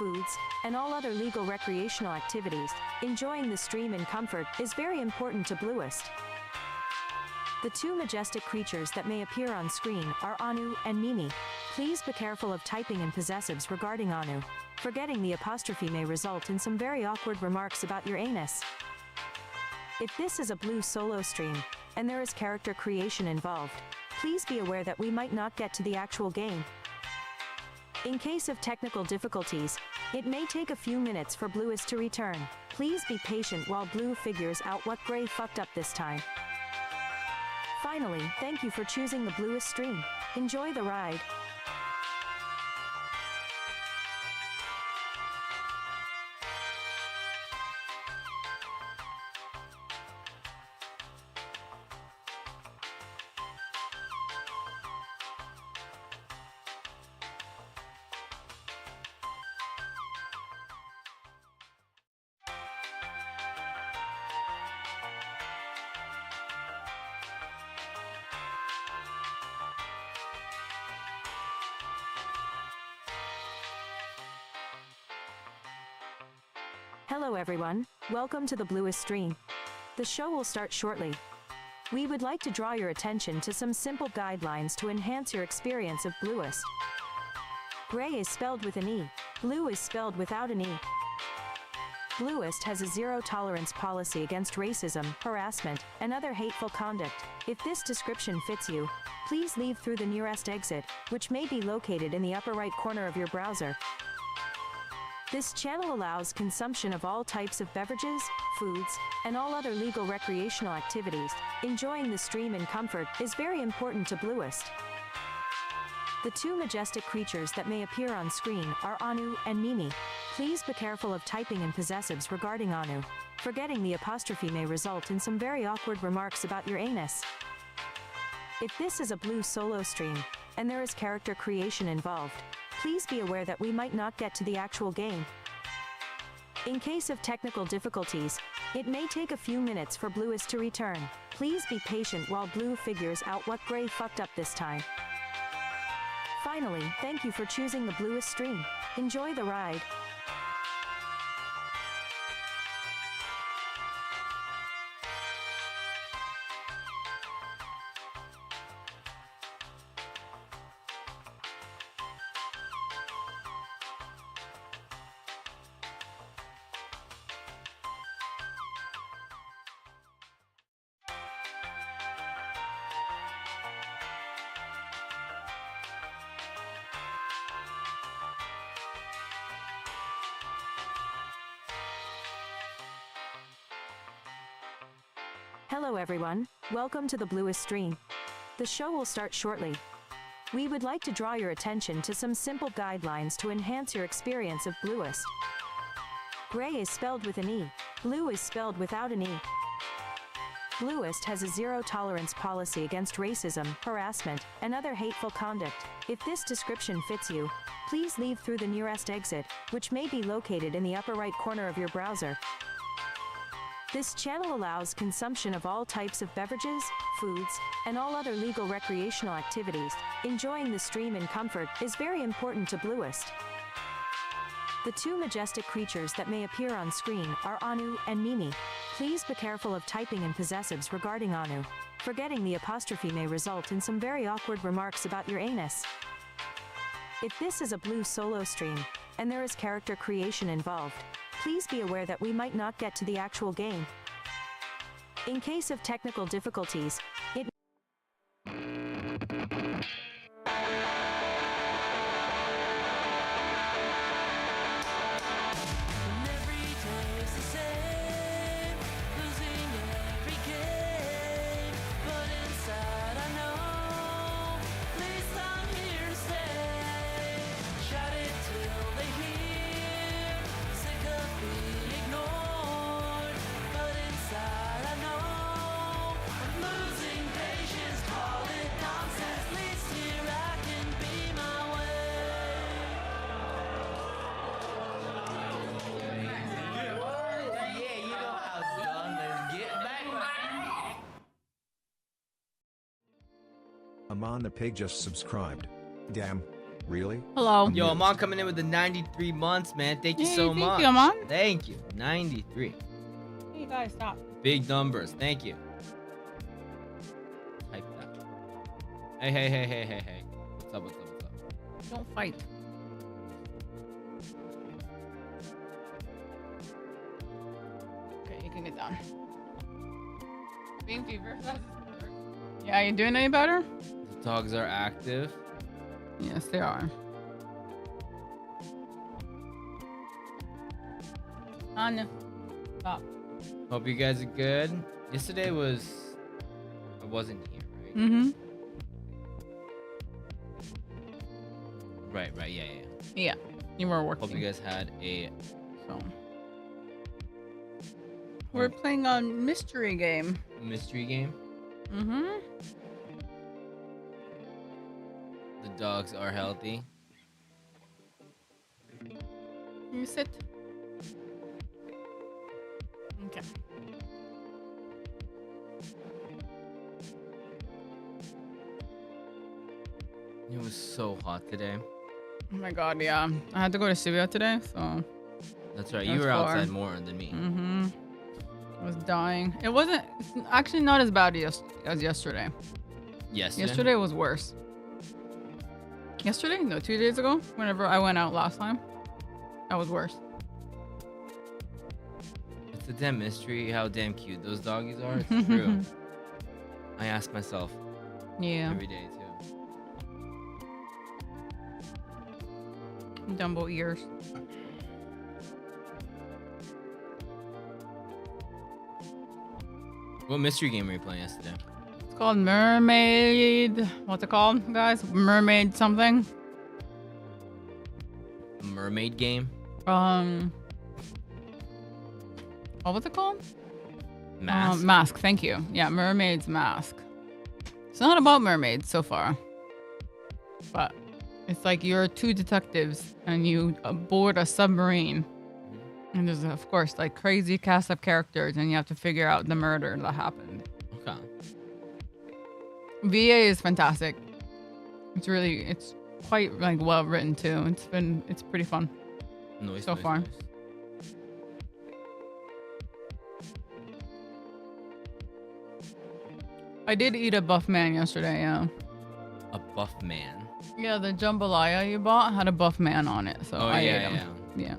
foods, and all other legal recreational activities, enjoying the stream in comfort is very important to Bluest. The two majestic creatures that may appear on screen are Anu and Mimi. Please be careful of typing in possessives regarding Anu. Forgetting the apostrophe may result in some very awkward remarks about your anus. If this is a blue solo stream, and there is character creation involved, please be aware that we might not get to the actual game. In case of technical difficulties, it may take a few minutes for Bluest to return. Please be patient while Blue figures out what Gray fucked up this time. Finally, thank you for choosing the Bluest stream. Enjoy the ride. Hello everyone, welcome to the Bluest stream. The show will start shortly. We would like to draw your attention to some simple guidelines to enhance your experience of Bluest. Gray is spelled with an E. Blue is spelled without an E. Bluest has a zero-tolerance policy against racism, harassment, and other hateful conduct. If this description fits you, please leave through the nearest exit, which may be located in the upper right corner of your browser. This channel allows consumption of all types of beverages, foods, and all other legal recreational activities. Enjoying the stream in comfort is very important to Bluest. The two majestic creatures that may appear on screen are Anu and Mimi. Please be careful of typing in possessives regarding Anu. Forgetting the apostrophe may result in some very awkward remarks about your anus. If this is a blue solo stream, and there is character creation involved, please be aware that we might not get to the actual game. In case of technical difficulties, it may take a few minutes for Bluest to return. Please be patient while Blue figures out what Gray fucked up this time. Finally, thank you for choosing the Bluest stream. Enjoy the ride. Hello everyone, welcome to the Bluest stream. The show will start shortly. We would like to draw your attention to some simple guidelines to enhance your experience of Bluest. Gray is spelled with an E. Blue is spelled without an E. Bluest has a zero-tolerance policy against racism, harassment, and other hateful conduct. If this description fits you, please leave through the nearest exit, which may be located in the upper right corner of your browser. This channel allows consumption of all types of beverages, foods, and all other legal recreational activities. Enjoying the stream in comfort is very important to Bluest. The two majestic creatures that may appear on screen are Anu and Mimi. Please be careful of typing in possessives regarding Anu. Forgetting the apostrophe may result in some very awkward remarks about your anus. If this is a blue solo stream, and there is character creation involved, please be aware that we might not get to the actual game. In case of technical difficulties, it Amon the pig just subscribed. Damn. Really? Hello. Yo, Amon coming in with the 93 months, man. Thank you so much. Thank you, Amon. Thank you. 93. Hey, guys, stop. Big numbers. Thank you. Type that. Hey. What's up? Don't fight. Okay, you can get down. Being fever. Yeah, you doing any better? The dogs are active. Yes, they are. Anya, stop. Hope you guys are good. Yesterday I wasn't here, right? Mm-hmm. Right, yeah. Yeah, you were working. Hope you guys had a... So. We're playing a mystery game. Mystery game? Mm-hmm. The dogs are healthy. You sit. Okay. It was so hot today. Oh my god, yeah. I had to go to Shibuya today, so. That's right. That's You were far. outside more than me. Mm-hmm. I was dying. It's actually not as bad as yesterday. Yesterday was worse. Yesterday? No, 2 days ago. Whenever I went out last time. That was worse. It's a damn mystery how damn cute those doggies are. It's true. I ask myself Yeah. every day too. Dumbo ears. What mystery game were you playing yesterday? It's called Mermaid. What's it called, guys? Mermaid something. A mermaid game? Oh, what's it called? Mask? Mask. Thank you. Yeah, Mermaid's Mask. It's not about mermaids so far, but it's like you're two detectives and you board a submarine, and there's of course like crazy cast of characters, and you have to figure out the murder that happened. Okay. VA is fantastic. It's quite like well written too. It's pretty fun so far. Nice. I did eat a buff man yesterday, yeah. A buff man. Yeah, the jambalaya you bought had a buff man on it, so I ate him. Yeah.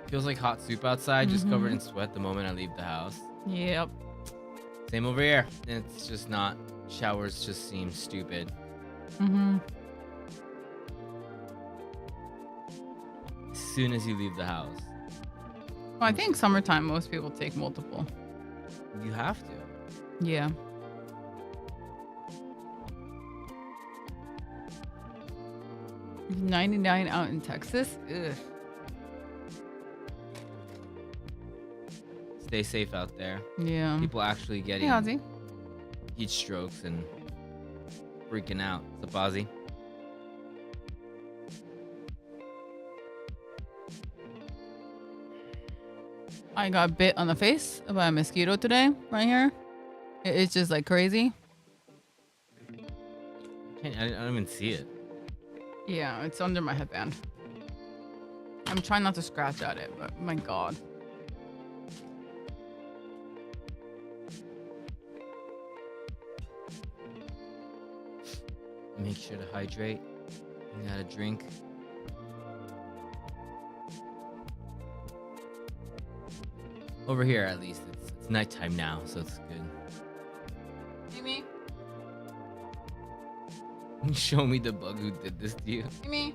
Feels like hot soup outside, just covered in sweat the moment I leave the house. Yep. Same over here. It's just not. Showers just seem stupid. Mm-hmm. As soon as you leave the house. Well, I think summertime most people take multiple. You have to. Yeah. $99 out in Texas? Ugh. Stay safe out there. Yeah. People actually getting Hey, Ozzy. heat strokes and freaking out. What's up, Ozzy? I got bit on the face by a mosquito today, right here. It's just like crazy. I don't even see it. Yeah, it's under my headband. I'm trying not to scratch at it, but my god. Make sure to hydrate. You gotta drink. Over here, at least, it's nighttime now, so it's good. Mimi? Show me the bug who did this to you. Mimi?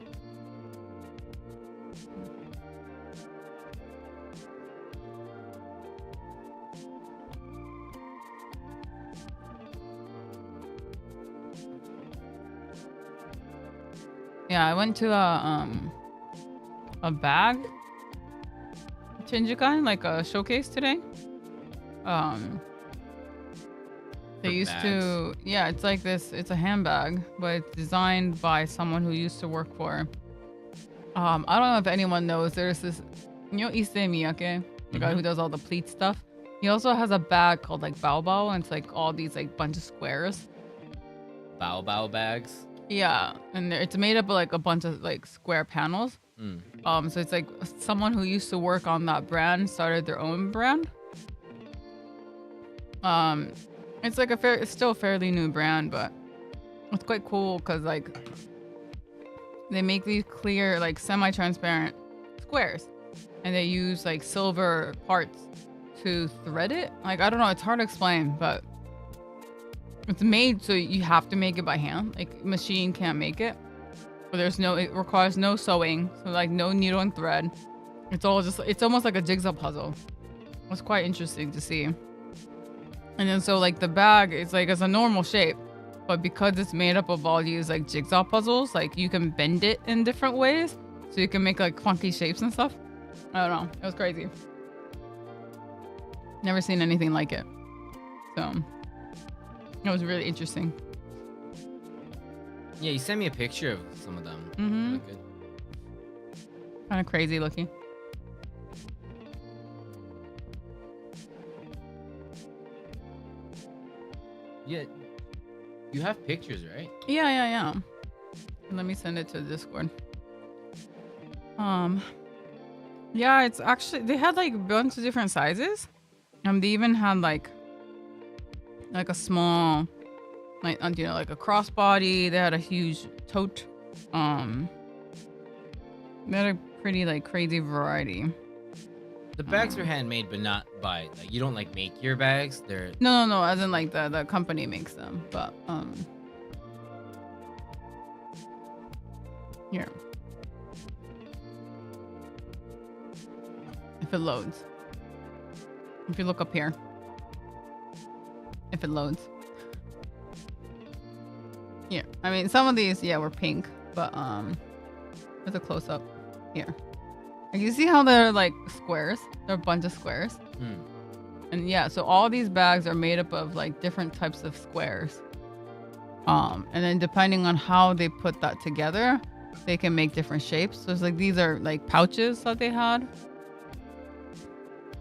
Yeah, I went to a bag Shinjukan, like a showcase today. They used to, yeah, it's like this. It's a handbag, but it's designed by someone who used to work for. I don't know if anyone knows. There's this, you know, Issei Miyake, the guy who does all the pleat stuff. He also has a bag called like Bao Bao, and it's like all these like bunch of squares. Bao Bao bags. Yeah, and it's made up of like a bunch of like square panels. So it's like someone who used to work on that brand started their own brand. It's like it's still a fairly new brand, but it's quite cool because like they make these clear, like semi-transparent squares, and they use like silver parts to thread it. Like I don't know, it's hard to explain, but it's made so you have to make it by hand. Like machine can't make it. But it requires no sewing, so like no needle and thread. It's almost like a jigsaw puzzle. It's quite interesting to see. And then so like the bag is like it's a normal shape, but because it's made up of all these like jigsaw puzzles, like you can bend it in different ways, so you can make like funky shapes and stuff. I don't know. It was crazy. Never seen anything like it. So it was really interesting. Yeah, you sent me a picture of some of them. Mm-hmm. Really good. Kind of crazy looking. Yeah, you have pictures, right? Yeah. Let me send it to Discord. Yeah, it's actually they had like a bunch of different sizes. They even had like a small, like like a crossbody. They had a huge tote. They had a pretty like crazy variety. The bags are handmade, but not by like you don't like make your bags. They're No. As in like the company makes them, but here. If it loads. If you look up here. If it loads. Here. I mean, some of these, yeah, were pink, but there's a close up here. Like, you see how they're like squares? They're a bunch of squares. And yeah, so all these bags are made up of like different types of squares. And then depending on how they put that together, they can make different shapes. So it's like these are like pouches that they had.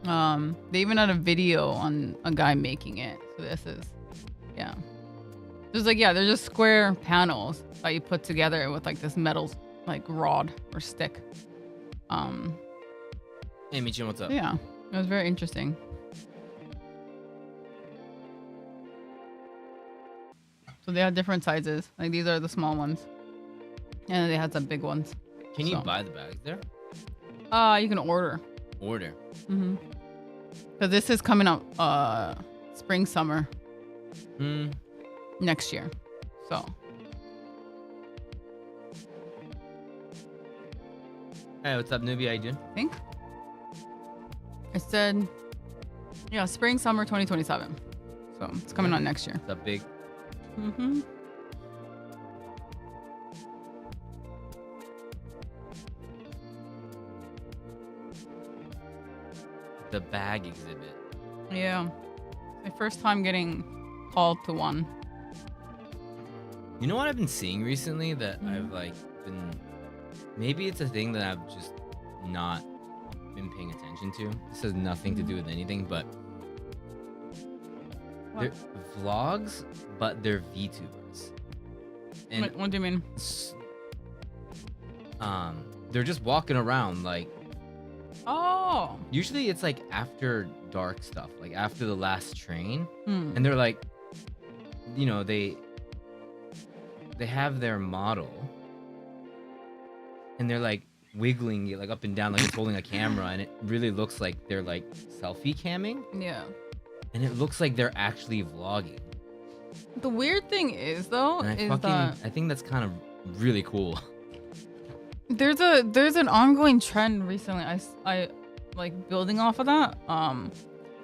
They even had a video on a guy making it. So this is, yeah. There's like, yeah, they're just square panels that you put together with like this metal like rod or stick. Hey, Michin, what's up? Yeah, it was very interesting. So they had different sizes. Like these are the small ones. And then they had some big ones. Can you buy the bags there? You can order. Order. Mm-hmm. So this is coming up spring, summer. Next year. So. Hey, what's up, newbie? How you doing? I think. It said, yeah, spring, summer 2027. So it's coming out next year. What's up, big? Mm-hmm. The bag exhibit. Yeah. My first time getting called to one. You know what I've been seeing recently that I've like been... Maybe it's a thing that I've just not been paying attention to. This has nothing to do with anything, but... They're vlogs, but they're VTubers. And What do you mean? they're just walking around like... Oh. Usually it's like after dark stuff, like after the last train. Hmm. And they're like, you know, they have their model and they're like wiggling it like up and down like it's holding a camera, and it really looks like they're like selfie camming, Yeah. and it looks like they're actually vlogging. The weird thing is though, And is that I think that's kind of really cool. there's an ongoing trend recently. I like building off of that.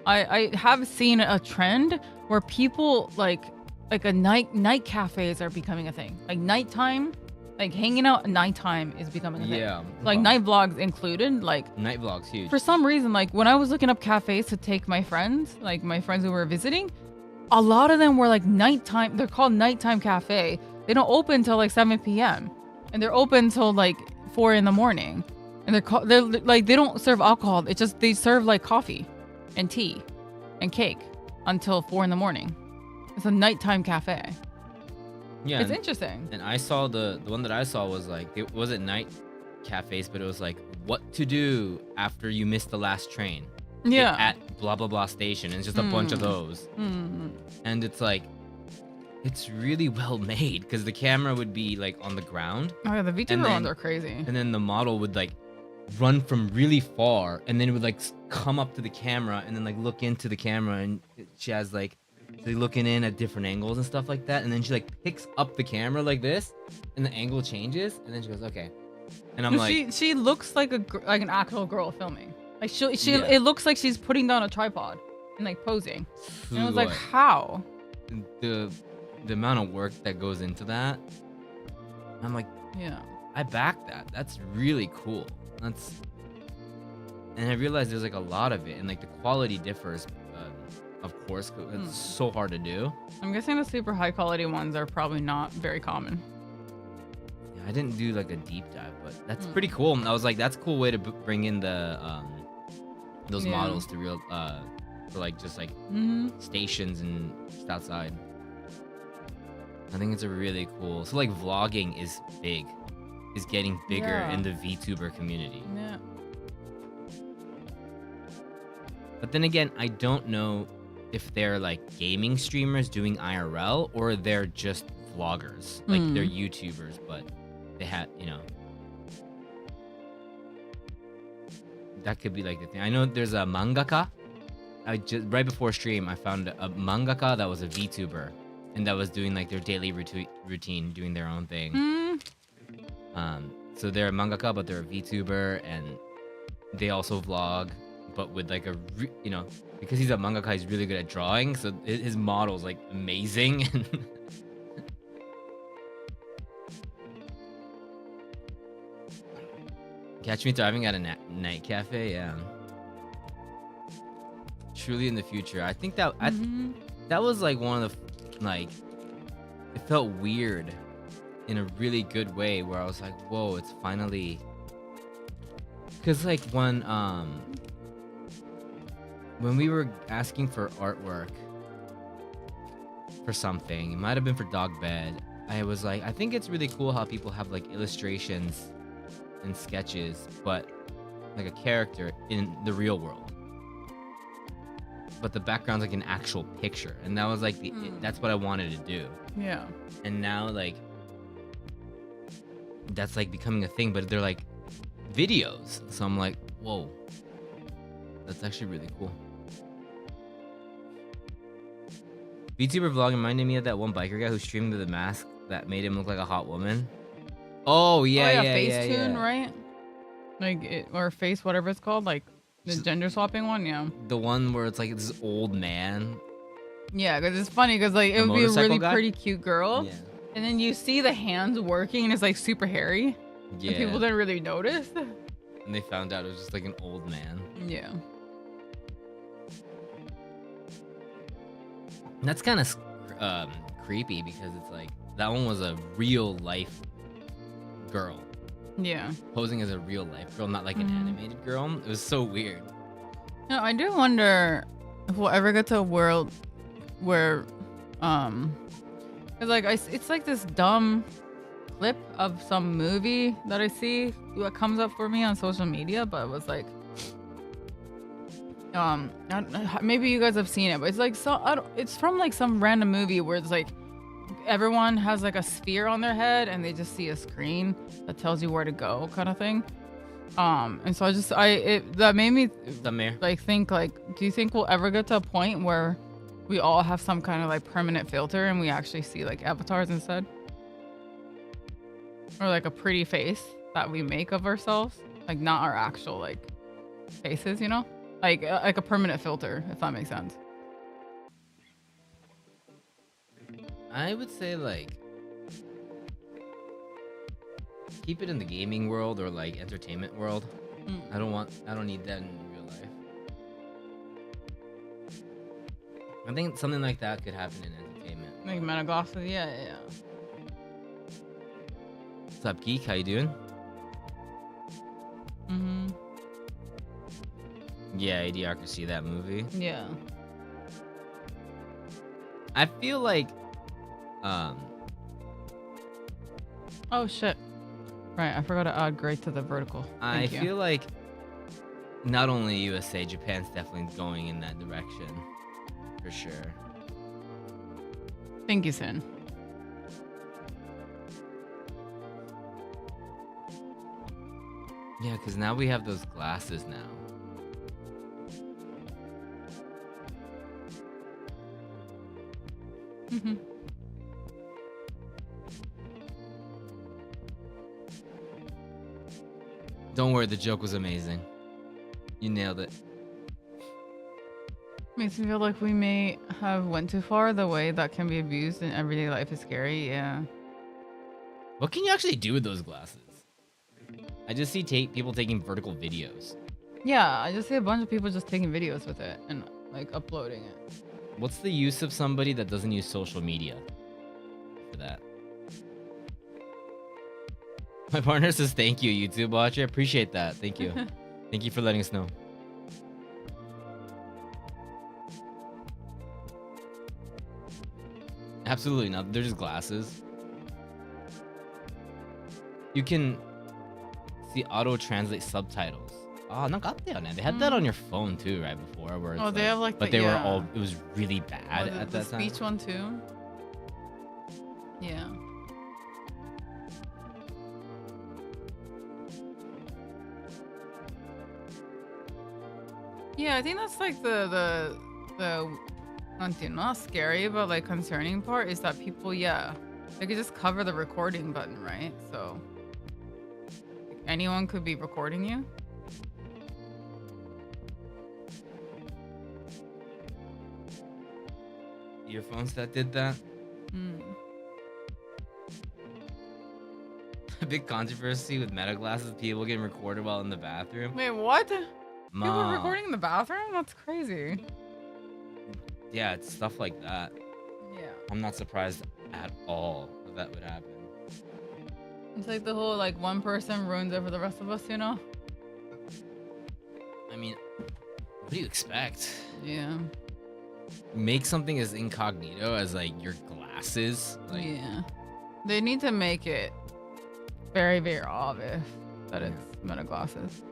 I have seen a trend where people like a night cafes are becoming a thing. Like nighttime, like hanging out at nighttime is becoming a thing. Yeah. Like night vlogs included. Like Night vlogs, huge. for some reason, like when I was looking up cafes to take my friends, like my friends who were visiting, a lot of them were like nighttime. They're called nighttime cafe. They don't open till like 7 p.m. and they're open till like 4 in the morning. And they're like, they don't serve alcohol. It's just they serve like coffee and tea and cake until 4 in the morning. It's a nighttime cafe. Yeah, It's interesting. and I saw the one that I saw was like it wasn't night cafes, but it was like what to do after you miss the last train. Yeah. At blah blah blah station, and it's just a bunch of Mm. those, Mm. and it's like it's really well made because the camera would be like on the ground, Oh yeah, the And VTuber ones then- are crazy. and then the model would like run from really far, and then it would like come up to the camera, and then like look into the camera, and she has like so looking in at different angles and stuff like that, and then she like picks up the camera like this, and the angle changes, and then she goes okay, and I'm No, like, she looks like like an actual girl filming. Like she Yeah. it looks like she's putting down a tripod and like posing. And I was like, "What?" how? the amount of work that goes into that, I'm like, Yeah. I back that. That's really cool. And I realized there's like a lot of it, and like the quality differs, of course. 'Cause it's so hard to do. I'm guessing the super high quality ones are probably not very common. Yeah, I didn't do like a deep dive, but that's pretty cool. And I was like, that's a cool way to bring in the those Yeah. models to real for like just like Mm-hmm. stations and just outside. I think it's a really cool. So like vlogging is getting bigger Yeah. in the VTuber community. Yeah. But then again, I don't know if they're like gaming streamers doing IRL or they're just vloggers. Like they're YouTubers, but they had, that could be like the thing. I know there's a mangaka. I just right before stream, I found a mangaka that was a VTuber, and that was doing like their daily routine, doing their own thing. So they're a mangaka, but they're a VTuber, and they also vlog, but with like because he's a mangaka, he's really good at drawing, so his model's like amazing. Catch me thriving at a night cafe, yeah. Truly in the future. I think that that was like one of the it felt weird in a really good way, where I was like, whoa, it's finally, because like when we were asking for artwork for something, it might have been for Dog Bed, I was like, I think it's really cool how people have like illustrations and sketches, but like a character in the real world, but the background's like an actual picture, and that was like that's what I wanted to do. Yeah. And now like that's like becoming a thing, but they're like videos, so I'm like, whoa, that's actually really cool. VTuber vlog reminded me of that one biker guy who streamed with a mask that made him look like a hot woman. Oh yeah, Facetune, right? Like or face, whatever it's called, like the gender swapping one. Yeah. The one where it's like this old man. Yeah, because it's funny because like it The would be a motorcycle really guy? pretty cute girl, Yeah. and then you see the hands working, and it's like super hairy. Yeah. And people didn't really notice. And they found out it was just like an old man. Yeah. And that's kind of creepy because it's like that one was a real life girl Yeah. posing as a real life girl, not like an animated girl. It was so weird. No, I do wonder if we'll ever get to a world where, it's like it's like this dumb clip of some movie that I see what comes up for me on social media, but it was like, maybe you guys have seen it, but it's like it's from like some random movie where it's like everyone has like a sphere on their head and they just see a screen that tells you where to go, kind of thing. And so that made me like think like, do you think we'll ever get to a point where we all have some kind of like permanent filter and we actually see like avatars instead, or like a pretty face that we make of ourselves, like not our actual like faces, like a permanent filter, if that makes sense? I would say like keep it in the gaming world or like entertainment world. I don't need that in real life. I think something like that could happen in entertainment. Like meta glasses, yeah. What's up, Geek? How you doing? Yeah, Idiocracy, that movie. Yeah. I feel like Oh shit. Right, I forgot to add gray to the vertical. I Thank you. feel like not only USA, Japan's definitely going in that direction. For sure. Thank you, Sin. Yeah, because now we have those glasses now. Mm-hmm. Don't worry, the joke was amazing. You nailed it. Makes me feel like we may have went too far. The way that can be abused in everyday life is scary. Yeah. What can you actually do with those glasses? I just see people taking vertical videos. Yeah, I just see a bunch of people just taking videos with it and like uploading it. What's the use of somebody that doesn't use social media for that? My partner says thank you, YouTube watcher. Appreciate that. Thank you. Thank you for letting us know. Absolutely not. They're just glasses. You can see auto translate subtitles. Oh, なんかあったよね. They had that on your phone too, right before. Where it's they have like but the, they were yeah. all. It was really bad Was it at the that time. speech one too. Yeah. Yeah, I think that's like the not scary, but like concerning part is that people, yeah, they could just cover the recording button, right? So like, anyone could be recording you. Earphones that did that. A big controversy with Meta glasses. People getting recorded while in the bathroom. Wait, what? People Ma. recording in the bathroom? That's crazy. Yeah, it's stuff like that. Yeah. I'm not surprised at all that would happen. It's like the whole like one person ruins it for the rest of us, you know? I mean, what do you expect? Yeah. Make something as incognito as like your glasses. Like, Yeah. They need to make it very, very obvious that it's Meta glasses.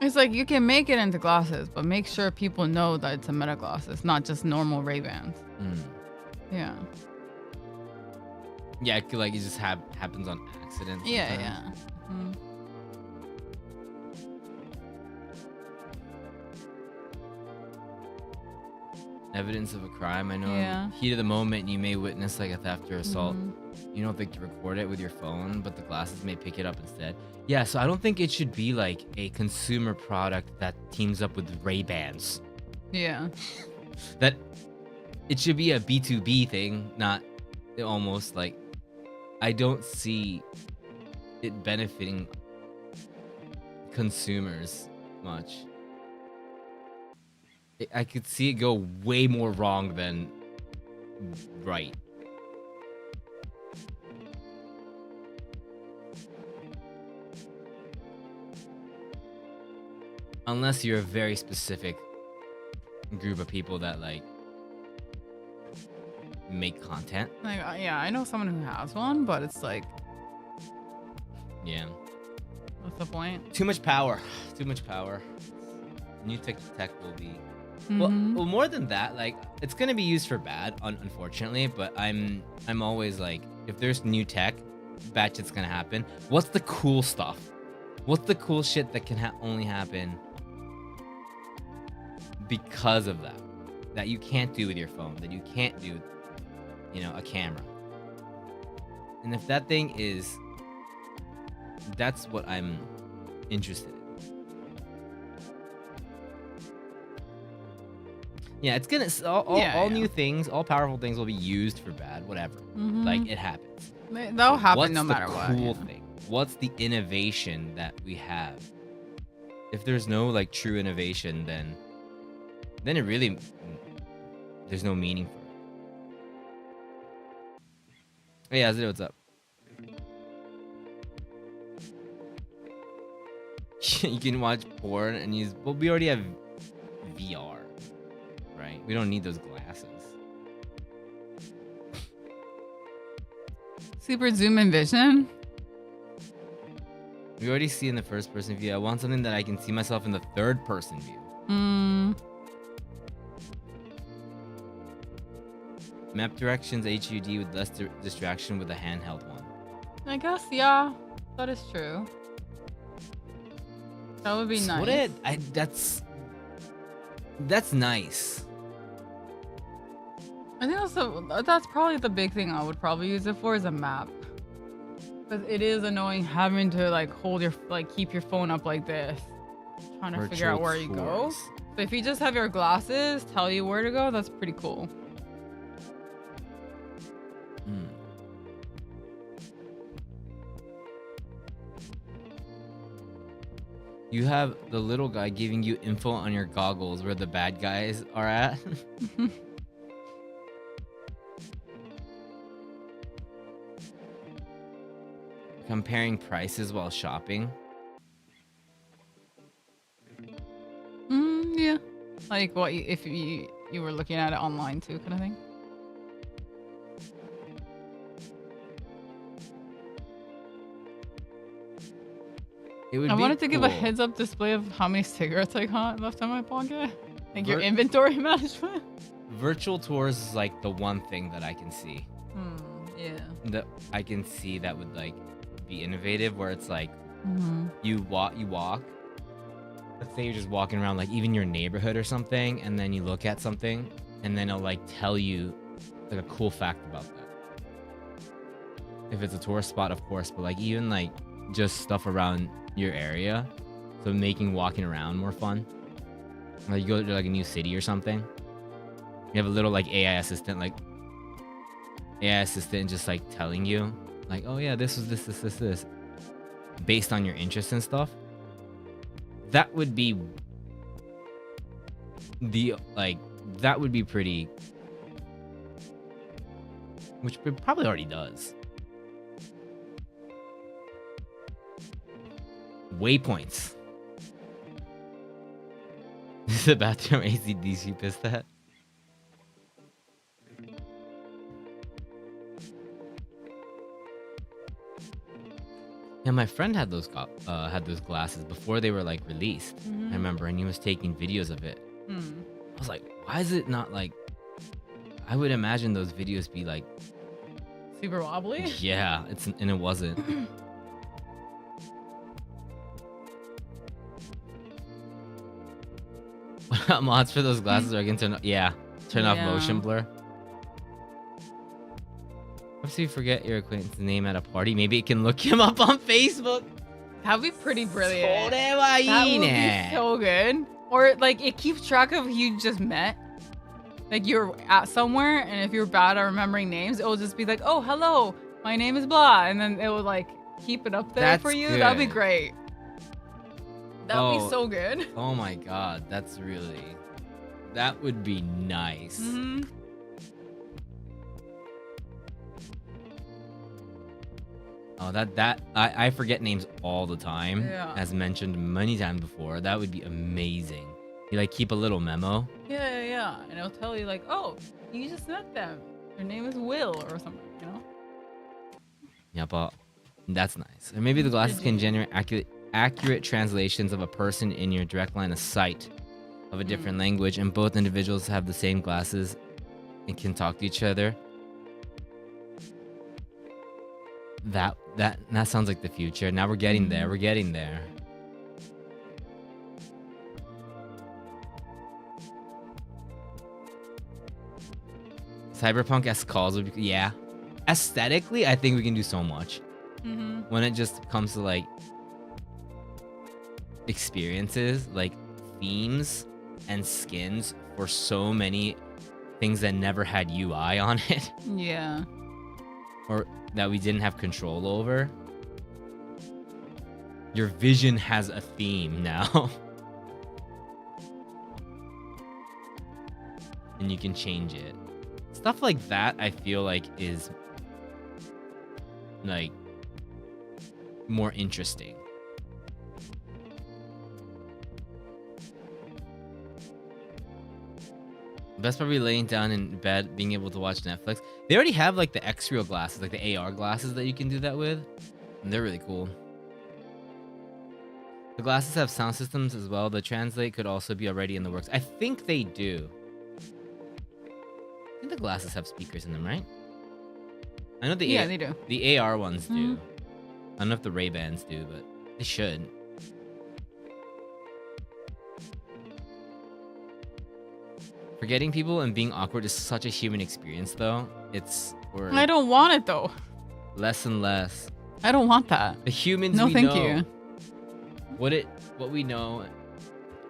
It's like you can make it into glasses, but make sure people know that it's a Meta glasses, not just normal Ray-Bans. Yeah. Yeah, it could, like it just happens on accident. Yeah, sometimes. yeah. Mhm. Evidence of a crime. I know. Yeah. Heat of the moment, you may witness like a theft or assault. Mhm. You don't think to record it with your phone, but the glasses may pick it up instead. Yeah, so I don't think it should be like a consumer product that teams up with Ray-Bans. Yeah. That it should be a B2B thing, not almost like I don't see it benefiting consumers much. I could see it go way more wrong than right. Unless you're a very specific group of people that like make content. Like, yeah, I know someone who has one, but it's like, Yeah. what's the point? Too much power. Too much power. New tech will be Mhm. well, more than that, like it's gonna be used for bad, unfortunately. But I'm always like, if there's new tech, bad shit's gonna happen. What's the cool stuff? What's the cool shit that can only happen because of that you can't do with your phone, that you can't do with, a camera? And if that thing is, that's what I'm interested in. Yeah, it's gonna all new things, all powerful things will be used for bad, whatever. Mhm. Like it happens. That'll happen What's no matter the what. cool Yeah. thing? What's the innovation that we have? If there's no like true innovation, then it really there's no meaning for it. Hey, Azir, what's up? You can watch porn and use. Well, we already have VR, right? We don't need those glasses. Super zoom in vision. We already see in the first person view. I want something that I can see myself in the third person view. Map directions HUD with less distraction with a handheld one. I guess, yeah. That is true. That would be nice. That's nice. I think that's probably the big thing I would probably use it for is a map. Because it is annoying having to like keep your phone up like this, trying to figure out where you go. So if you just have your glasses tell you where to go, that's pretty cool. You have the little guy giving you info on your goggles where the bad guys are at. Comparing prices while shopping. Yeah. Like what if you were looking at it online too, kind of thing. I wanted to give a heads up display of how many cigarettes I got left in my pocket. Like your inventory management. Virtual tours is like the one thing that I can see. Yeah. That I can see that would like be innovative, where it's like you walk. Let's say you're just walking around like even your neighborhood or something, and then you look at something, and then it'll like tell you like a cool fact about that. If it's a tourist spot, of course, but like even like just stuff around your area, so making walking around more fun. Like you go to like a new city or something, you have a little like AI assistant just like telling you like, oh yeah, this was this based on your interests and stuff. That would be pretty, which it probably already does. Waypoints. This is the bathroom ACDC pissed at. Yeah, my friend had those glasses before they were like released. I remember, and he was taking videos of it. I was like, why is it not like? I would imagine those videos be like super wobbly. Yeah, and it wasn't. Mods for those glasses are going to turn off motion blur. What if you forget your acquaintance's name at a party? Maybe it can look him up on Facebook. That'd be pretty brilliant. That would be so good. Or like it keeps track of who you just met. Like you're at somewhere, and if you're bad at remembering names, it will just be like, "Oh, hello, my name is blah," and then it will like keep it up there for you. Good. That'd be great. That'd be so good. Oh my god, that would be nice. Oh, I forget names all the time. Yeah. As mentioned many times before. That would be amazing. You like keep a little memo. Yeah. And it'll tell you like, oh, you just met them. Their name is Will or something, you know? Yeah, but that's nice. Or maybe the glasses can generate accurate translations of a person in your direct line of sight of a different language, and both individuals have the same glasses and can talk to each other. That sounds like the future. Now we're getting there. We're getting there. Cyberpunk S calls would be, aesthetically, I think we can do so much. When it just comes to like experiences, like themes and skins for so many things that never had UI on it. Yeah. Or that we didn't have control over. Your vision has a theme now. And you can change it. Stuff like that, I feel like is like more interesting. Best probably laying down in bed, being able to watch Netflix. They already have like the X-Real glasses, like the AR glasses that you can do that with. And they're really cool. The glasses have sound systems as well. The Translate could also be already in the works. I think they do. I think the glasses have speakers in them, right? I know they do. The AR ones do. I don't know if the Ray-Bans do, but they should. Forgetting people and being awkward is such a human experience, though. I don't want it though. Less and less. I don't want that. The humans No, we thank know, you. what we know.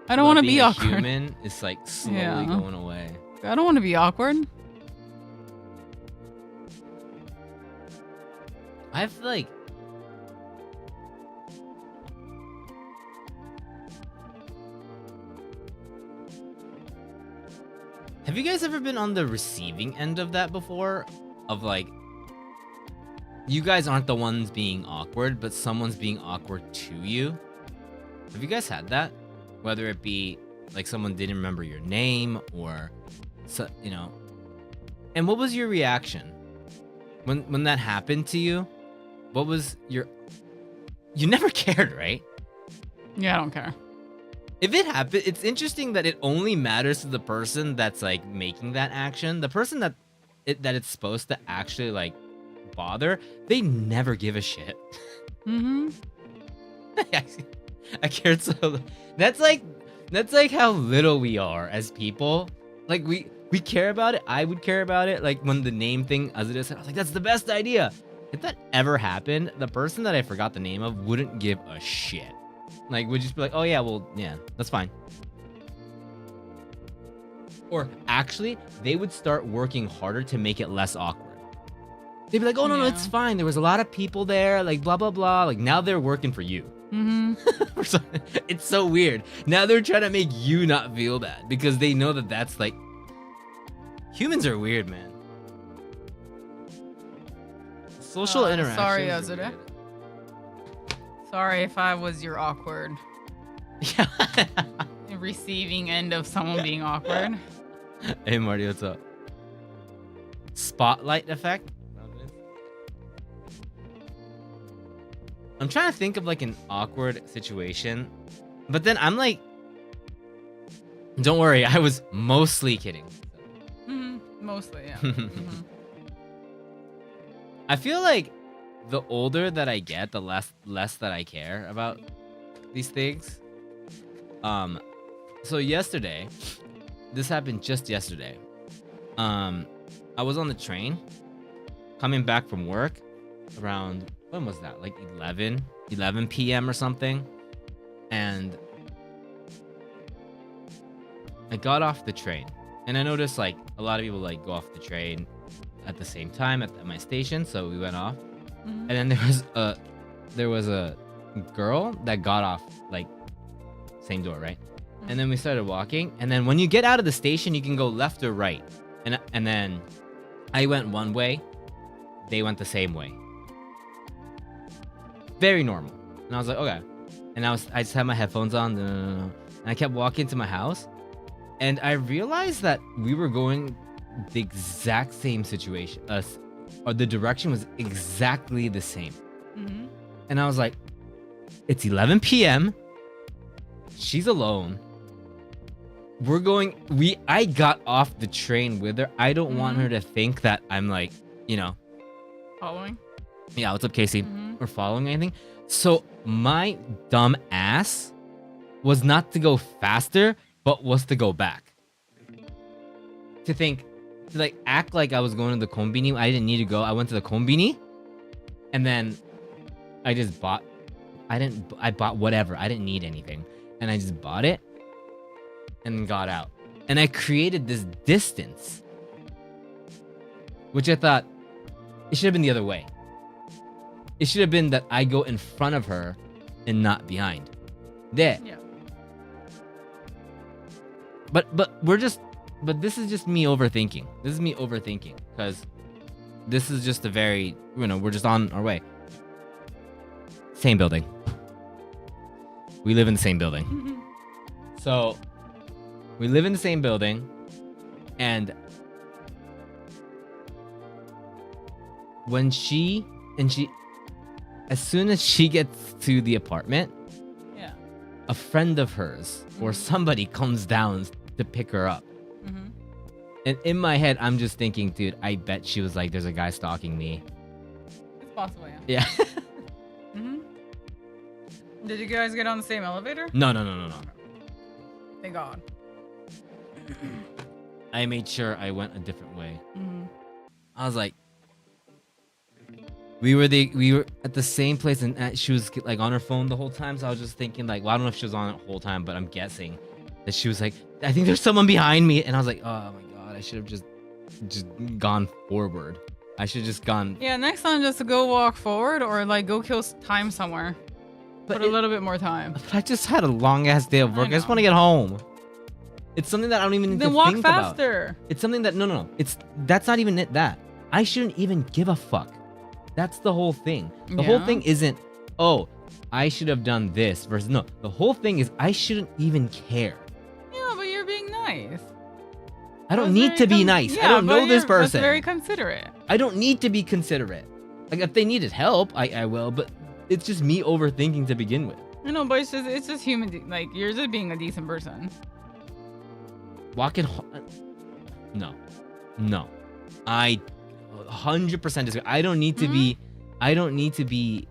I don't want to be being a awkward. Human is like slowly going away. I don't want to be awkward. I've like. Have you guys ever been on the receiving end of that before? Of like, you guys aren't the ones being awkward, but someone's being awkward to you. Have you guys had that? Whether it be like someone didn't remember your name or, you know. And what was your reaction when that happened to you? What was your? You never cared, right? Yeah, I don't care. If it happened, it's interesting that it only matters to the person that's like making that action. The person that it's supposed to actually like bother, they never give a shit. Mm-hmm. I cared so. That's like how little we are as people. Like we care about it. I would care about it. Like when the name thing as it is, I was like, that's the best idea. If that ever happened, the person that I forgot the name of wouldn't give a shit. Like, would just be like, oh yeah, well, yeah, that's fine. Or actually, they would start working harder to make it less awkward. They'd be like, oh no, no, it's fine. There was a lot of people there, like blah, blah, blah. Like now they're working for you. Mm-hmm. It's so weird. Now they're trying to make you not feel bad because they know that that's like, humans are weird, man. Social interaction. Sorry, Azure. Sorry if I was your awkward. Yeah. Receiving end of someone being awkward. Hey Marty, what's up? Spotlight effect? I'm trying to think of like an awkward situation, but then I'm like, don't worry, I was mostly kidding. Mm-hmm. Mostly, yeah. Mm-hmm. I feel like the older that I get, the less that I care about these things. So yesterday, this happened just yesterday. I was on the train coming back from work around, when was that? Like 11 p.m. or something. And I got off the train and I noticed like a lot of people like go off the train at the same time at my station. So we went off. And then there was a girl that got off like same door, right? And then we started walking, and then when you get out of the station you can go left or right, and then I went one way, they went the same way. Very normal. And I was like, okay. And I just had my headphones on, and I kept walking to my house, and I realized that we were going the exact same situation. Or the direction was exactly the same. Mm-hmm. And I was like, it's 11 p.m. She's alone. I got off the train with her. I don't want her to think that I'm like, you know. Following? Yeah, what's up, Casey? Or following anything. So my dumb ass was not to go faster, but was to go back. To like act like I was going to the kombini. I didn't need to go. I went to the kombini, and then I just bought. I bought whatever. I didn't need anything, and I just bought it, and got out. And I created this distance, which I thought it should have been the other way. It should have been that I go in front of her, and not behind. There. Yeah. But this is just me overthinking. This is me overthinking because this is just a very, we're just on our way. Same building. We live in the same building. So we live in the same building, and when she as soon as she gets to the apartment, Yeah. a friend of hers or somebody comes down to pick her up. Mm-hmm. And in my head, I'm just thinking, dude, I bet she was like, there's a guy stalking me. It's possible, yeah. Yeah. Mm-hmm. Did you guys get on the same elevator? No. Thank God. I made sure I went a different way. Mm-hmm. I was like, we were at the same place, and she was like on her phone the whole time. So I was just thinking, like, well, I don't know if she was on it the whole time, but I'm guessing that she was like, I think there's someone behind me, and I was like, oh my God, I should have just gone forward. I should have just gone. Yeah, next time just go walk forward or like go kill time somewhere. But Put a little bit more time. But I just had a long ass day of work. I just want to get home. It's something that I don't even need Then to walk think faster. about. It's something that no. That's not even it. That I shouldn't even give a fuck. That's the whole thing. The whole thing isn't, oh, I should have done this versus no. The whole thing is I shouldn't even care. Yeah, but you're being nice. I don't need to be nice. I don't know this person. That's very considerate. I don't need to be considerate. Like if they needed help, I will. But it's just me overthinking to begin with. I know, but it's just human. Like you're just being a decent person. Walking. No. I 100% disagree. I don't need to be. I don't need to be.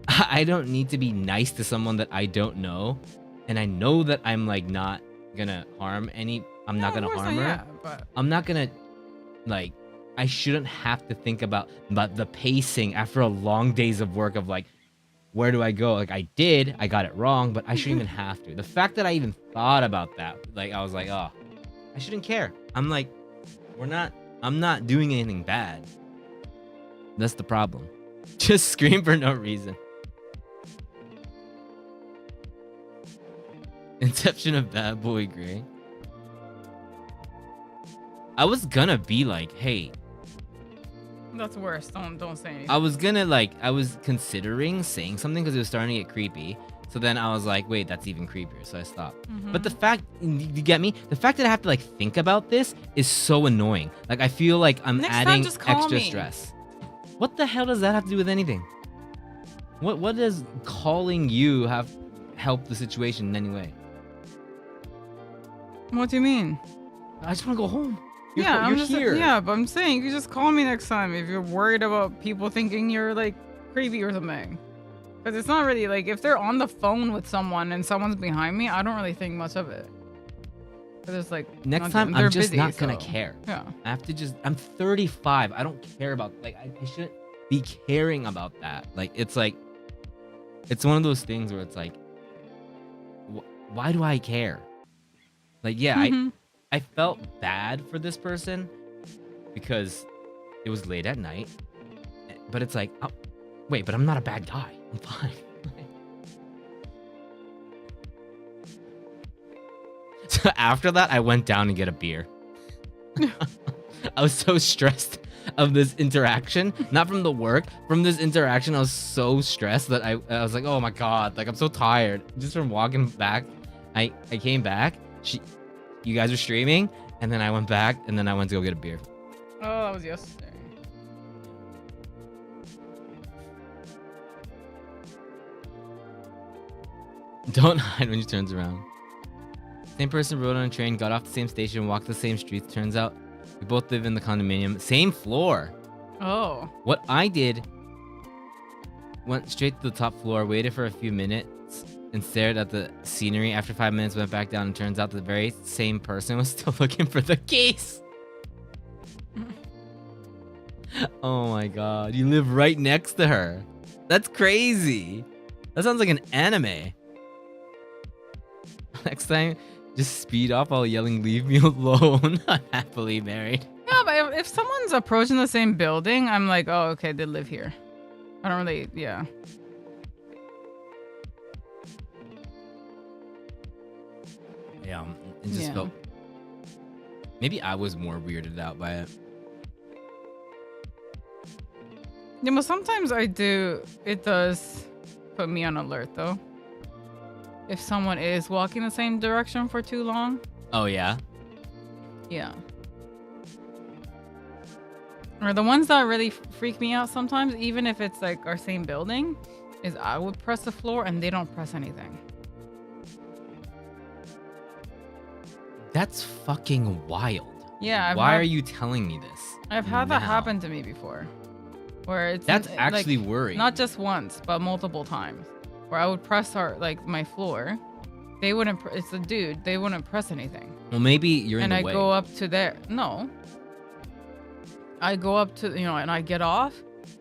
I don't need to be nice to someone that I don't know, and I know that I'm like not gonna harm any. I'm not gonna harm her. Yeah, but I'm not gonna like. I shouldn't have to think about the pacing after a long days of work of like, where do I go? Like I got it wrong, but I shouldn't even have to. The fact that I even thought about that, like I was like, oh, I shouldn't care. I'm like, I'm not doing anything bad. That's the problem. Just scream for no reason. Inception of Bad Boy Gray. I was gonna be like, hey. that's worse. Don't say anything. I was considering saying something because it was starting to get creepy. So then I was like, wait, that's even creepier. So I stopped. But the fact, you get me? The fact that I have to like think about this is so annoying. Like I feel like I'm Next time, adding just call extra me. stress. What the hell does that have to do with anything? What does calling you have helped the situation in any way? What do you mean? I just want to go home. You're here. here. Yeah, but I'm saying you just call me next time if you're worried about people thinking you're like creepy or something. Because it's not really like if they're on the phone with someone and someone's behind me, I don't really think much of it. Because it's like Next time, I'm just not gonna so, care. Yeah. I have to just. I'm 35. I don't care about like I shouldn't be caring about that. Like it's one of those things where it's like, why do I care? Like yeah, I felt bad for this person because it was late at night, but it's like, oh, wait, but I'm not a bad guy. I'm fine. So after that, I went down and get a beer. I was so stressed of this interaction, not from the work, from this interaction. I was so stressed that I was like, oh my God, like I'm so tired just from walking back. I came back. You guys were streaming, and then I went back, and then I went to go get a beer. Oh, that was yesterday. Don't hide when she turns around. Same person rode on a train, got off the same station, walked the same streets. Turns out we both live in the condominium, same floor. Oh. What I did, went straight to the top floor, waited for a few minutes, and stared at the scenery. After 5 minutes, went back down, and turns out the very same person was still looking for the keys. Oh my God, you live right next to her. That's crazy. That sounds like an anime. Next time, just speed off while yelling, leave me alone. Unhappily married. Yeah, but if someone's approaching the same building, I'm like, oh, okay, they live here. I don't really, yeah. Yeah, it just felt... Maybe I was more weirded out by it. Yeah, but sometimes I do, it does put me on alert, though. If someone is walking the same direction for too long. Oh, yeah? Yeah. Or the ones that really freak me out sometimes, even if it's like our same building, is I would press the floor and they don't press anything. That's fucking wild. Yeah. Why are you telling me this? I've had that now? happen to me before. Where it's That's like, actually worrying. Not just once, but multiple times. Where I would press my floor. They wouldn't, it's a dude, they wouldn't press anything. Well, maybe you're in and the I way. go up to there. No. I go up to, and I get off.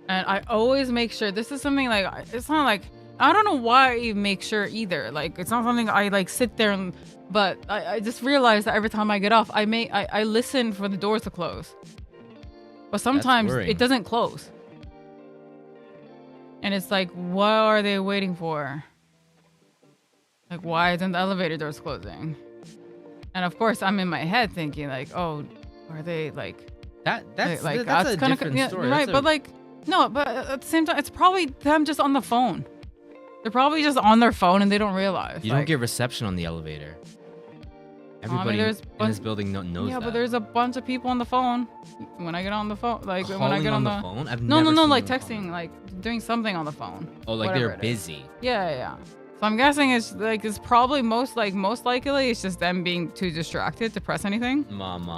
And I always make sure, this is something like, it's not like, I don't know why I make sure either. Like, it's not something I like sit there and, but I just realize that every time I get off, I listen for the doors to close. But sometimes it doesn't close. And it's like, what are they waiting for? Like, why isn't the elevator doors closing? And of course, I'm in my head thinking like, oh, are they like... That's a kind different of story. Right, but like, no, but at the same time, it's probably them just on the phone. They're probably just on their phone and they don't realize. You don't get reception on the elevator. Everybody in this building knows that. Yeah, but there's a bunch of people on the phone. When I get on the phone, like calling when I get on the phone. I've no, never seen like them texting, calling. like doing something on the phone. Oh, like they're busy. Yeah. So I'm guessing it's probably most likely it's just them being too distracted to press anything. Mom.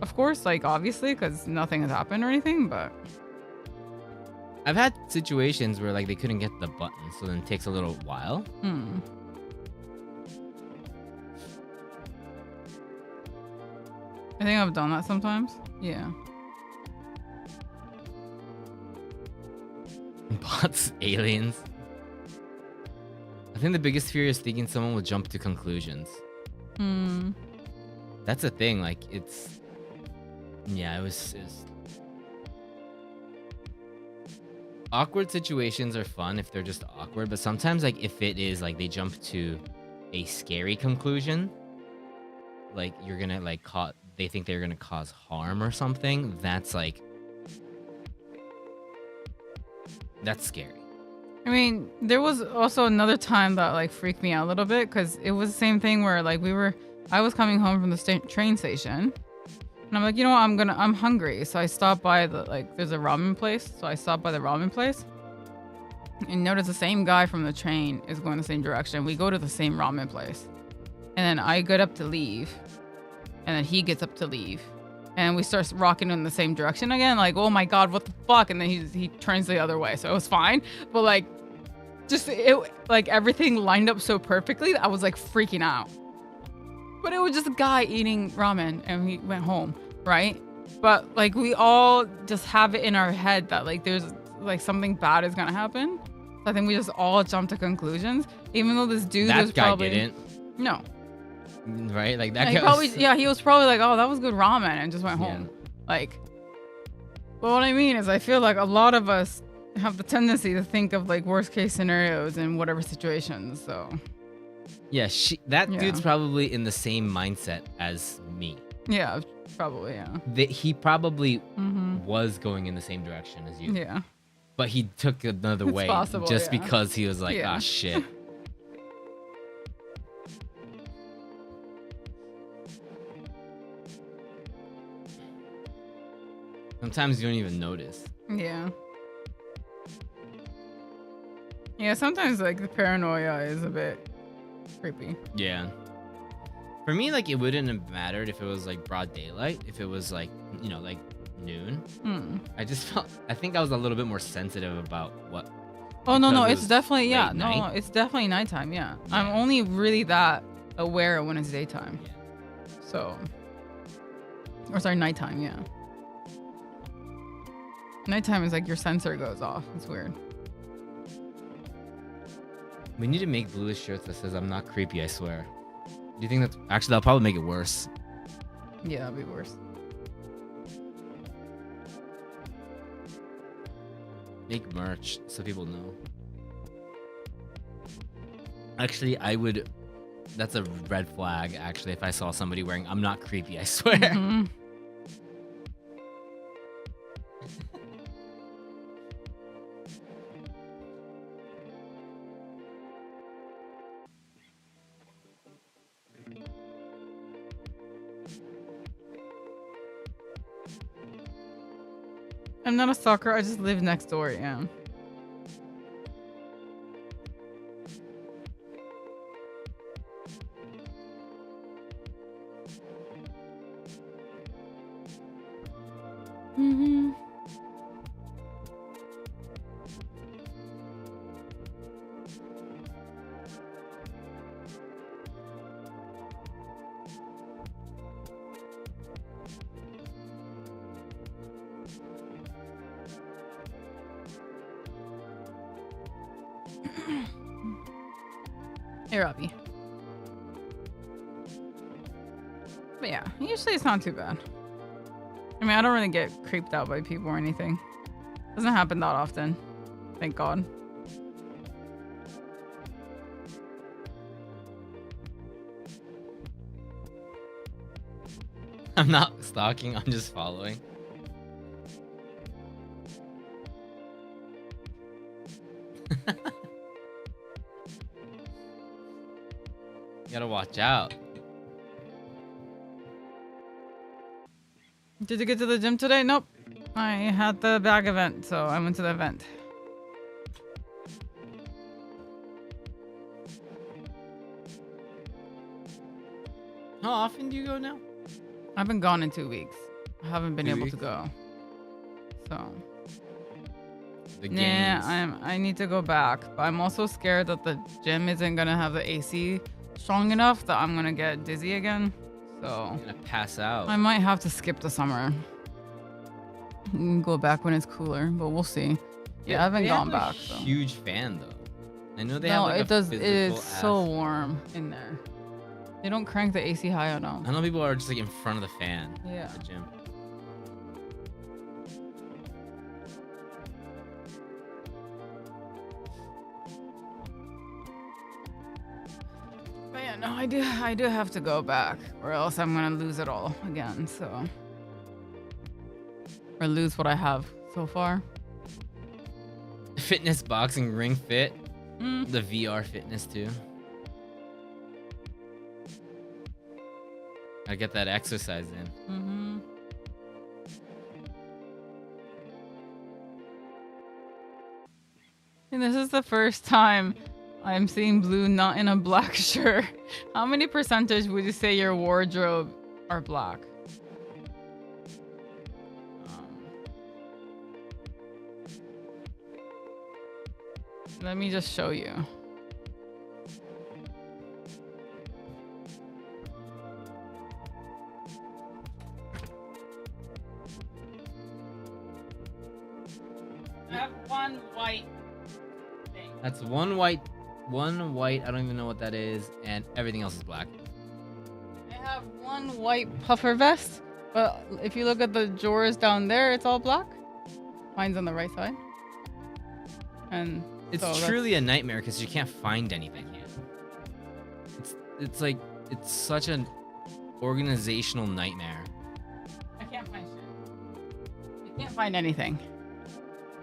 Of course, like obviously, because nothing has happened or anything, but I've had situations where like they couldn't get the button, so then it takes a little while. I think I've done that sometimes. Yeah. Bots, aliens. I think the biggest fear is thinking someone will jump to conclusions. That's the thing. Like it's, yeah, it was awkward situations are fun if they're just awkward, but sometimes like if it is like they jump to a scary conclusion, like you're gonna like they think they're gonna cause harm or something, that's scary. I mean, there was also another time that like freaked me out a little bit because it was the same thing where like I was coming home from the train station and I'm like, you know what, I'm hungry. So I stopped by there's a ramen place. So I stopped by the ramen place and notice the same guy from the train is going the same direction. We go to the same ramen place and then I get up to leave and then he gets up to leave. And we start rocking in the same direction again. Like, oh my God, what the fuck? And then he turns the other way. So it was fine. But like, everything lined up so perfectly that I was like freaking out. But it was just a guy eating ramen and we went home, right? But like, we all just have it in our head that like, there's like something bad is going to happen. So I think we just all jumped to conclusions. Even though this dude was probably... didn't. No. Right? Like that guy he was probably like, oh, that was good ramen and just went home. Like, but what I mean is I feel like a lot of us have the tendency to think of like worst case scenarios in whatever situations. So yeah, dude's probably in the same mindset as me. Yeah, probably. Yeah, he probably was going in the same direction as you. Yeah, but he took another way just because he was like, ah, shit. Sometimes you don't even notice. Yeah. Yeah, sometimes like the paranoia is a bit creepy. Yeah. For me, like it wouldn't have mattered if it was like broad daylight, if it was like, like noon. I think I was a little bit more sensitive about what. Oh, no, it's definitely, it's definitely nighttime, yeah. I'm only really that aware when it's daytime. Yeah. So, or sorry, nighttime, yeah. Nighttime is like your sensor goes off. It's weird. We need to make bluish shirts that says I'm not creepy, I swear. Do you think that's actually that'll probably make it worse? Yeah, that'll be worse. Make merch so people know. Actually, that's a red flag actually if I saw somebody wearing I'm not creepy, I swear. Mm-hmm. I'm not a stalker. I just live next door. Yeah. Mm-hmm. Hey, Robbie. But yeah, usually it's not too bad. I mean, I don't really get creeped out by people or anything. Doesn't happen that often. Thank God. I'm not stalking, I'm just following. You gotta watch out. Did you get to the gym today? Nope. I had the bag event, so I went to the event. How often do you go now? I haven't gone in 2 weeks. I haven't been 2 able weeks? to go. So The yeah, games. I need to go back. But I'm also scared that the gym isn't gonna have the AC strong enough that I'm gonna get dizzy again. So You're gonna pass out. I might have to skip the summer. And go back when it's cooler, but we'll see. Yeah, I haven't They gone have a back. So. huge fan though. I know they No, have like it a does. It is physical so ass- warm in there. They don't crank the AC high enough. I know people are just like in front of the fan Yeah. at the gym. But yeah, no, I do have to go back, or else I'm gonna lose it all again. So, or lose what I have so far. Fitness, boxing, ring fit, Mm. the VR fitness too. I get that exercise in. Mm-hmm. And this is the first time I'm seeing Blue not in a black shirt. How many percentage would you say your wardrobe are black? Let me just show you. I have one white thing. That's one white. I don't even know what that is, and everything else is black. I have one white puffer vest, but if you look at the drawers down there, it's all black. Mine's on the right side. And It's so that's- truly a nightmare because you can't find anything here. It's like it's such an organizational nightmare. I can't find shit. I can't find anything.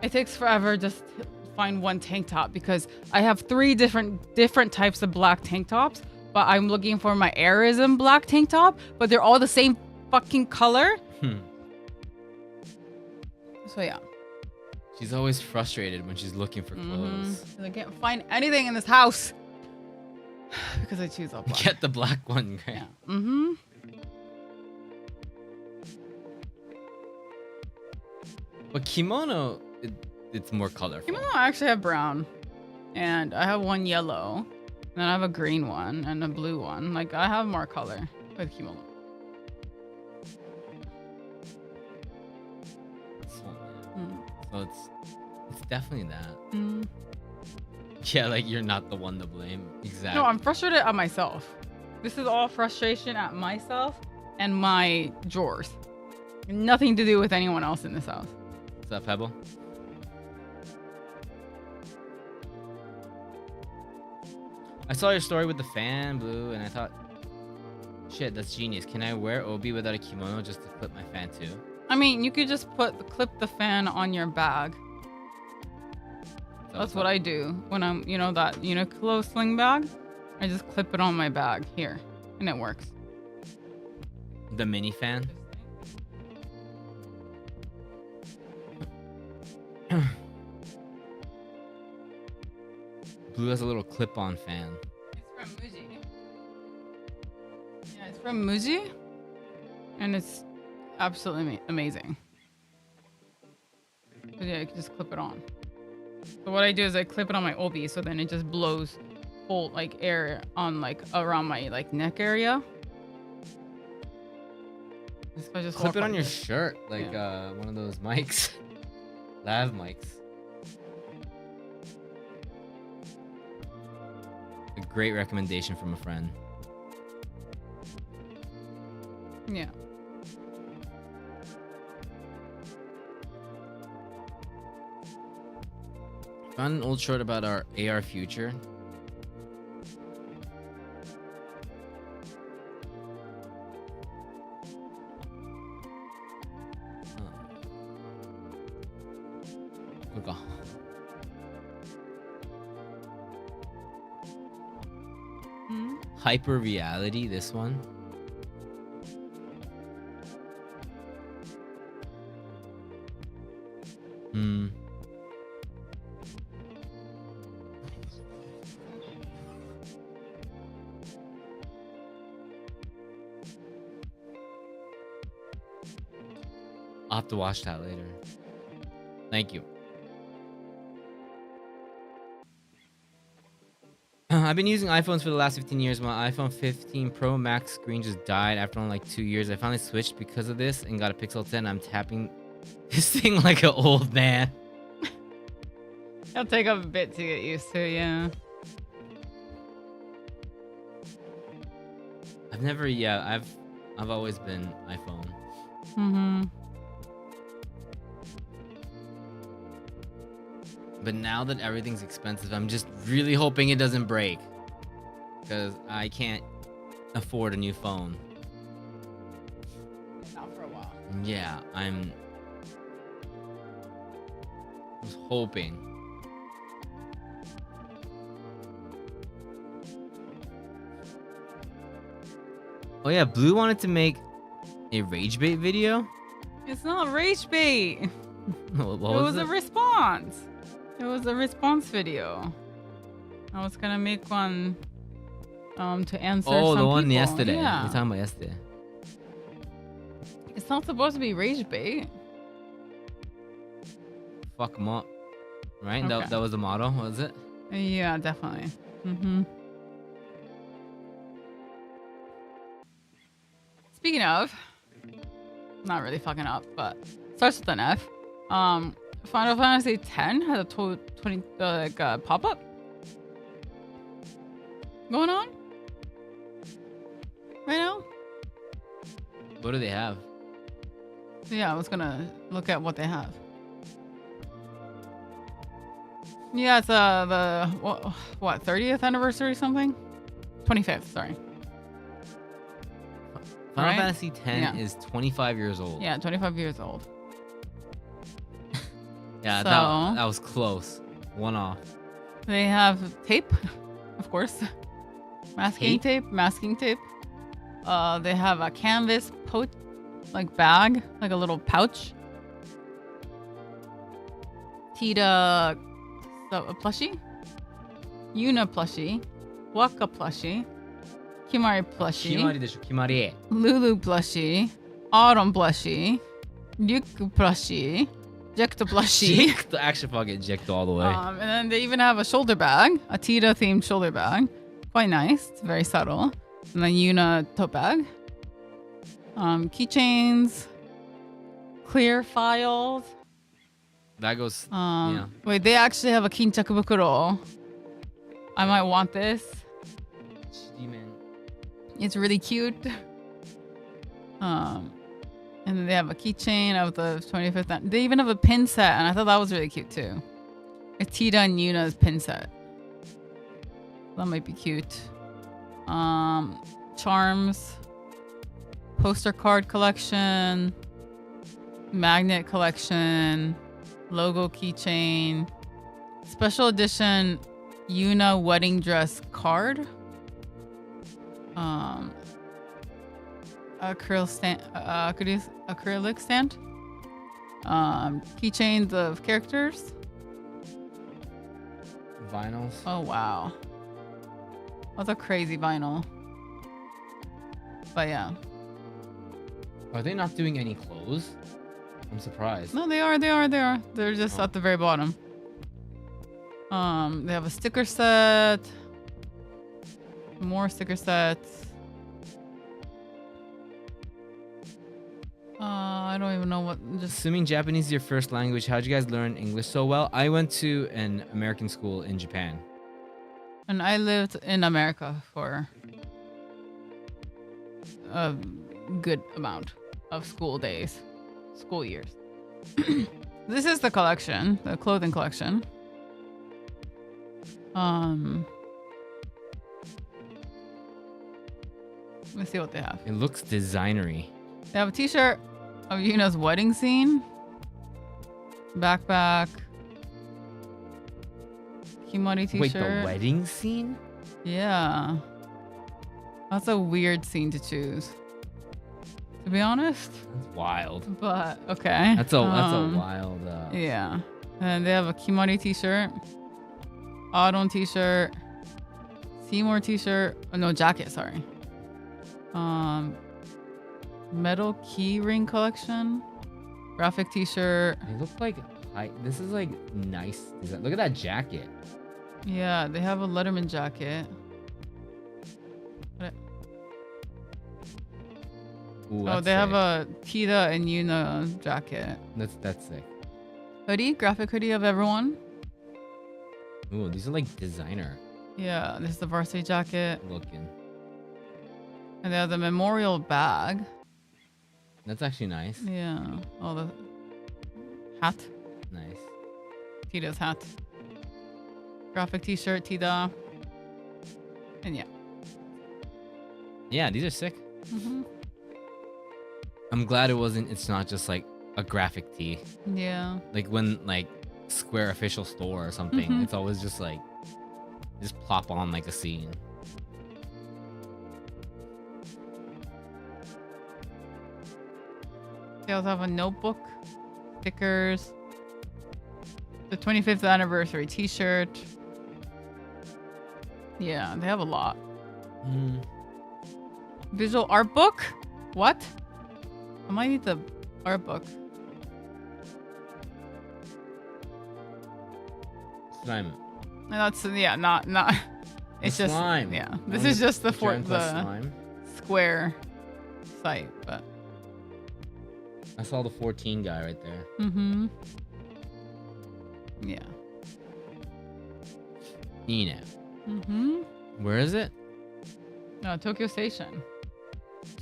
It takes forever just to find one tank top because I have 3 different types of black tank tops, but I'm looking for my Airism black tank top, but they're all the same fucking color. So yeah. She's always frustrated when she's looking for clothes. 'Cause I can't find anything in this house because I choose all black. Get the black one, Greg. Yeah. Mm-hmm. But kimono, it's more colorful. Even though I actually have brown, and I have one yellow, and then I have a green one and a blue one. Like I have more color with kimono. So it's definitely that. Mm. Yeah, like you're not the one to blame. Exactly. No, I'm frustrated at myself. This is all frustration at myself and my drawers. Nothing to do with anyone else in this house. Is that Pebble? I saw your story with the fan, Blue, and I thought, shit, that's genius. Can I wear Obi without a kimono just to clip my fan too? I mean, you could just clip the fan on your bag. That's what I do when I'm, that Uniqlo sling bag. I just clip it on my bag here, and it works. The mini fan? Blue has a little clip-on fan. It's from Muji. Yeah, it's from Muji, and it's absolutely amazing. But yeah, you can just clip it on. So what I do is I clip it on my obi, so then it just blows whole like air on like around my like neck area. So I just Clip walk it on like your this. shirt, like one of those mics. Lav mics. A great recommendation from a friend. Yeah. Found an old short about our AR future. Look. Hyper reality, this one. I'll have to watch that later. Thank you. I've been using iPhones for the last 15 years. My iPhone 15 Pro Max screen just died after only like 2 years. I finally switched because of this and got a Pixel 10. I'm tapping this thing like an old man. It'll take a bit to get used to, yeah. I've always been iPhone. Mm-hmm. But now that everything's expensive, I'm just really hoping it doesn't break. Because I can't afford a new phone. Not for a while. Yeah, I'm just hoping. Oh yeah, Blue wanted to make a rage bait video. It's not rage bait. What It was a response. It was a response video. I was gonna make one to answer Oh, some the one people. yesterday. Yeah. We're talking about yesterday. It's not supposed to be rage bait. Fuck 'em up. Right? Okay. That was the motto, was it? Yeah, definitely. Mm-hmm. Speaking of, not really fucking up, but starts with an F. Final Fantasy X has a 20 pop-up going on right now. What do they have? So yeah, I was gonna look at what they have. Yeah, it's the what 30th anniversary something, 25th. Sorry. Final Right? Fantasy X is 25 years old. Yeah, 25 years old. Yeah, So- that was close. One off. They have tape, of course. Masking tape. They have a canvas bag, like a little pouch. Tita plushie. Yuna plushie. Waka plushie. Kimari plushie. Kimari. Lulu plushie. Autumn plushie. Ryuk plushie. Jekta plushie. Actually, fucking Jekta all the way. And then they even have a shoulder bag, a Tita themed shoulder bag. Quite nice. It's very subtle. And then Yuna tote bag. Keychains. Clear files. That goes. Yeah. Wait, they actually have a kinchaku bukuro. I might want this. It's really cute. And then they have a keychain of the 25th. They even have a pin set, and I thought that was really cute too. It's Tita and Yuna's pin set. That might be cute. Charms, poster card collection, magnet collection, logo keychain, special edition Yuna wedding dress card. Acrylic stand. Keychains of characters. vinyls. Oh wow. That's a crazy vinyl. But yeah. Are they not doing any clothes? I'm surprised. No, they are. They're just Oh. at the very bottom. They have a sticker set. More sticker sets. I don't even know what. Just Assuming Japanese is your first language, how'd you guys learn English so well? I went to an American school in Japan. and I lived in America for a good amount of school years. This is the collection, the clothing collection. Let me see what they have. It looks designery. They have a t-shirt of Yuna's wedding scene. Backpack. Himari t-shirt. Wait, the wedding scene? Yeah. That's a weird scene to choose, to be honest. That's wild. But okay. That's a wild. Yeah. And they have a Kimari t-shirt. Audon t-shirt. Seymour t-shirt. Oh, no, jacket, sorry. Metal key ring collection. Graphic t-shirt. They look like this is like nice design. Look at that jacket. Yeah, they have a Letterman jacket. Ooh, Oh, that's they have sick. a Tita and Yuna jacket. That's sick. Hoodie, graphic hoodie of everyone. Ooh, these are like designer Yeah, this is the varsity jacket. looking. And they have the memorial bag. That's actually nice. Yeah. Oh, the hat. Nice. Tita's hat. Graphic t-shirt, Tita. And yeah. Yeah, these are sick. hmm I'm glad it's not just like a graphic tee. Yeah. Like when like Square official store or something, Mhm. it's always just like just plop on like a scene. They also have a notebook, stickers, the 25th anniversary t-shirt. Yeah, they have a lot. Visual art book? What? I might need the art book. Slime. And that's not. It's The just slime. yeah. I This want is the just the Giant Plus the slime. Square site, but I saw the 14 guy right there. yeah. Ina. Mm-hmm. Where is it? No, Tokyo Station.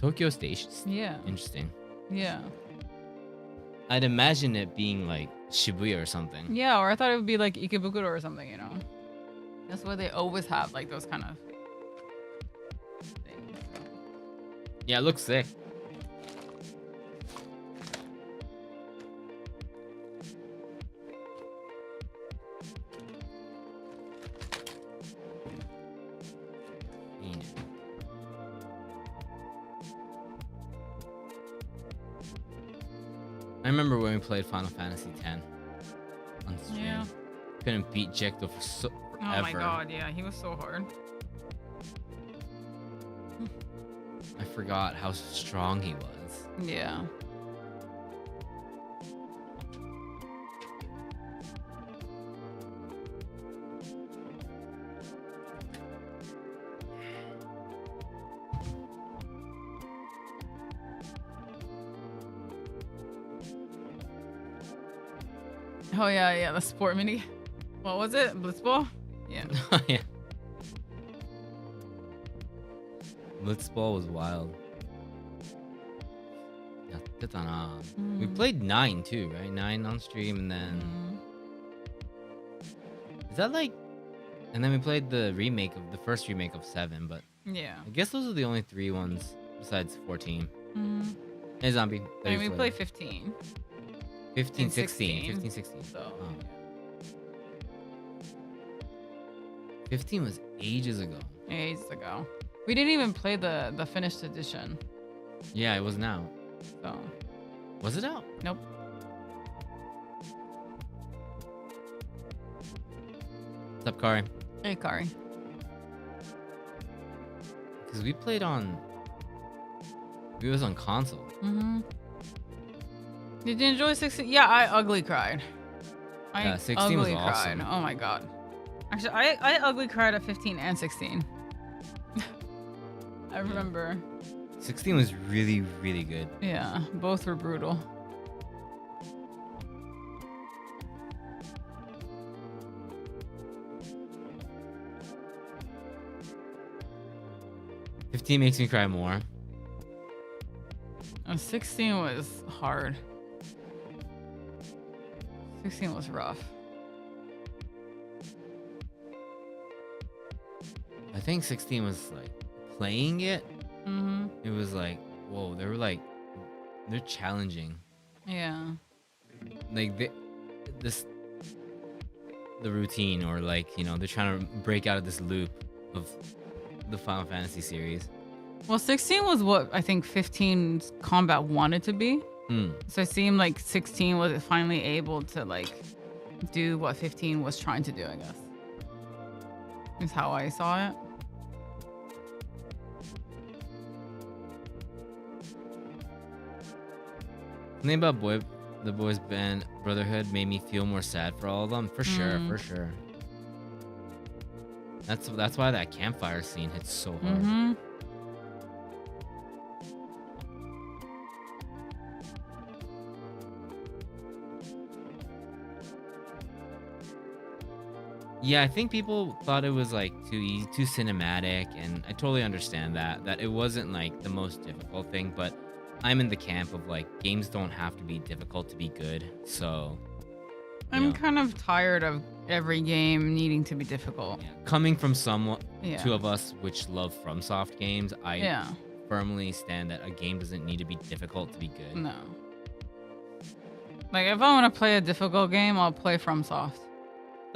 Tokyo Station. Yeah. Interesting. Yeah. I'd imagine it being like Shibuya or something. Yeah, or I thought it would be like Ikebukuro or something, you know. That's where they always have like those kind of things. So. Yeah, it looks sick. Ina. I remember when we played Final Fantasy X on stream. Yeah. Couldn't beat Jekto for forever. Oh my god, yeah, he was so hard. I forgot how strong he was. Yeah. Oh yeah, the sport mini. What was it? Blitzball? Yeah. Yeah. Blitzball was wild. We played 9 too, right? 9 on stream, and then is that like? And then we played the first remake of 7, but Yeah. I guess those are the only 3 ones besides 14. Mm. Hey, Zombie. I mean, we played 15. 15, and 16. 16. 15, 16. So. Oh. 15 was ages ago. Ages ago. We didn't even play the finished edition. Yeah, it wasn't out. So. Was it out? up, Kari? Hey, Kari. Because we played on. We was on console. Mm-hmm. Did you enjoy 16? Yeah, I ugly cried. Yeah, 16 was ugly awesome. cried. Oh my god. Actually, I ugly cried at 15 and 16. I remember. 16 was really, really good. Yeah, both were brutal. $15 makes me cry more. 16 was hard. 16 was rough. I think 16 was like playing it. Mm-hmm. It was like, whoa, they're challenging. Yeah. Like the routine, or like, you know, they're trying to break out of this loop of the Final Fantasy series. Well, 16 was what I think 15's combat wanted to be. So it seemed like 16 was finally able to like do what 15 was trying to do, I guess. Is how I saw it. Something about the boys band Brotherhood made me feel more sad for all of them. For sure, for sure. That's why that campfire scene hits so hard. Mm-hmm. Yeah, I think people thought it was like too easy, too cinematic, and I totally understand that it wasn't like the most difficult thing, but I'm in the camp of like games don't have to be difficult to be good. So I'm kind of tired of every game needing to be difficult. Yeah. Coming from two of us which love FromSoft games, I firmly stand that a game doesn't need to be difficult to be good. No. Like if I want to play a difficult game, I'll play FromSoft.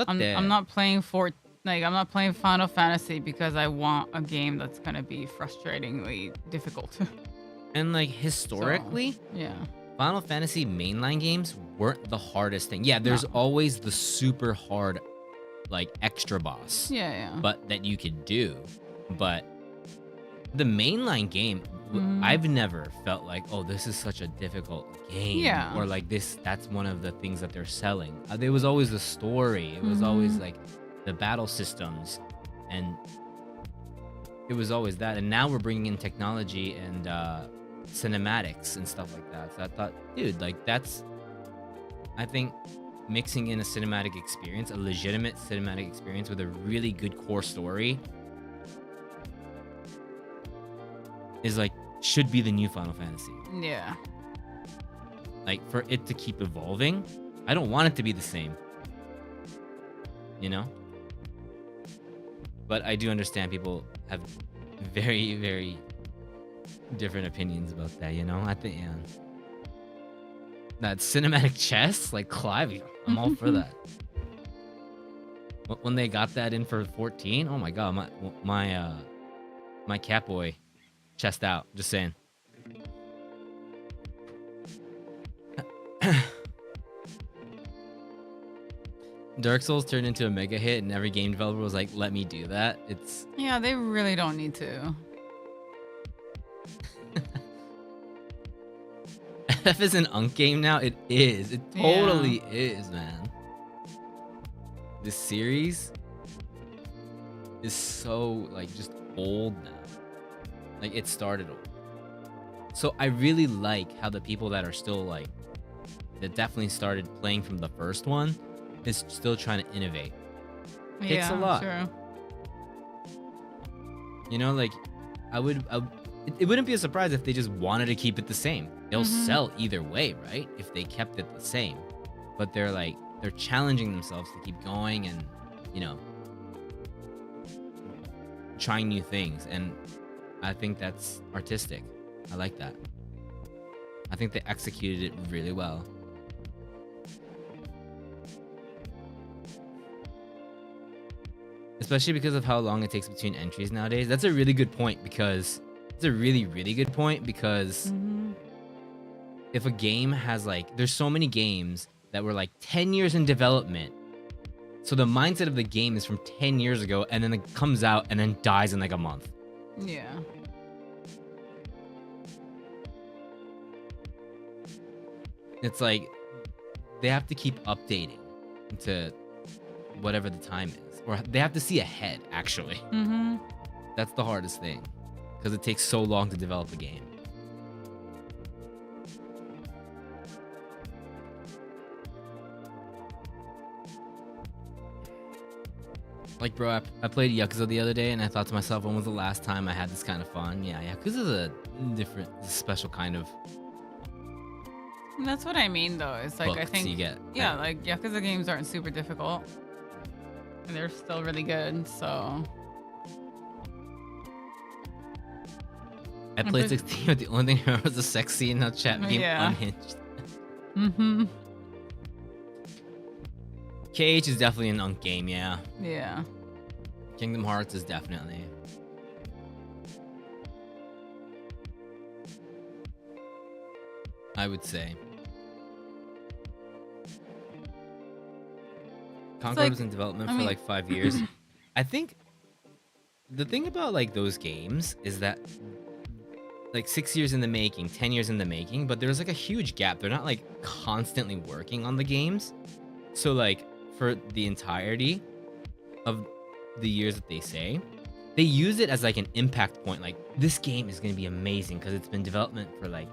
I'm not playing I'm not playing Final Fantasy because I want a game that's gonna be frustratingly difficult. And like historically, Final Fantasy mainline games weren't the hardest thing. Yeah, there's always the super hard, like extra boss. But that you could do. But the mainline game, I've never felt like, oh, this is such a difficult game. Or like that's one of the things that they're selling. There was always the story. It was always like the battle systems. And it was always that. And now we're bringing in technology and cinematics and stuff like that. So I thought, dude, like I think mixing in a cinematic experience, a legitimate cinematic experience with a really good core story is like, should be the new Final Fantasy. Yeah. Like for it to keep evolving, I don't want it to be the same. You know? But I do understand people have very, very different opinions about that, you know? I think, that cinematic chess, like Clive, I'm all for that. When they got that in for 14, oh my god, my Catboy chest out. Just saying. Dark Souls turned into a mega hit, and every game developer was like, "Let me do that." They really don't need to. FF is an Unk game now. It is. It totally is, man. This series is so like just old now. Like it started old. So I really like how the people that are still like that definitely started playing from the first one is still trying to innovate. It takes a lot. True. You know, like it wouldn't be a surprise if they just wanted to keep it the same. They'll sell either way, right? If they kept it the same. But they're challenging themselves to keep going and, you know, trying new things. And I think that's artistic. I like that. I think they executed it really well. Especially because of how long it takes between entries nowadays. That's a really good point because it's a really, really good point because if a game has like, there's so many games that were like 10 years in development So the mindset of the game is from 10 years ago, and then it comes out and then dies in like a month. Yeah. It's like they have to keep updating to whatever the time is, or they have to see ahead. Actually, that's the hardest thing because it takes so long to develop a game. Like, bro, I played Yakuza the other day, and I thought to myself, when was the last time I had this kind of fun? Yeah, Yakuza's a different, special kind of. And that's what I mean, though. It's like, I think, you get. yeah, like Yakuza games aren't super difficult, and they're still really good. So I played 16, but the only thing I remember was the sex scene. Now chat became unhinged. KH is definitely an unk game, yeah. Yeah. Kingdom Hearts is definitely. I would say. Concord was in development for like 5 years. I think the thing about like those games is that like 6 years in the making, 10 years in the making, but there's like a huge gap. They're not like constantly working on the games. So like for the entirety of the years that they say, they use it as like an impact point. Like, this game is going to be amazing because it's been development for like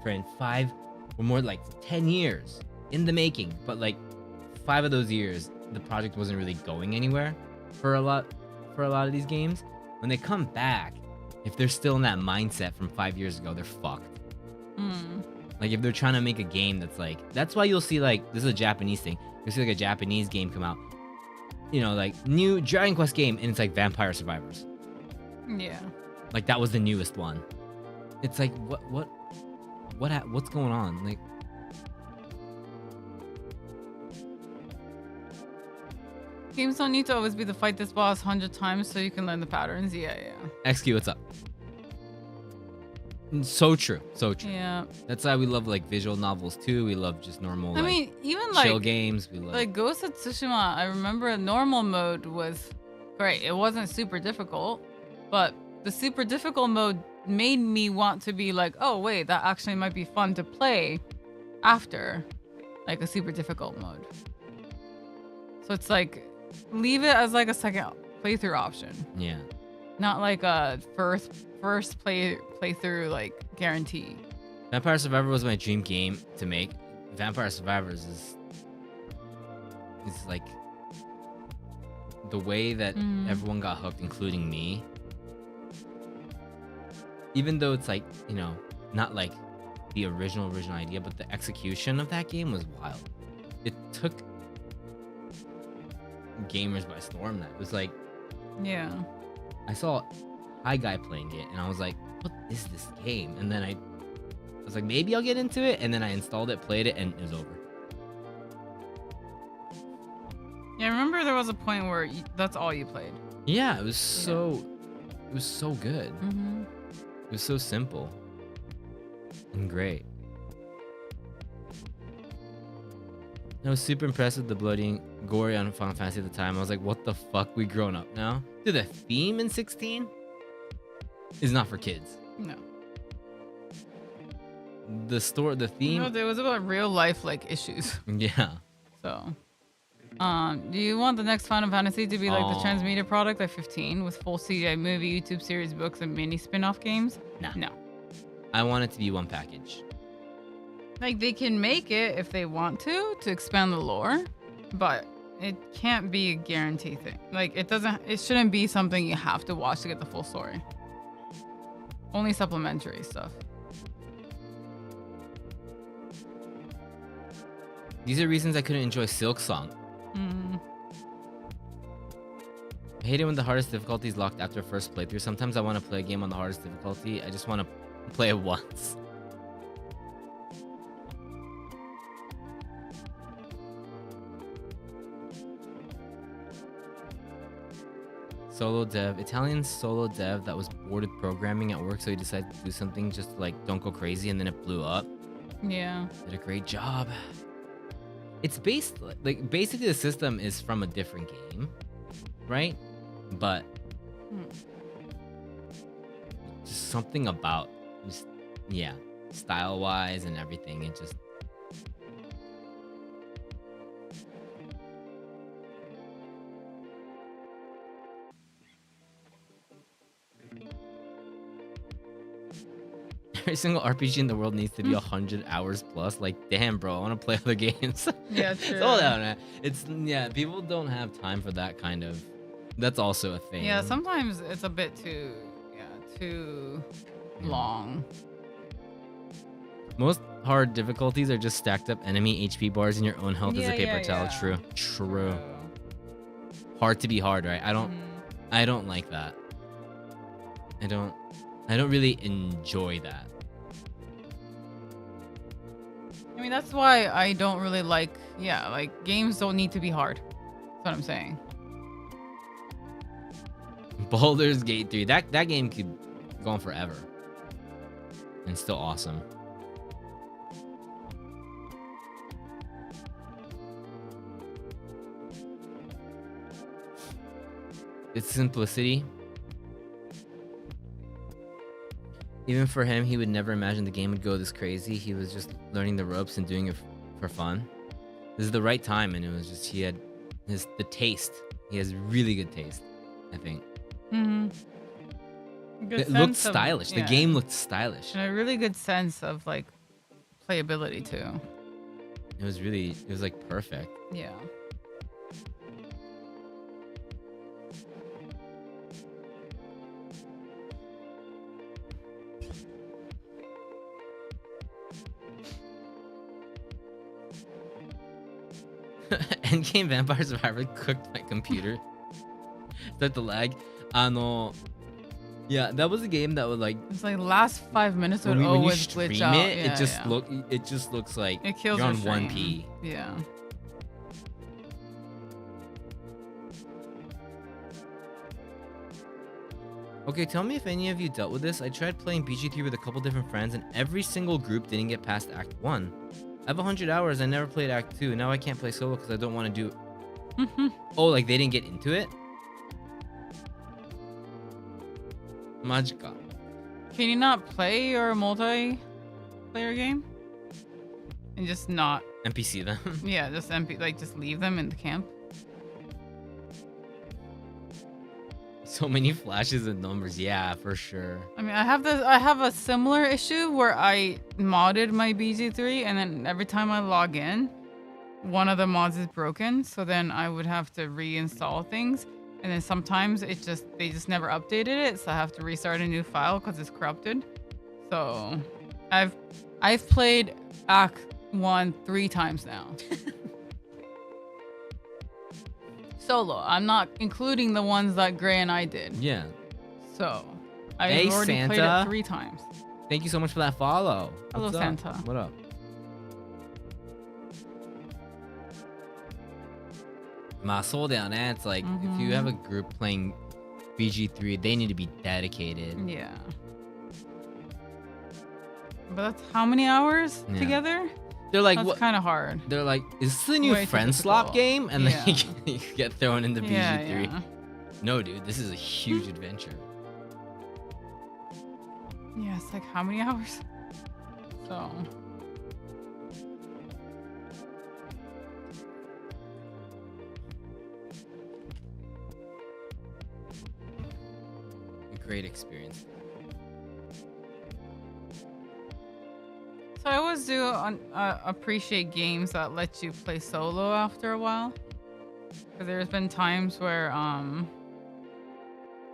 for 5 or more, like 10 years in the making. But like 5 of those years, the project wasn't really going anywhere for a lot of these games. When they come back, if they're still in that mindset from 5 years ago, they're fucked. Like, if they're trying to make a game that's like, that's why you'll see like, this is a Japanese thing. You'll see like a Japanese game come out, you know, like new Dragon Quest game, and it's like Vampire Survivors. Yeah. Like, that was the newest one. It's like, what's going on? Like, Games don't need to always be the fight this boss 100 times so you can learn the patterns. Yeah. XQ, what's up? So true. Yeah. That's why we love like visual novels too. We love just normal. I mean, even like chill games. We love like Ghost of Tsushima. I remember normal mode was great. It wasn't super difficult, but the super difficult mode made me want to be like, oh wait, that actually might be fun to play after like a super difficult mode. So it's like, leave it as like a second playthrough option. Yeah. Not like a first playthrough like guarantee. Vampire Survivor was my dream game to make. Vampire Survivors is like the way that everyone got hooked, including me. Even though it's like, you know, not like the original idea, but the execution of that game was wild. It took gamers by storm. That was like, yeah, I saw Hi Guy playing it, and I was like, what is this game? And then I was like, maybe I'll get into it, and then I installed it, played it, and it was over. Yeah, I remember there was a point where that's all you played. Yeah, it was so good. It was so simple and great. I was super impressed with the bloody and gory on Final Fantasy at the time. I was like, what the fuck? We grown up now? Dude, the theme in 16 is not for kids. No. The theme. No, it was about real life like issues. Yeah. So, do you want the next Final Fantasy to be like the transmedia product at 15 with full CGI movie, YouTube series, books, and mini spin-off games? Nah. No. I want it to be one package. Like, they can make it if they want to expand the lore, but it can't be a guarantee thing. Like, it shouldn't be something you have to watch to get the full story. Only supplementary stuff. These are reasons I couldn't enjoy Silk Song. I hate it when the hardest difficulty is locked after first playthrough. Sometimes I want to play a game on the hardest difficulty. I just want to play it once. Solo dev. Italian solo dev that was bored with programming at work, so he decided to do something just to, like, don't go crazy, and then it blew up. Yeah. Did a great job. it's based like basically the system is from a different game, right? But just something about just, yeah, style wise and everything. It just every single RPG in the world needs to be 100 hours plus. Like, damn, bro, I want to play other games. Yeah, true. Slow down, man. It's people don't have time for that kind of. That's also a thing. Yeah, sometimes it's a bit too long. Most hard difficulties are just stacked up enemy HP bars and your own health as a paper towel. True. Hard to be hard, right? I don't like that. I don't really enjoy that. I mean, that's why I don't really like games don't need to be hard. That's what I'm saying. Baldur's Gate 3. That game could go on forever. And still awesome. Its simplicity. Even for him, he would never imagine the game would go this crazy. He was just learning the ropes and doing it for fun. This is the right time, and it was just he had the taste. He has really good taste, I think. It looked stylish. The game looked stylish. And a really good sense of like playability too. It was like perfect. Yeah. Endgame Vampire Survivor cooked my computer. Start the lag. Yeah, that was a game that would like. It's like the last 5 minutes would when always you stream glitch out. It just looks like it kills you're on your 1p. Yeah. Okay, tell me if any of you dealt with this. I tried playing BG3 with a couple different friends, and every single group didn't get past Act 1. I have 100 hours. I never played Act 2. Now I can't play solo because I don't want to do. Oh, like they didn't get into it? Majika. Can you not play your multiplayer game? And just not NPC them? Yeah, just just leave them in the camp. So many flashes and numbers. Yeah, for sure. I mean, I have a similar issue where I modded my BG3 and then every time I log in, one of the mods is broken, so then I would have to reinstall things, and then sometimes they just never updated it, so I have to restart a new file because it's corrupted. So I've played Act 1 3 times now. Solo. I'm not including the ones that Gray and I did. Yeah. So I've already Santa. played it 3 times. Thank you so much for that follow. Hello, What's up? Santa. What up? It's like if you have a group playing BG3, they need to be dedicated. Yeah. But that's how many hours together? They're like, that's kind of hard. They're like, is this the new friend slop game? And then you get thrown into BG3. Yeah. No, dude, this is a huge adventure. Yeah, it's like how many hours? So. A great experience. So I always do appreciate games that let you play solo after a while. Because there's been times where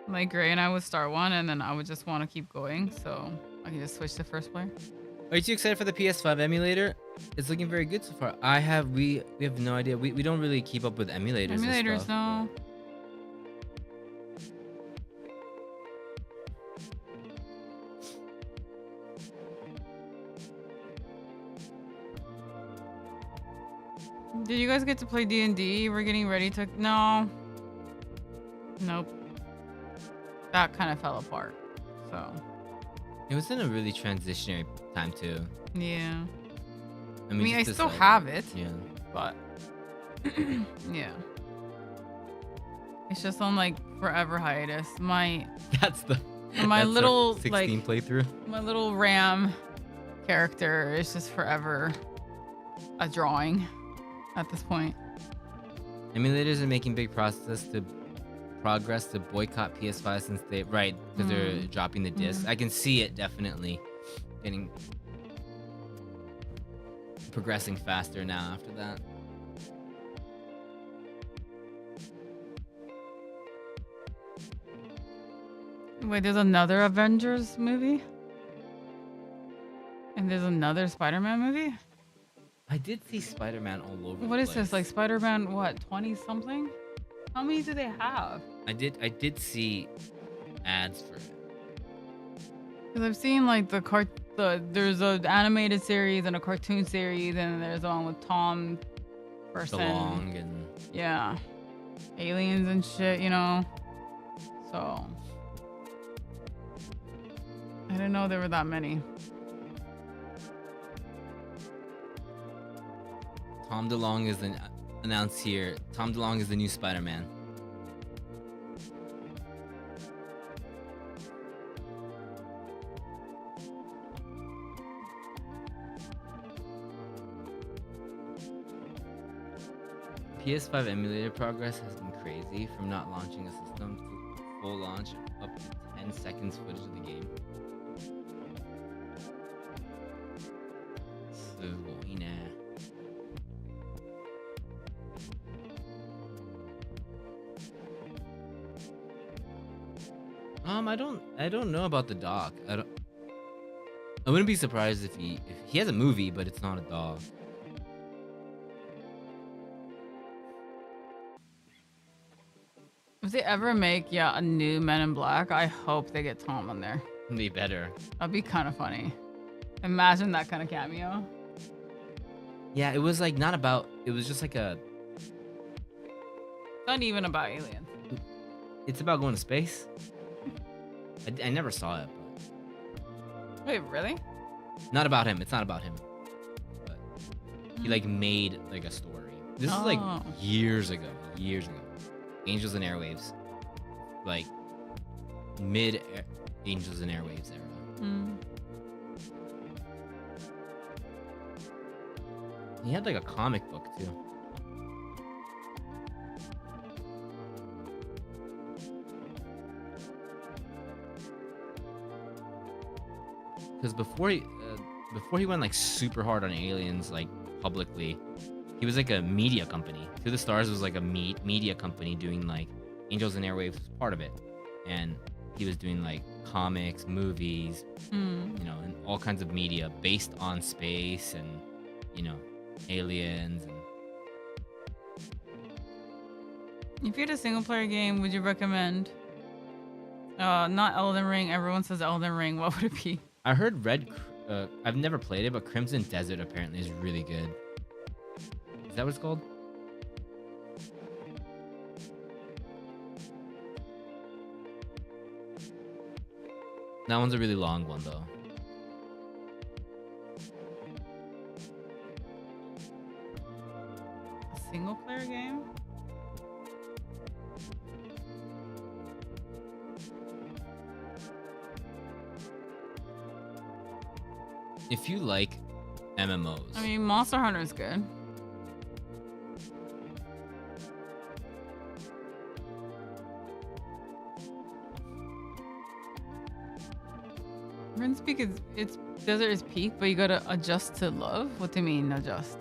like Gray and I would start one and then I would just want to keep going, so I can just switch to first player. Are you too excited for the PS5 emulator? It's looking very good so far. We have no idea. We don't really keep up with emulators. Emulators, and stuff. no. Did you guys get to play D&D? We're getting ready to... No. Nope. That kind of fell apart. So. It was in a really transitionary time too. Yeah. I mean I still have it. Yeah. but yeah, it's just on like forever hiatus. That's the My that's our little 16 like playthrough. my little Ram character is just forever a drawing at this point. Emulators are making big progress to boycott PS5 since because they're dropping the disc. I can see it definitely getting progressing faster now after that. Wait, there's another Avengers movie? And there's another Spider-Man movie? I did see Spider-Man all over. What the is this? place. Like Spider-Man what, 20 something? How many do they have? I did see ads for it. Because I've seen like there's an animated series and a cartoon series, and there's one with Tom person. DeLonge and Yeah. Aliens and shit, you know? So I didn't know there were that many. Tom DeLonge is announced here. Tom DeLonge is the new Spider-Man. PS5 emulator progress has been crazy, from not launching a system to full launch up to 10 seconds footage of the game. すごいね。I don't know about the doc. I wouldn't be surprised if he has a movie, but it's not a dog. If they ever make a new Men in Black, I hope they get Tom on there. They better. That'd be kind of funny. Imagine that kind of cameo. Yeah, it was like not about. It was just like a. Not even about aliens. It's about going to space. I never saw it. Wait, really? Not about him. It's not about him. But he like made like a story. This is like years ago. Years ago. Angels and Airwaves. Like mid Angels and Airwaves era. He had like a comic book too. Because before he went like super hard on aliens, like publicly, he was like a media company. To the Stars was like a media company doing like Angels and Airwaves was part of it, and he was doing like comics, movies, you know, and all kinds of media based on space and, you know, aliens. And if you had a single player game, would you recommend? Not Elden Ring. Everyone says Elden Ring. What would it be? I heard I've never played it, but Crimson Desert apparently is really good. Is that what it's called? That one's a really long one, though. A single player game? If you like MMOs. I mean, Monster Hunter is good. RuneSpeak it's Desert is peak, but you gotta adjust to love? What do you mean adjust?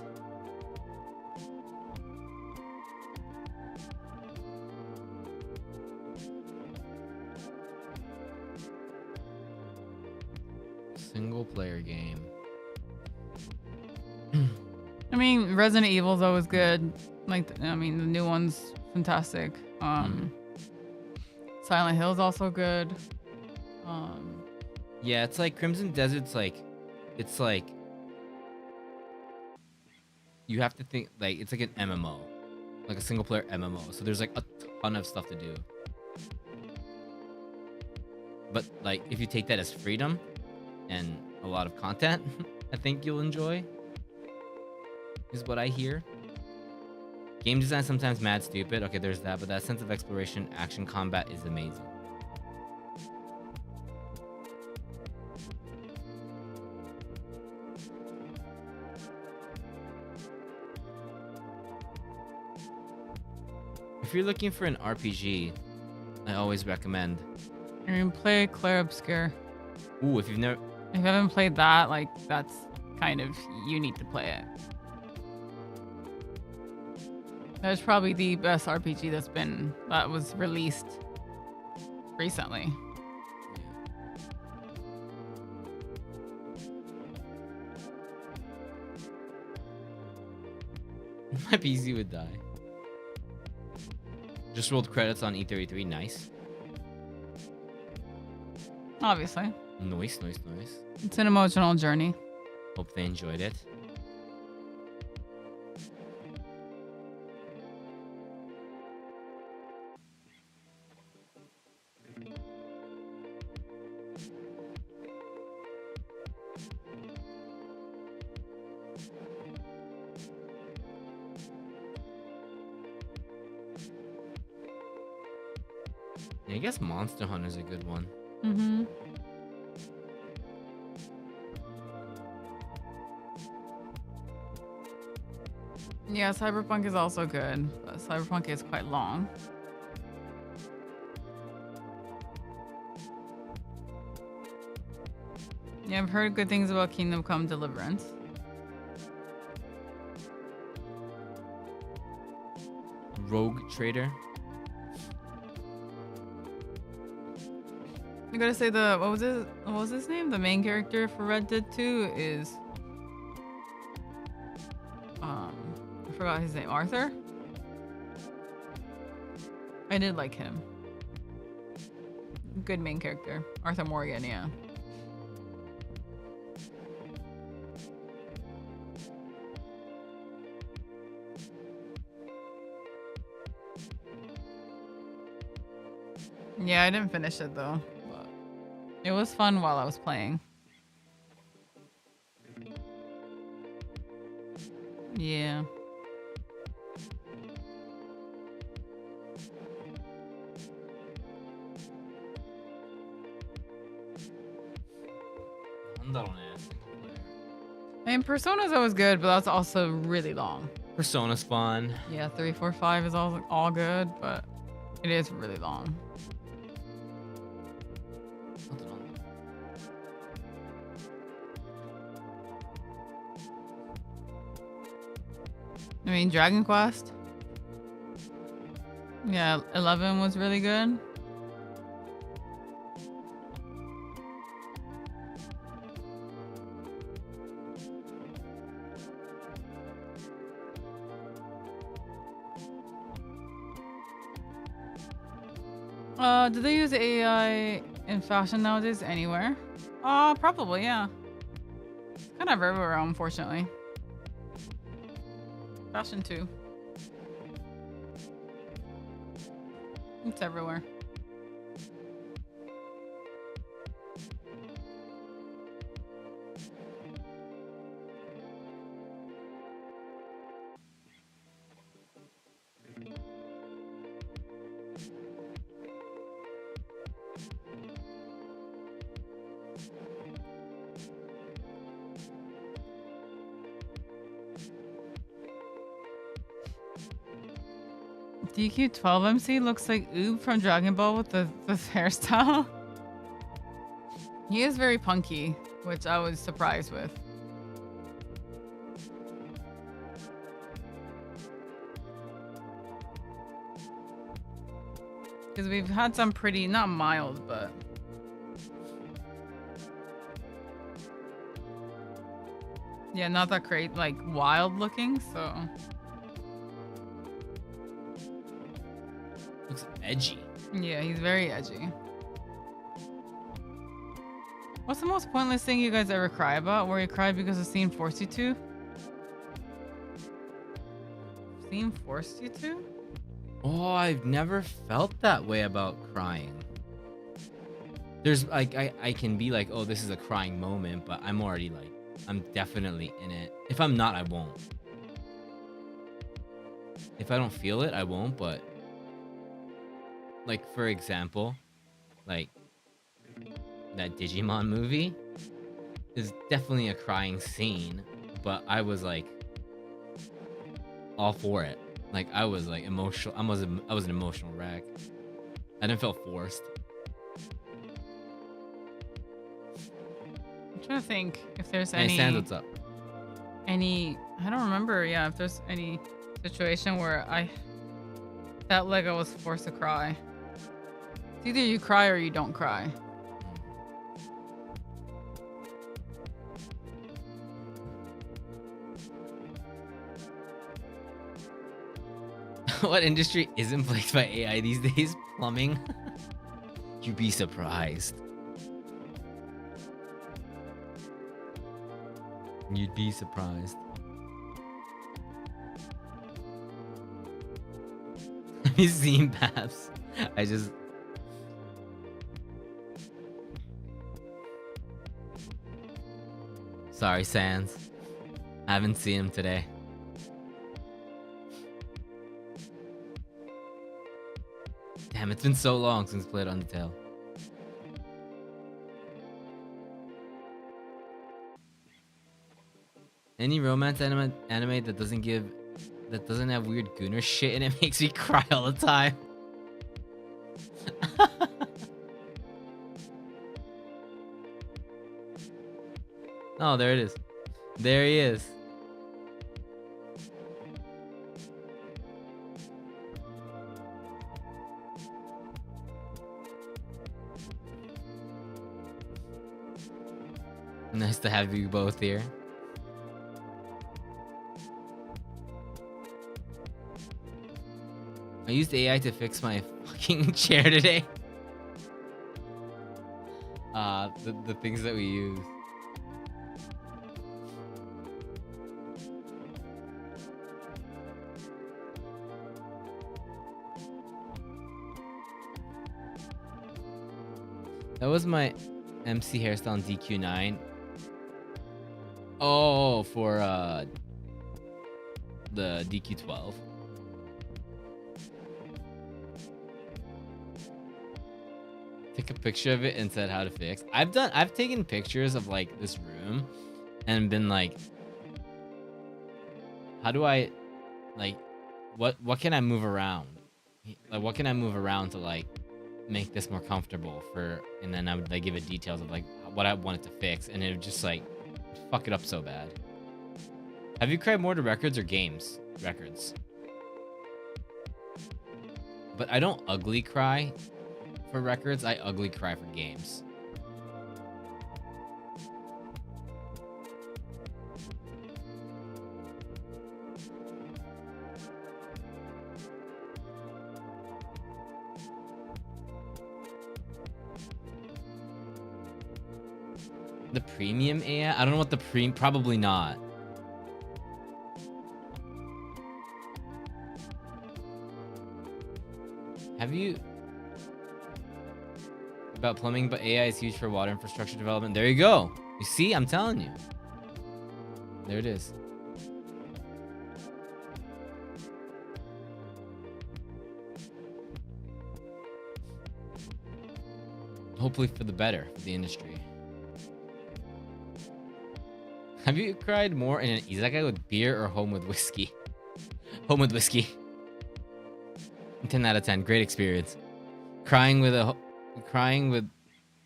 Single player game. I mean, Resident Evil's always good. Like, I mean, the new one's fantastic. Silent Hill's also good. Yeah, it's like Crimson Desert's like, it's like, you have to think, like, it's like an MMO. Like a single player MMO. So there's like a ton of stuff to do. But like, if you take that as freedom and a lot of content, I think you'll enjoy. Is what I hear. Game design sometimes mad stupid. Okay, there's that, but that sense of exploration, action, combat is amazing. If you're looking for an RPG, I always recommend. I mean, play Claire Obscure. Ooh, if you've never. If you haven't played that, like, that's kind of, you need to play it. That's probably the best RPG that was released recently. My PC would die. Just rolled credits on E33. Nice. Obviously. Nice. It's an emotional journey. Hope they enjoyed it. Yeah, I guess Monster Hunter's a good one. Mm-hmm. Yeah, Cyberpunk is also good, but Cyberpunk is quite long. Yeah, I've heard good things about Kingdom Come Deliverance. Rogue Trader. I gotta say what was his name? The main character for Red Dead 2 is I forgot his name. Arthur? I did like him. Good main character. Arthur Morgan, yeah. Yeah, I didn't finish it though. But it was fun while I was playing. Yeah. I mean, Persona's always good, but that's also really long. Persona's fun. Yeah, 3, 4, 5 is all good, but it is really long. I mean, Dragon Quest. Yeah, 11 was really good. Do they use AI in fashion nowadays anywhere? Probably, yeah. Kind of everywhere, unfortunately. Fashion too. It's everywhere. DQ12MC looks like Oob from Dragon Ball with the hairstyle. He is very punky, which I was surprised with. Because we've had some pretty, not mild, but... yeah, not that great, like wild looking, so... Looks edgy. Yeah, he's very edgy. What's the most pointless thing you guys ever cry about? Where you cried because a scene forced you to? Scene forced you to? Oh, I've never felt that way about crying. There's like I can be like, oh, this is a crying moment, but I'm already like, I'm definitely in it. If I'm not, I won't. if I don't feel it, I won't. But like for example, like that Digimon movie is definitely a crying scene, but I was like all for it. Like I was like emotional. I was an emotional wreck. I didn't feel forced. I'm trying to think if there's Hey, Sans, what's up? I don't remember. Yeah, if there's any situation where I felt like I was forced to cry. It's either you cry or you don't cry. What industry isn't plagued by AI these days? Plumbing? You'd be surprised. You'd be surprised. Have you seen Babs? I just... Sorry, Sans. I haven't seen him today. Damn, it's been so long since played Undertale. Any romance anime that doesn't have weird gooner shit and it makes me cry all the time. Oh, there it is. There he is. Nice to have you both here. I used AI to fix my fucking chair today. The things that we use. That was my MC hairstyle in DQ9. Oh, for the DQ12. Took a picture of it and said how to fix. I've taken pictures of like this room and been like, how do I like what can I move around? Like what can I move around to like make this more comfortable for, and then I would like give it details of like what I wanted to fix, and it would just like fuck it up so bad. Have you cried more to records or games? Records. But I don't ugly cry for records. I ugly cry for games. The premium AI? I don't know what the probably not. Have you about plumbing, but AI is huge for water infrastructure development. There you go. You see, I'm telling you. There it is. Hopefully for the better for the industry. Have you cried more in an izakaya with beer or home with whiskey? Home with whiskey. 10 out of 10. Great experience. Crying with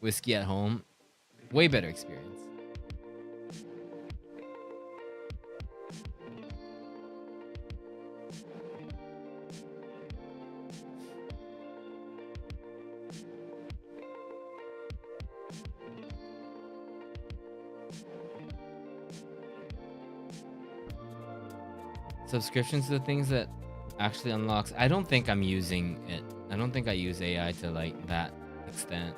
whiskey at home. Way better experience. Subscriptions to the things that actually unlocks. I don't think I'm using it. I don't think I use AI to like that extent.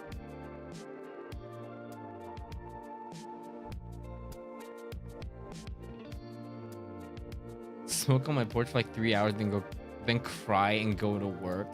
Smoke on my porch for like 3 hours, then cry and go to work.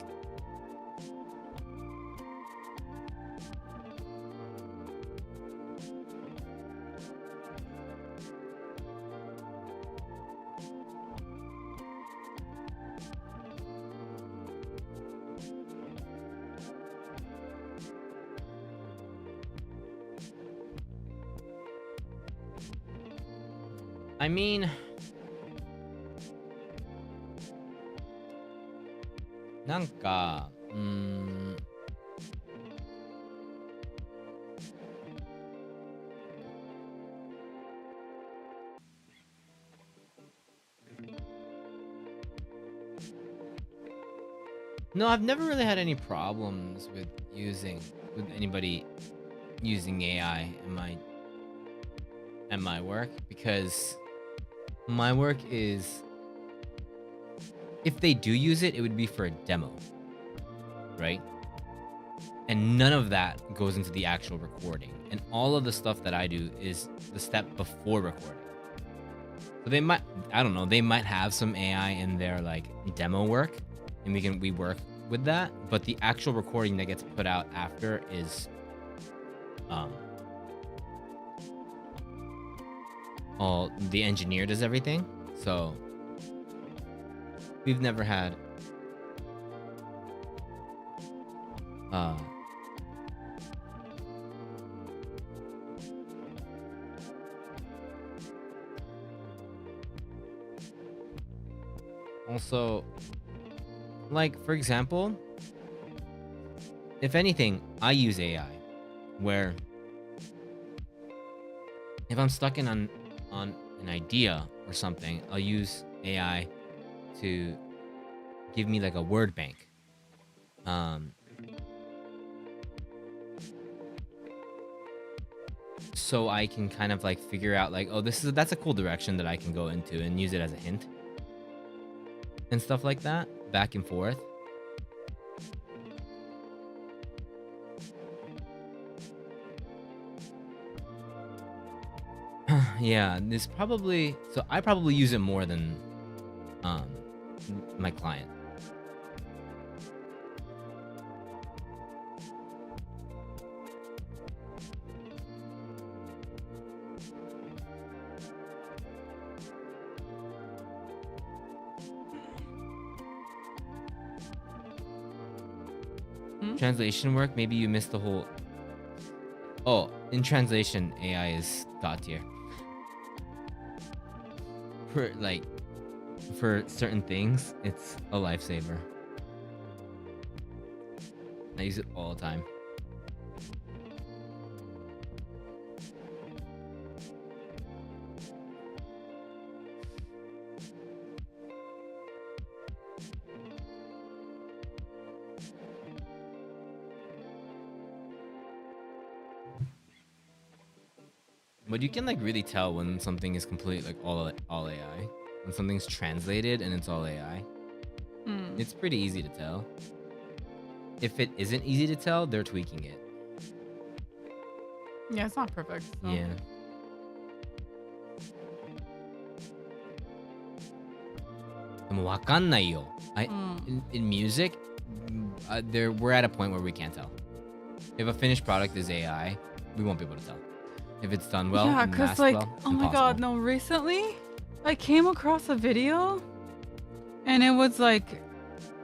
I mean, nanka, no, I've never really had any problems with anybody using AI in my work, because my work is, if they do use it, it would be for a demo, right? And none of that goes into the actual recording. And all of the stuff that I do is the step before recording. So they might, I don't know, they might have some AI in their like demo work, and we work with that. But the actual recording that gets put out after is all the engineer does everything. So we've never had also, like, for example, if anything, I use AI where if I'm stuck on an idea or something, I'll use AI to give me like a word bank. So I can kind of like figure out like, oh, that's a cool direction that I can go into, and use it as a hint and stuff like that, back and forth. Yeah, this probably, so I probably use it more than my client. Translation work, maybe you missed the whole. Oh, in translation, AI is god tier. For certain things, it's a lifesaver. I use it all the time. But you can like really tell when something is complete, like all AI. When something's translated and it's all AI. It's pretty easy to tell. If it isn't easy to tell, they're tweaking it. Yeah, it's not perfect. So. Yeah. In music, we're at a point where we can't tell. If a finished product is AI, we won't be able to tell. If it's done well, yeah, because like, well, oh my god, no! Recently, I came across a video, and it was like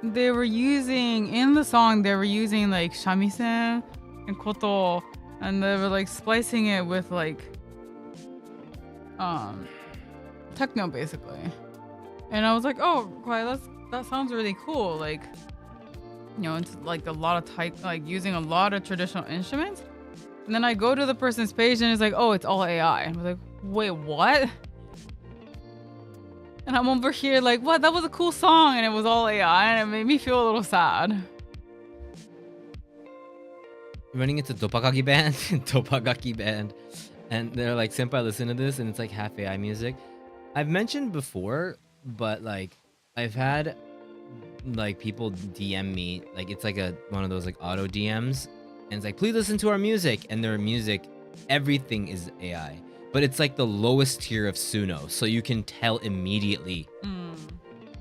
they were using in the song. They were using like shamisen and koto, and they were like splicing it with like techno basically. And I was like, oh, wow, that sounds really cool. Like, you know, it's like a lot of like using a lot of traditional instruments. And then I go to the person's page and it's like, oh, it's all AI. And I was like, wait, what? And I'm over here like, what? That was a cool song and it was all AI, and it made me feel a little sad. Running into Topagaki band, Topagaki band, and they're like, "Senpai, listen to this," and it's like half AI music. I've mentioned before, but like, I've had like people DM me, like it's like one of those like auto DMs, and it's like, "Please listen to our music," and their music, everything is AI, but it's like the lowest tier of Suno, so you can tell immediately.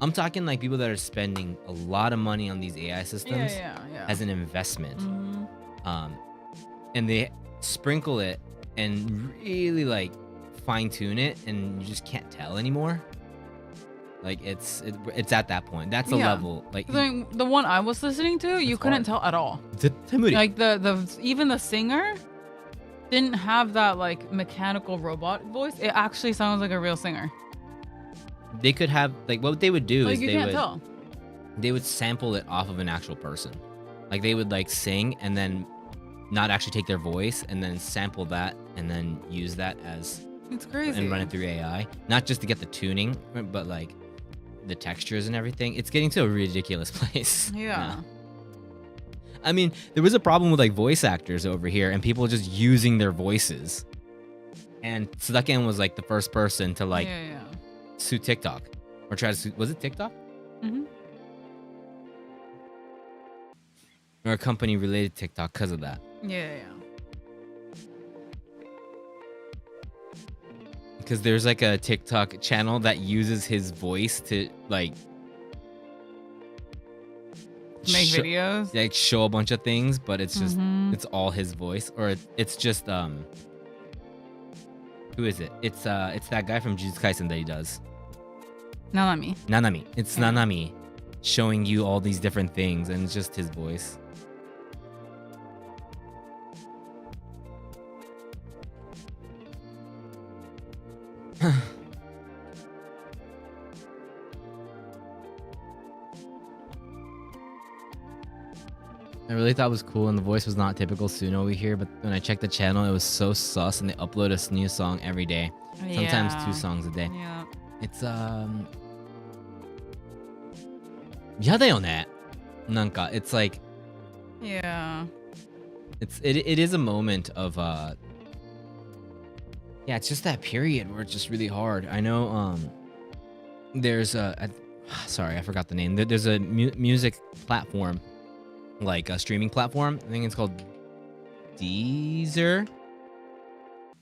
I'm talking like people that are spending a lot of money on these AI systems as an investment. And they sprinkle it and really like fine tune it, and you just can't tell anymore. Like it's at that point. That's the level. Like the one I was listening to, you couldn't tell at all. Like the even the singer, didn't have that like mechanical robot voice. It actually sounds like a real singer. They could have like what they would do Like is you can't tell. they would sample it off of an actual person. Like they would like sing and then not actually take their voice and then sample that and then use that as It's crazy. and run it through AI. Not just to get the tuning, but like the textures and everything. It's getting to a ridiculous place. Yeah. I mean, there was a problem with like voice actors over here and people just using their voices. And Sudaken was like the first person to like Yeah. sue TikTok or try to sue. Was it TikTok? Mm-hmm. Or a company related to TikTok because of that. Yeah. Because there's like a TikTok channel that uses his voice to like Make videos. like show a bunch of things, but it's just Mhm. it's all his voice, or it's just who is it? It's that guy from Jujutsu Kaisen that he does. No, not me. Nanami. It's Yeah. Nanami showing you all these different things, and it's just his voice. I really thought it was cool, and the voice was not typical Suno we hear, but when I checked the channel, it was so sus, and they upload a new song every day. Sometimes 2 songs a day. Yeah. It's 嫌だよね。なんか it's like Yeah. it is a moment of yeah, it's just that period where it's just really hard. I know there's sorry, I forgot the name. There's a music platform, like a streaming platform. I think it's called Deezer.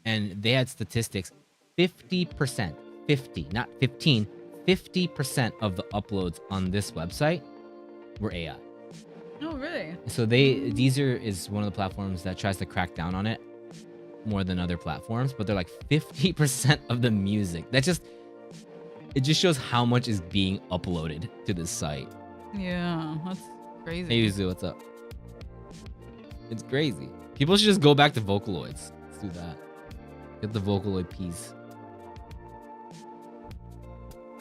And they had statistics 50%, 50, not 15, 50% of the uploads on this website were AI. Oh, really? So Deezer is one of the platforms that tries to crack down on it more than other platforms, but they're like 50% of the music. It just shows how much is being uploaded to this site. Yeah, that's crazy. Hey Yuzu, what's up? It's crazy. People should just go back to Vocaloids. Let's do that. Get the Vocaloid piece.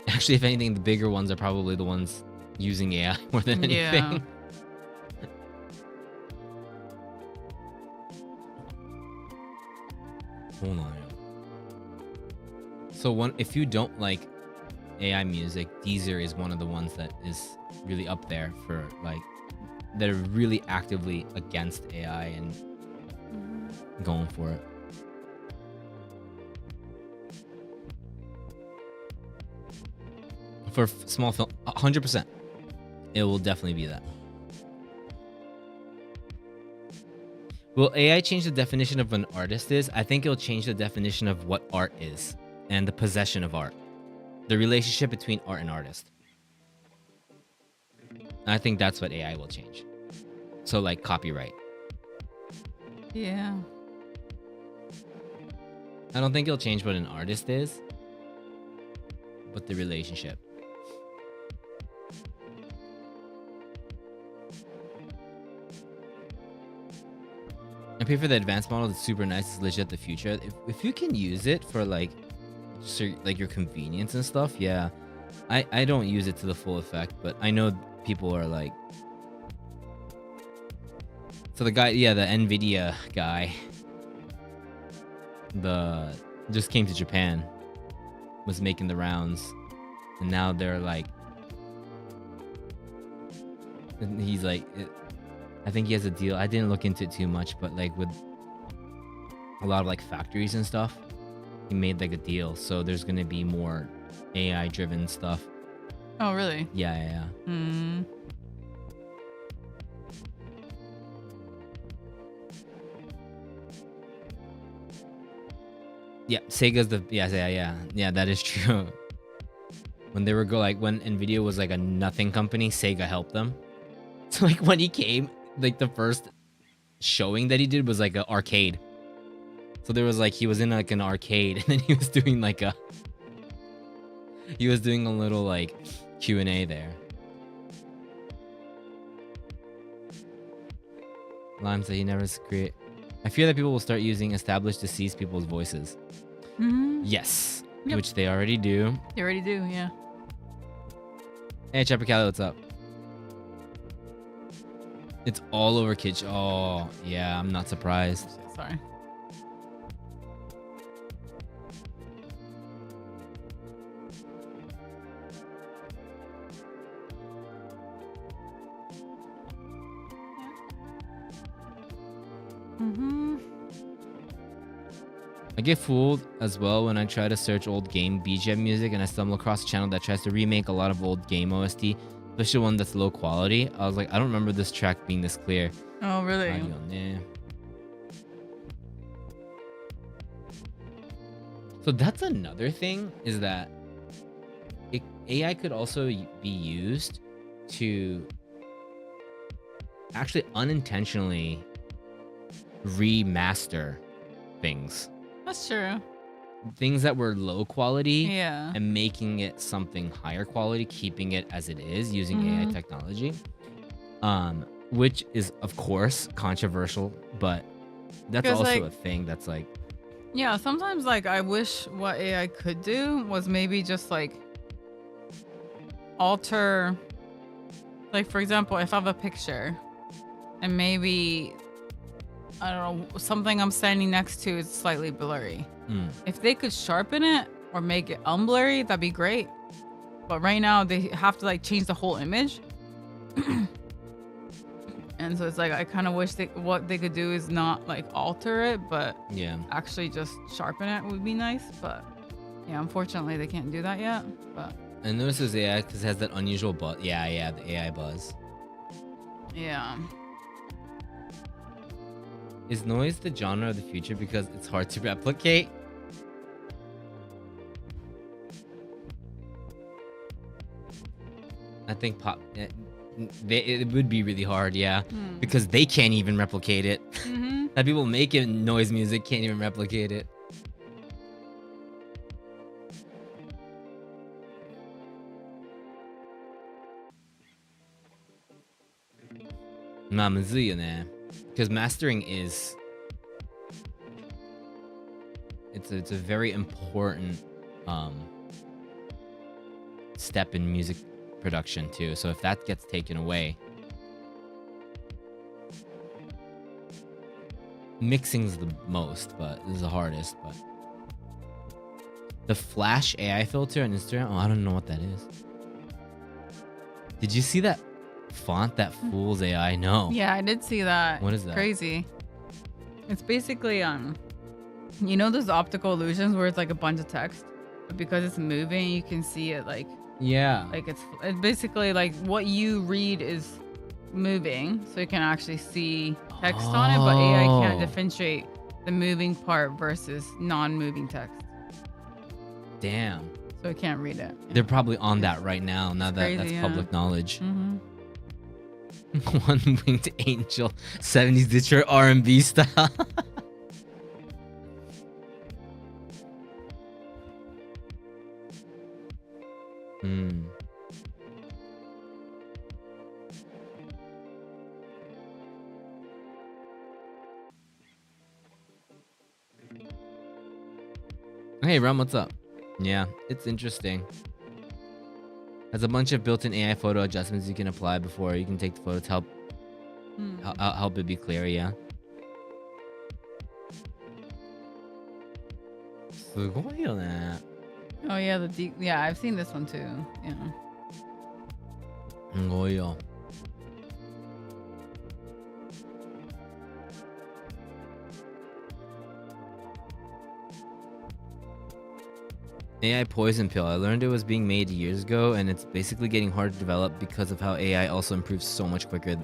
Actually, if anything, the bigger ones are probably the ones using AI more than anything. Yeah. Hold on. So if you don't like AI music, Deezer is one of the ones that is really up there for like that are really actively against AI and going for it. For small film, 100%, it will definitely be that. Will AI change the definition of an artist is? I think it'll change the definition of what art is and the possession of art. The relationship between art and artist. I think that's what AI will change. So like copyright. Yeah. I don't think it'll change what an artist is, but the relationship. I pay for the advanced model. It's super nice. It's legit the future. If you can use it for like your convenience and stuff, yeah. I don't use it to the full effect, but I know people are like. So the guy, yeah, the Nvidia guy, just came to Japan, was making the rounds, and now they're like, and he's like. I think he has a deal. I didn't look into it too much, but like with a lot of like factories and stuff, he made like a deal. So there's gonna be more AI driven stuff. Oh, really? Yeah. Hmm. Yeah, Sega's the yeah. That is true. When they were when Nvidia was like a nothing company, Sega helped them. So like when he came. Like the first showing that he did was like an arcade. So there was like he was in like an arcade and then he was doing a little like Q&A there. Lime said he never create I fear that people will start using established deceased people's voices. Yes. Yep. Which they already do. They already do, yeah. Hey, Chopper Cali, what's up? It's all over Kitsch. Oh, yeah, I'm not surprised. Sorry. I get fooled as well when I try to search old game BGM music and I stumble across a channel that tries to remake a lot of old game OST, especially one that's low quality. I was like, I don't remember this track being this clear. Oh, really? So that's another thing, is that AI could also be used to actually unintentionally remaster things. That's true. Things that were low quality, Yeah. and making it something higher quality, keeping it as it is using AI technology. Which is of course controversial, but that's also like, a thing that's like, yeah, sometimes like I wish what AI could do was maybe just like alter, like for example, if I have a picture and maybe, I don't know, something I'm standing next to is slightly blurry. If they could sharpen it or make it unblurry, that'd be great. But right now they have to like change the whole image. And so it's like, I kind of wish what they could do is not like alter it, but yeah, actually just sharpen it would be nice. But yeah, unfortunately they can't do that yet. But I notice this AI because it has that unusual buzz. Yeah, the AI buzz. yeah. Is noise the genre of the future because it's hard to replicate? I think it would be really hard, yeah, because they can't even replicate it. That people making noise music can't even replicate it. Because mastering is it's a very important step in music production too. So if that gets taken away, mixing's the most, but this is the hardest. But the Flash AI filter on Instagram, I don't know what that is. Did you see that font that fools AI? No. Yeah, I did see that. What is that? Crazy. It's basically you know those optical illusions where it's like a bunch of text, but because it's moving, you can see it like. Yeah. Like it's basically like what you read is moving, so you can actually see text on it, but AI can't differentiate the moving part versus non-moving text. Damn. So it can't read it. They're probably on that right now. Now that crazy, that's yeah. public knowledge. One winged angel, 70s Detroit R&B style. Hey Rum, what's up? Yeah, it's interesting. Has a bunch of built-in AI photo adjustments you can apply before you can take the photo to help it be clear. Yeah. Oh yeah, yeah, I've seen this one too. Yeah. AI poison pill. I learned it was being made years ago, and it's basically getting hard to develop because of how AI also improves so much quicker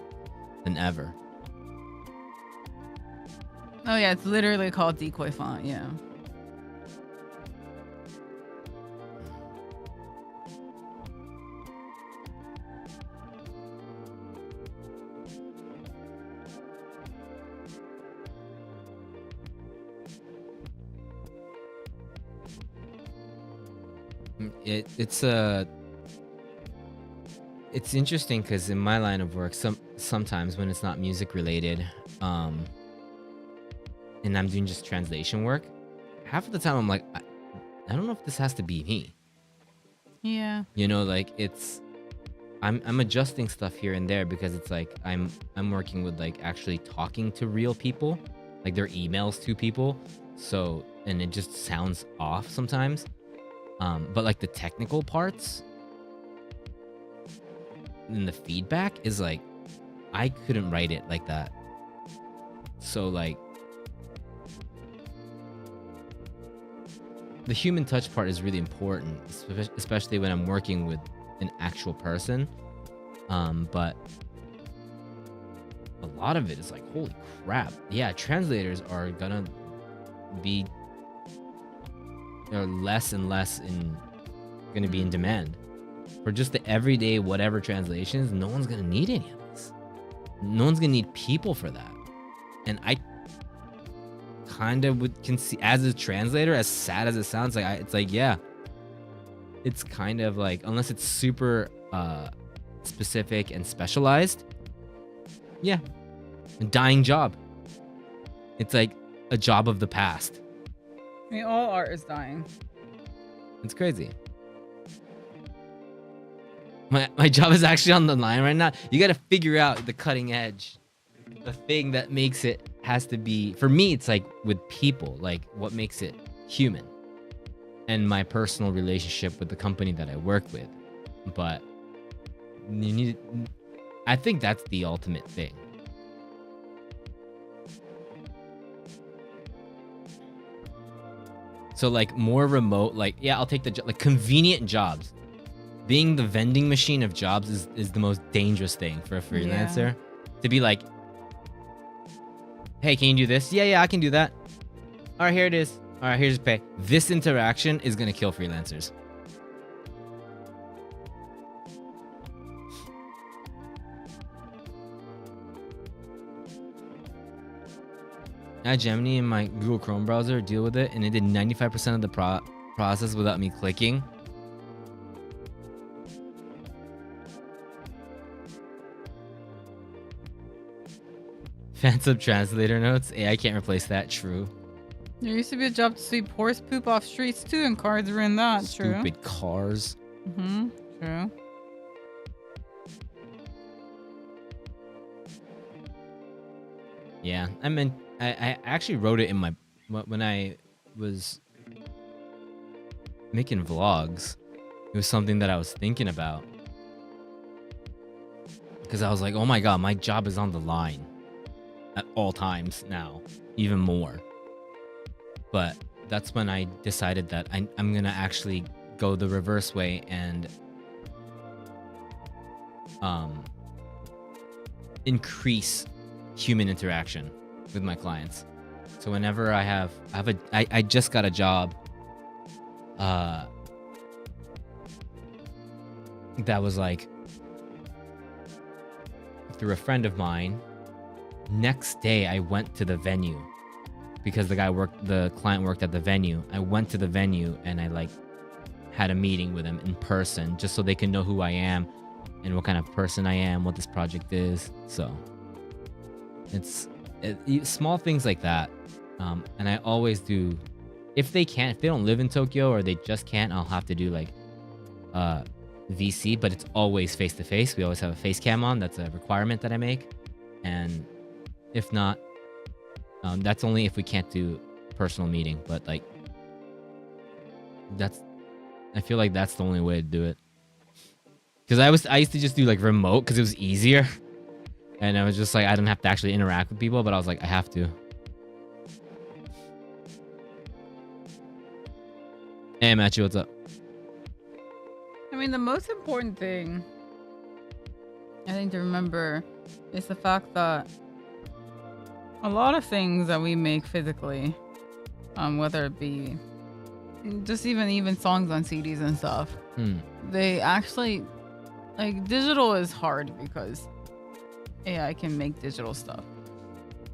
than ever. Oh yeah, it's literally called decoy font. Yeah. It's interesting because in my line of work, sometimes when it's not music related, and I'm doing just translation work, half of the time I'm like, I don't know if this has to be me. Yeah. You know, like I'm adjusting stuff here and there because it's like I'm working with like actually talking to real people, like their emails to people. So, and it just sounds off sometimes. But like the technical parts and the feedback is like, I couldn't write it like that. So like the human touch part is really important, especially when I'm working with an actual person. But a lot of it is like, holy crap. Yeah, translators are gonna be, they're less and less gonna be in demand. For just the everyday whatever translations, no one's gonna need any of this. No one's gonna need people for that. And I kind of can see, as a translator, as sad as it sounds, like it's like, yeah, it's kind of like, unless it's super specific and specialized, yeah, a dying job. It's like a job of the past. I mean, all art is dying. It's crazy. My job is actually on the line right now. You got to figure out the cutting edge, the thing that makes it has to be, for me, it's like with people, like what makes it human, and my personal relationship with the company that I work with. But you need, I think that's the ultimate thing. So like more remote, like, yeah, I'll take the like convenient jobs. Being the vending machine of jobs is the most dangerous thing for a freelancer. Yeah. To be like, hey, can you do this? Yeah, I can do that. All right, here it is. All right, here's the pay. This interaction is gonna kill freelancers. I had Gemini in my Google Chrome browser deal with it, and it did 95% of the process without me clicking. Phantom translator notes. AI can't replace that. True. There used to be a job to sweep horse poop off streets too, and cars are in that. Stupid cars. Mm-hmm. True. Yeah, I actually wrote it in my, when I was making vlogs. It was something that I was thinking about, because I was like, oh my god, my job is on the line at all times now, even more. But that's when I decided that I'm gonna actually go the reverse way and increase human interaction with my clients. So whenever I just got a job that was like through a friend of mine. Next day I went to the venue because the client worked at the venue. I went to the venue and I like had a meeting with him in person, just so they can know who I am and what kind of person I am, what this project is. So it's small things like that. And I always do, if they don't live in Tokyo or they just can't, I'll have to do like VC, but it's always face to face. We always have a face cam on. That's a requirement that I make. And if not, that's only if we can't do personal meeting. But like, I feel like that's the only way to do it. Because I used to just do like remote because it was easier. And I was just like, I didn't have to actually interact with people, but I was like, I have to. Hey, Matthew, what's up? I mean, the most important thing I think to remember is the fact that a lot of things that we make physically, whether it be just even songs on CDs and stuff, they actually, like, digital is hard because AI can make digital stuff,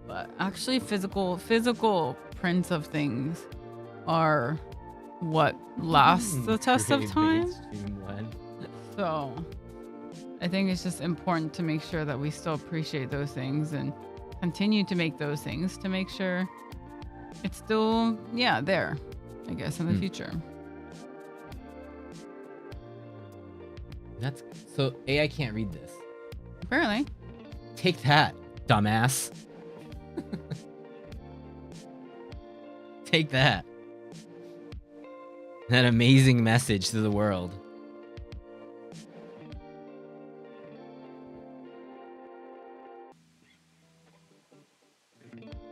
but actually physical prints of things are what lasts the test of time. So I think it's just important to make sure that we still appreciate those things and continue to make those things to make sure it's still, yeah, there, I guess, in the future. That's so AI can't read this. Apparently. Take that, dumbass. Take that. That amazing message to the world.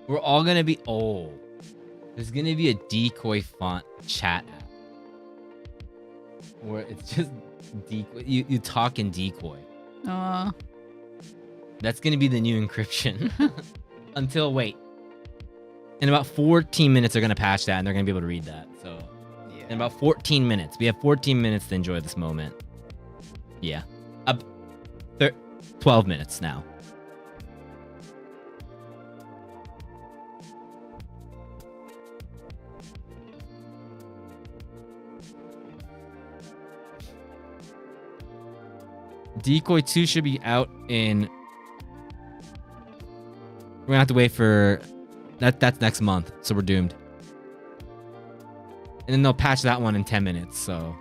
We're all gonna be there's gonna be a decoy font chat app where it's just decoy. You talk in decoy. That's gonna be the new encryption. Until in about 14 minutes they're gonna patch that and they're gonna be able to read that. So in about 14 minutes, we have 14 minutes to enjoy this moment. Yeah, 12 minutes now. Decoy 2 should be out in... We're gonna have to wait for... That's next month, so we're doomed. And then they'll patch that one in 10 minutes, so...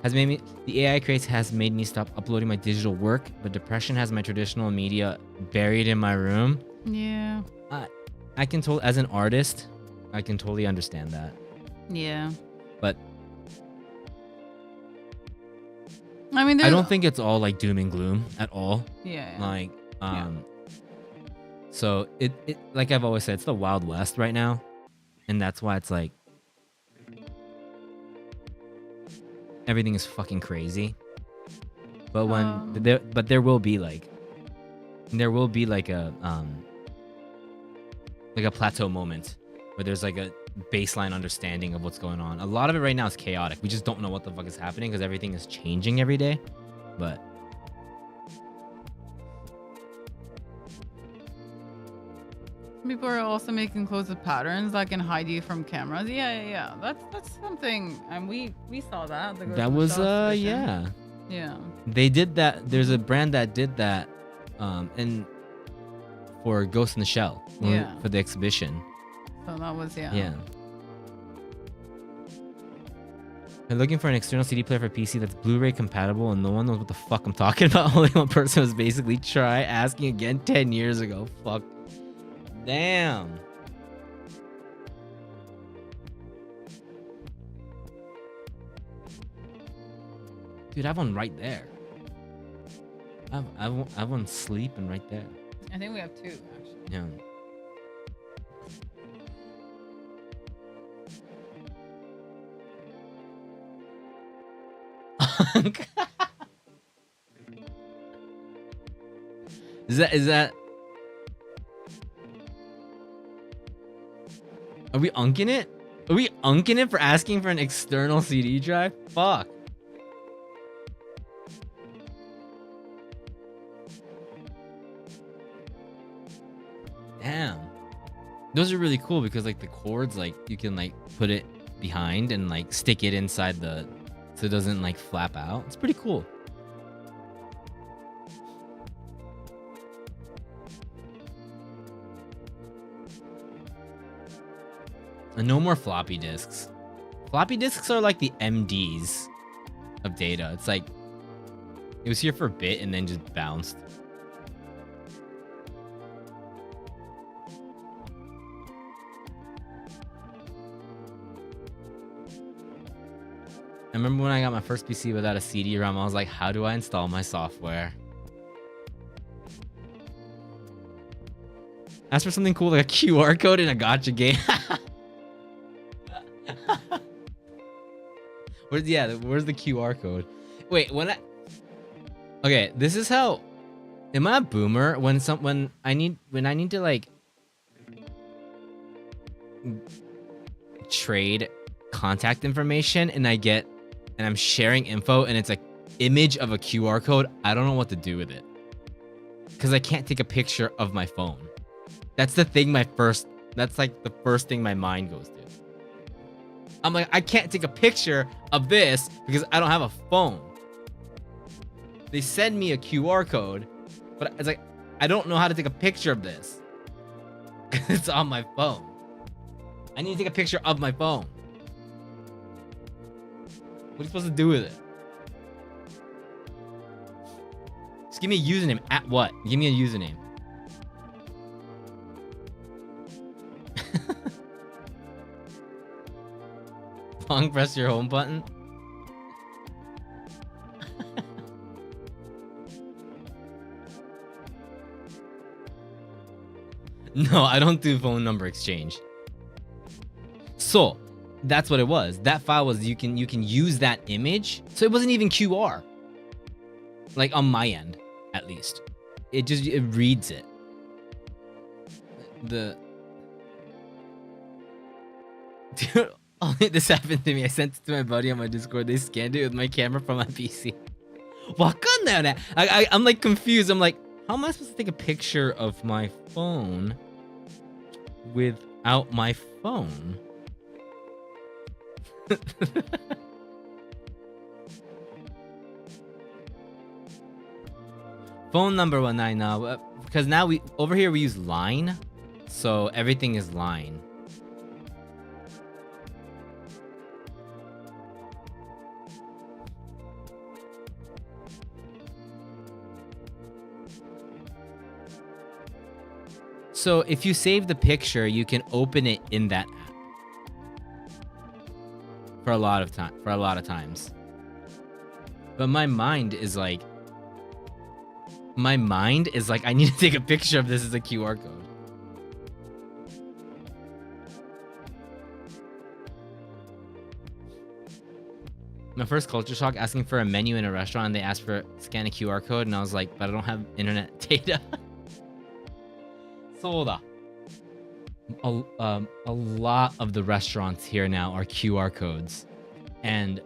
The AI craze has made me stop uploading my digital work, but depression has my traditional media buried in my room. Yeah. I can totally... As an artist, I can totally understand that. Yeah. But... I mean, I don't think it's all like doom and gloom at all. Yeah. Like, so it like I've always said, it's the Wild West right now, and that's why it's like everything is fucking crazy. But there will be like a plateau moment where there's like a baseline understanding of what's going on. A lot of it right now is chaotic. We just don't know what the fuck is happening because everything is changing every day. But people are also making clothes with patterns that can hide you from cameras. Yeah. That's something, and we saw that. That was Yeah. They did that. There's a brand that did that, and for Ghost in the Shell. For the exhibition. So that was Yeah. I'm looking for an external CD player for PC that's Blu-ray compatible, and no one knows what the fuck I'm talking about. Only one person was basically asking again 10 years ago. Fuck. Damn. Dude, I have one right there. I have one sleeping right there. I think we have two, actually. Yeah. Is that Are we unking it? Are we unking it for asking for an external CD drive? Fuck. Damn. Those are really cool because like the cords, like you can like put it behind and like stick it inside so it doesn't like flap out. It's pretty cool. And no more floppy disks. Floppy disks are like the MDs of data. It's like it was here for a bit and then just bounced. I remember when I got my first PC without a CD-ROM, I was like, how do I install my software? Ask for something cool like a QR code in a gacha game. Where's the QR code? Wait, okay, this is how... Am I a boomer when I need to like trade contact information and I'm sharing info and it's like image of a QR code? I don't know what to do with it because I can't take a picture of my phone. That's the thing. That's like the first thing my mind goes to. I'm like, I can't take a picture of this because I don't have a phone. They send me a QR code, but it's like, I don't know how to take a picture of this. It's on my phone. I need to take a picture of my phone. What are you supposed to do with it? Just give me a username. At what? Give me a username. Long press your home button. No, I don't do phone number exchange. So, that's what it was. That file was you can use that image. So it wasn't even QR. Like on my end, at least. It reads it. Dude, this happened to me. I sent it to my buddy on my Discord. They scanned it with my camera from my PC. I'm like confused. I'm like, how am I supposed to take a picture of my phone without my phone? Phone number 19 now, because now we over here we use line, so everything is line. So if you save the picture, you can open it in that app for a lot of times. But my mind is like, I need to take a picture of this as a QR code. My first culture shock, asking for a menu in a restaurant, and they asked for scan a QR code, and I was like, but I don't have internet data. A lot of the restaurants here now are QR codes. And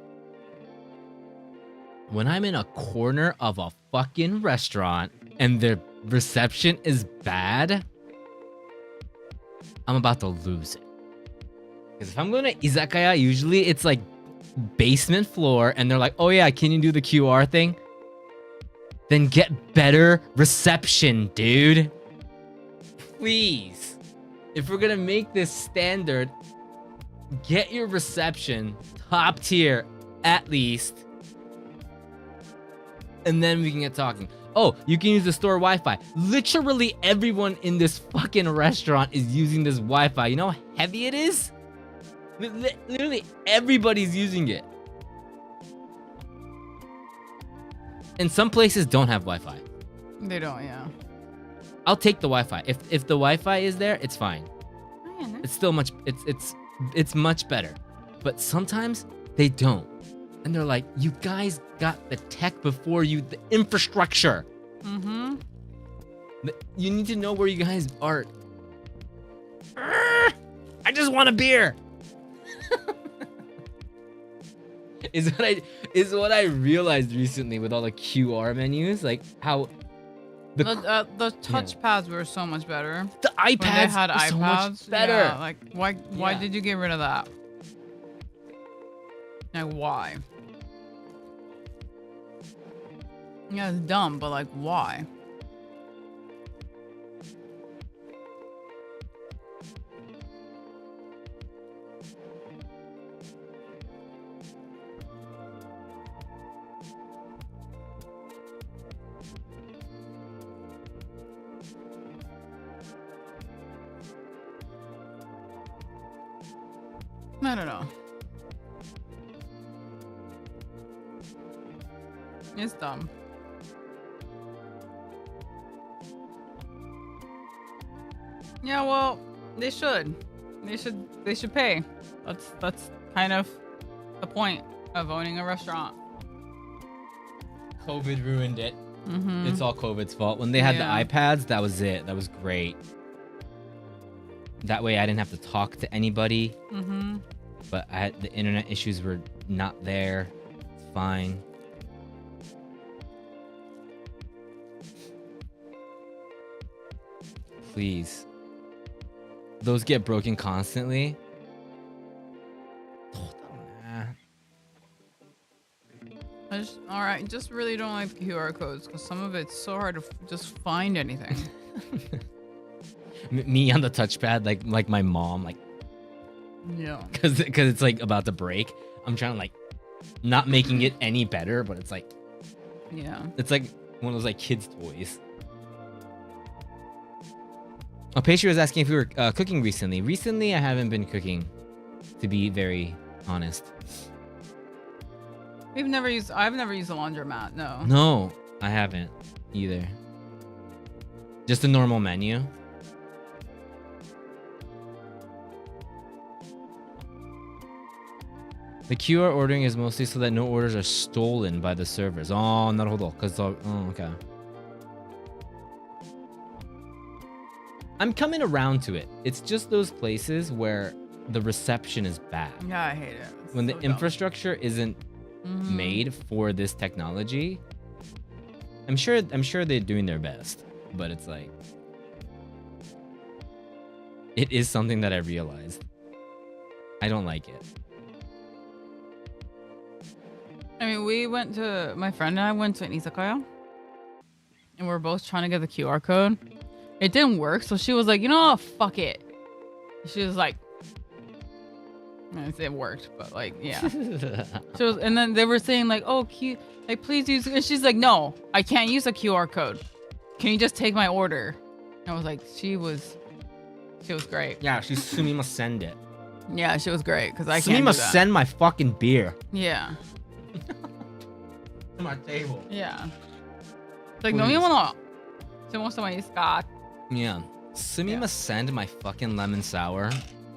when I'm in a corner of a fucking restaurant and the reception is bad, I'm about to lose it. Because if I'm going to izakaya, usually it's like basement floor and they're like, oh yeah, can you do the QR thing? Then get better reception, dude. Please, if we're gonna make this standard, get your reception top tier at least, and then we can get talking. Oh, you can use the store Wi-Fi. Literally everyone in this fucking restaurant is using this Wi-Fi. You know how heavy it is? Literally everybody's using it. And some places don't have Wi-Fi. They don't, yeah. I'll take the Wi-Fi. If the Wi-Fi is there, it's fine. Oh, yeah, nice. It's still it's much better. But sometimes they don't. And they're like, you guys got the tech before you, the infrastructure. Mm-hmm. You need to know where you guys are. I just want a beer. is what I realized recently with all the QR menus, like how the touch pads were so much better. The iPads when they had iPads, so much better. Yeah, like why did you get rid of that? Like why? Yeah, it's dumb, but like why? I don't know. It's dumb. Yeah, well, they should. They should pay. That's kind of the point of owning a restaurant. COVID ruined it. Mm-hmm. It's all COVID's fault. When they had the iPads, that was it. That was great. That way I didn't have to talk to anybody. Mm-hmm. But the internet issues were not there. It's fine. Please. Those get broken constantly. Just really don't like the QR codes because some of it's so hard to just find anything. Me on the touchpad, like my mom, like Yeah. because it's like about to break. I'm trying to like not making it any better, but it's like Yeah. it's like one of those like kids toys. Oh, Patri was asking if we were cooking recently. Recently, I haven't been cooking, to be very honest. I've never used a laundromat. No. No, I haven't either. Just a normal menu. The QR ordering is mostly so that no orders are stolen by the servers. Oh, not hold on, okay. I'm coming around to it. It's just those places where the reception is bad. Yeah, I hate it. It's When so the dumb. infrastructure isn't made for this technology. I'm sure they're doing their best, but it's like it is something that I realized. I don't like it. I mean, my friend and I went to an izakaya, and we are both trying to get the QR code. It didn't work, so she was like, you know what, fuck it. She was like, it worked, but like, yeah. And then they were saying like, oh, like please use, and she's like, no, I can't use a QR code. Can you just take my order? And I was like, she was great. Yeah, she's sumimasen it. Yeah, she was great because I can't do that. Sumimasen my fucking beer. Yeah. To my table. Yeah. It's like, Please. 飲み物注文してもいいですか? Yeah. Sumimasen my fucking lemon sour,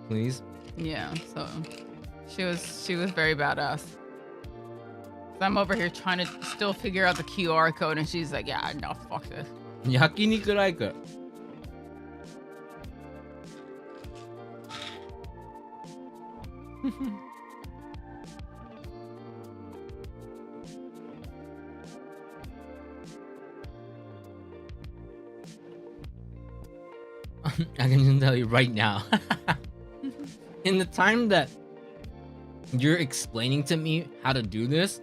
please. Yeah, so she was very badass. So I'm over here trying to still figure out the QR code, and she's like, yeah, no, fuck this. Yakiniku like it. I can just tell you right now. In the time that you're explaining to me how to do this,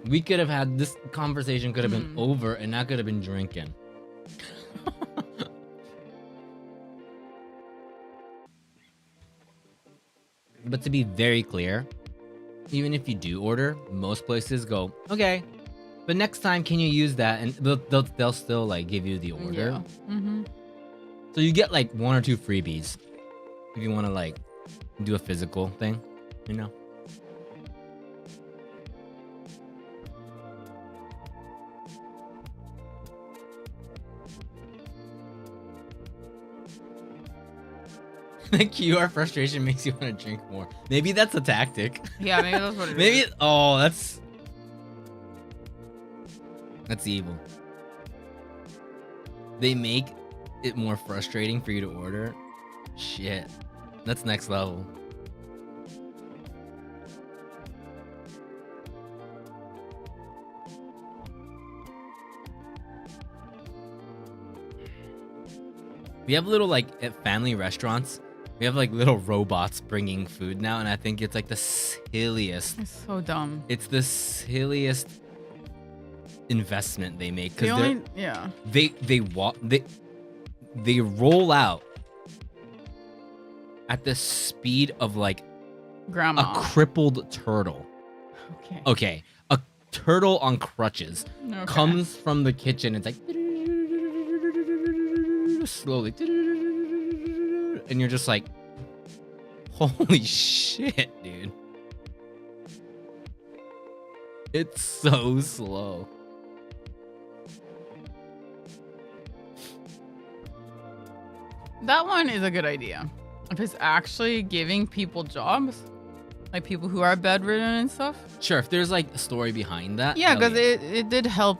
we could have had this conversation could have been over and I could have been drinking. But to be very clear, even if you do order, most places go, okay, but next time can you use that? And they'll still like give you the order. Yeah. So you get like 1 or 2 freebies if you want to like do a physical thing, you know? The QR frustration makes you want to drink more. Maybe that's a tactic. Yeah, maybe that's what it Maybe is. That's evil. They make it more frustrating for you to order. Shit. That's next level. We have little like at family restaurants, we have like little robots bringing food now, and I think it's like the silliest. It's so dumb. It's the silliest investment they make because they roll out at the speed of like Grandma. a crippled turtle. Okay, a turtle on crutches comes from the kitchen. It's like slowly, and you're just like, holy shit, dude. It's so slow. That one is a good idea. If it's actually giving people jobs, like people who are bedridden and stuff. Sure, if there's like a story behind that. Yeah, hell because it did help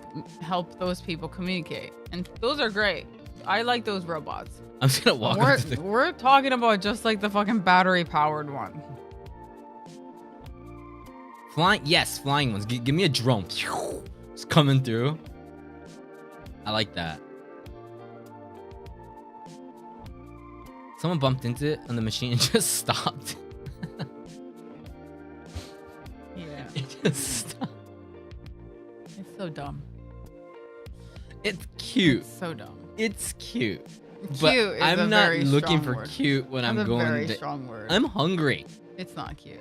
those people communicate, and those are great. I like those robots. I'm just gonna walk up to the... We're talking about just like the fucking battery powered one. Flying, yes, flying ones. Give me a drone. It's coming through. I like that. Someone bumped into it on the machine and just stopped. Yeah. It just stopped. It's so dumb. It's cute. It's so dumb. It's cute. But Cute is a I'm not very looking strong for word. cute when I'm That's a going. very strong word. I'm hungry. It's not cute.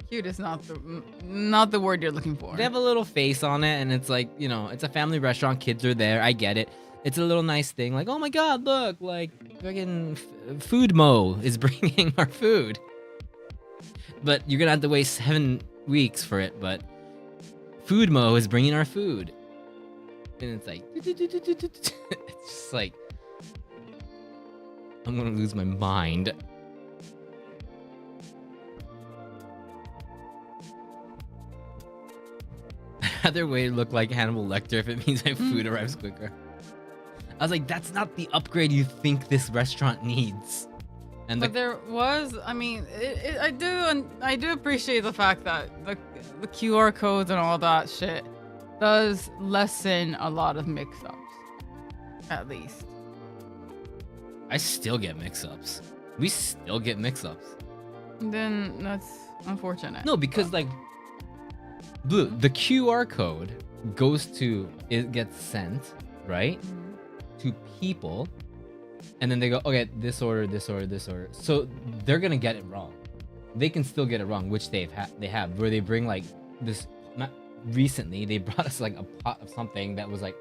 Cute is not the word you're looking for. They have a little face on it, and it's like, it's a family restaurant. Kids are there. I get it. It's a little nice thing. Like, oh my god, look, like fucking Food Mo is bringing our food. But you're gonna have to wait 7 weeks for it. But Food Mo is bringing our food, and it's like, it's just like, I'm gonna lose my mind. I'd rather wait to look like Hannibal Lecter if it means my food arrives quicker. I was like, that's not the upgrade you think this restaurant needs. And But there was, I mean, I do appreciate the fact that the QR codes and all that shit does lessen a lot of mix-ups, at least. I still get mix-ups. We still get mix-ups. Then that's unfortunate. No, because like, Blue, the QR code it gets sent, right, to people, and then they go, okay, this order, this order, this order. So they're gonna get it wrong. They can still get it wrong, which they have, where they bring like this. Not recently, they brought us like a pot of something that was like,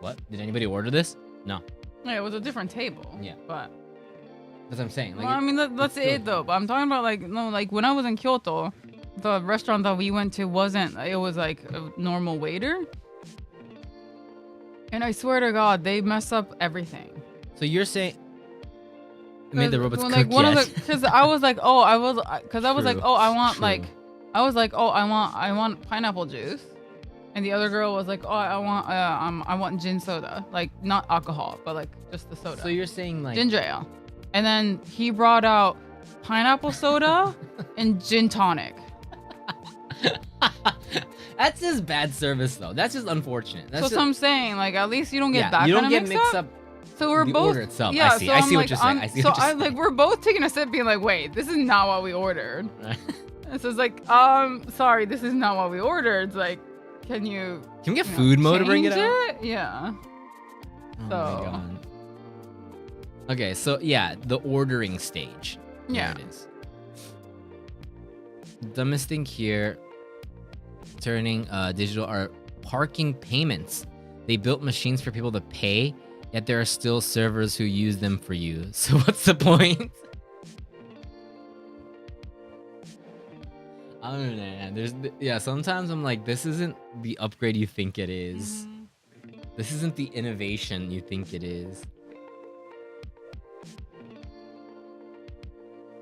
what? Did anybody order this? No. Yeah, it was a different table. Yeah. But That's what I'm saying. Like, well, I mean, that's still- it though. But I'm talking about like when I was in Kyoto, the restaurant that we went to wasn't. It was like a normal waiter. And I swear to God, they mess up everything. So you're saying it made the robots well, cook yet? Because I was like, oh, I was like, True, oh, I want true. like, I was like, oh, I want pineapple juice, and the other girl was like, oh, I want gin soda, like not alcohol, but like just the soda. So you're saying like Ginger ale, and then he brought out pineapple soda and gin tonic. That's just bad service though. That's just unfortunate. That's So I'm saying, like, at least you don't get that you kind don't of get mixed up. So we're the both order itself. Yeah, I see. so I I'm see what like, you're saying. I see so what you're saying. like we're both taking a sip, being like, wait, this is not what we ordered. And so it's like, sorry, this is not what we ordered. It's like, can we get Food Mo to bring it change out? it? Yeah. Oh So- my god. Okay, so yeah, the ordering stage. There Yeah. it is. Dumbest thing here, turning digital are parking payments. They built machines for people to pay, yet there are still servers who use them for you. So what's the point? I don't know. Sometimes I'm like, this isn't the upgrade you think it is. This isn't the innovation you think it is.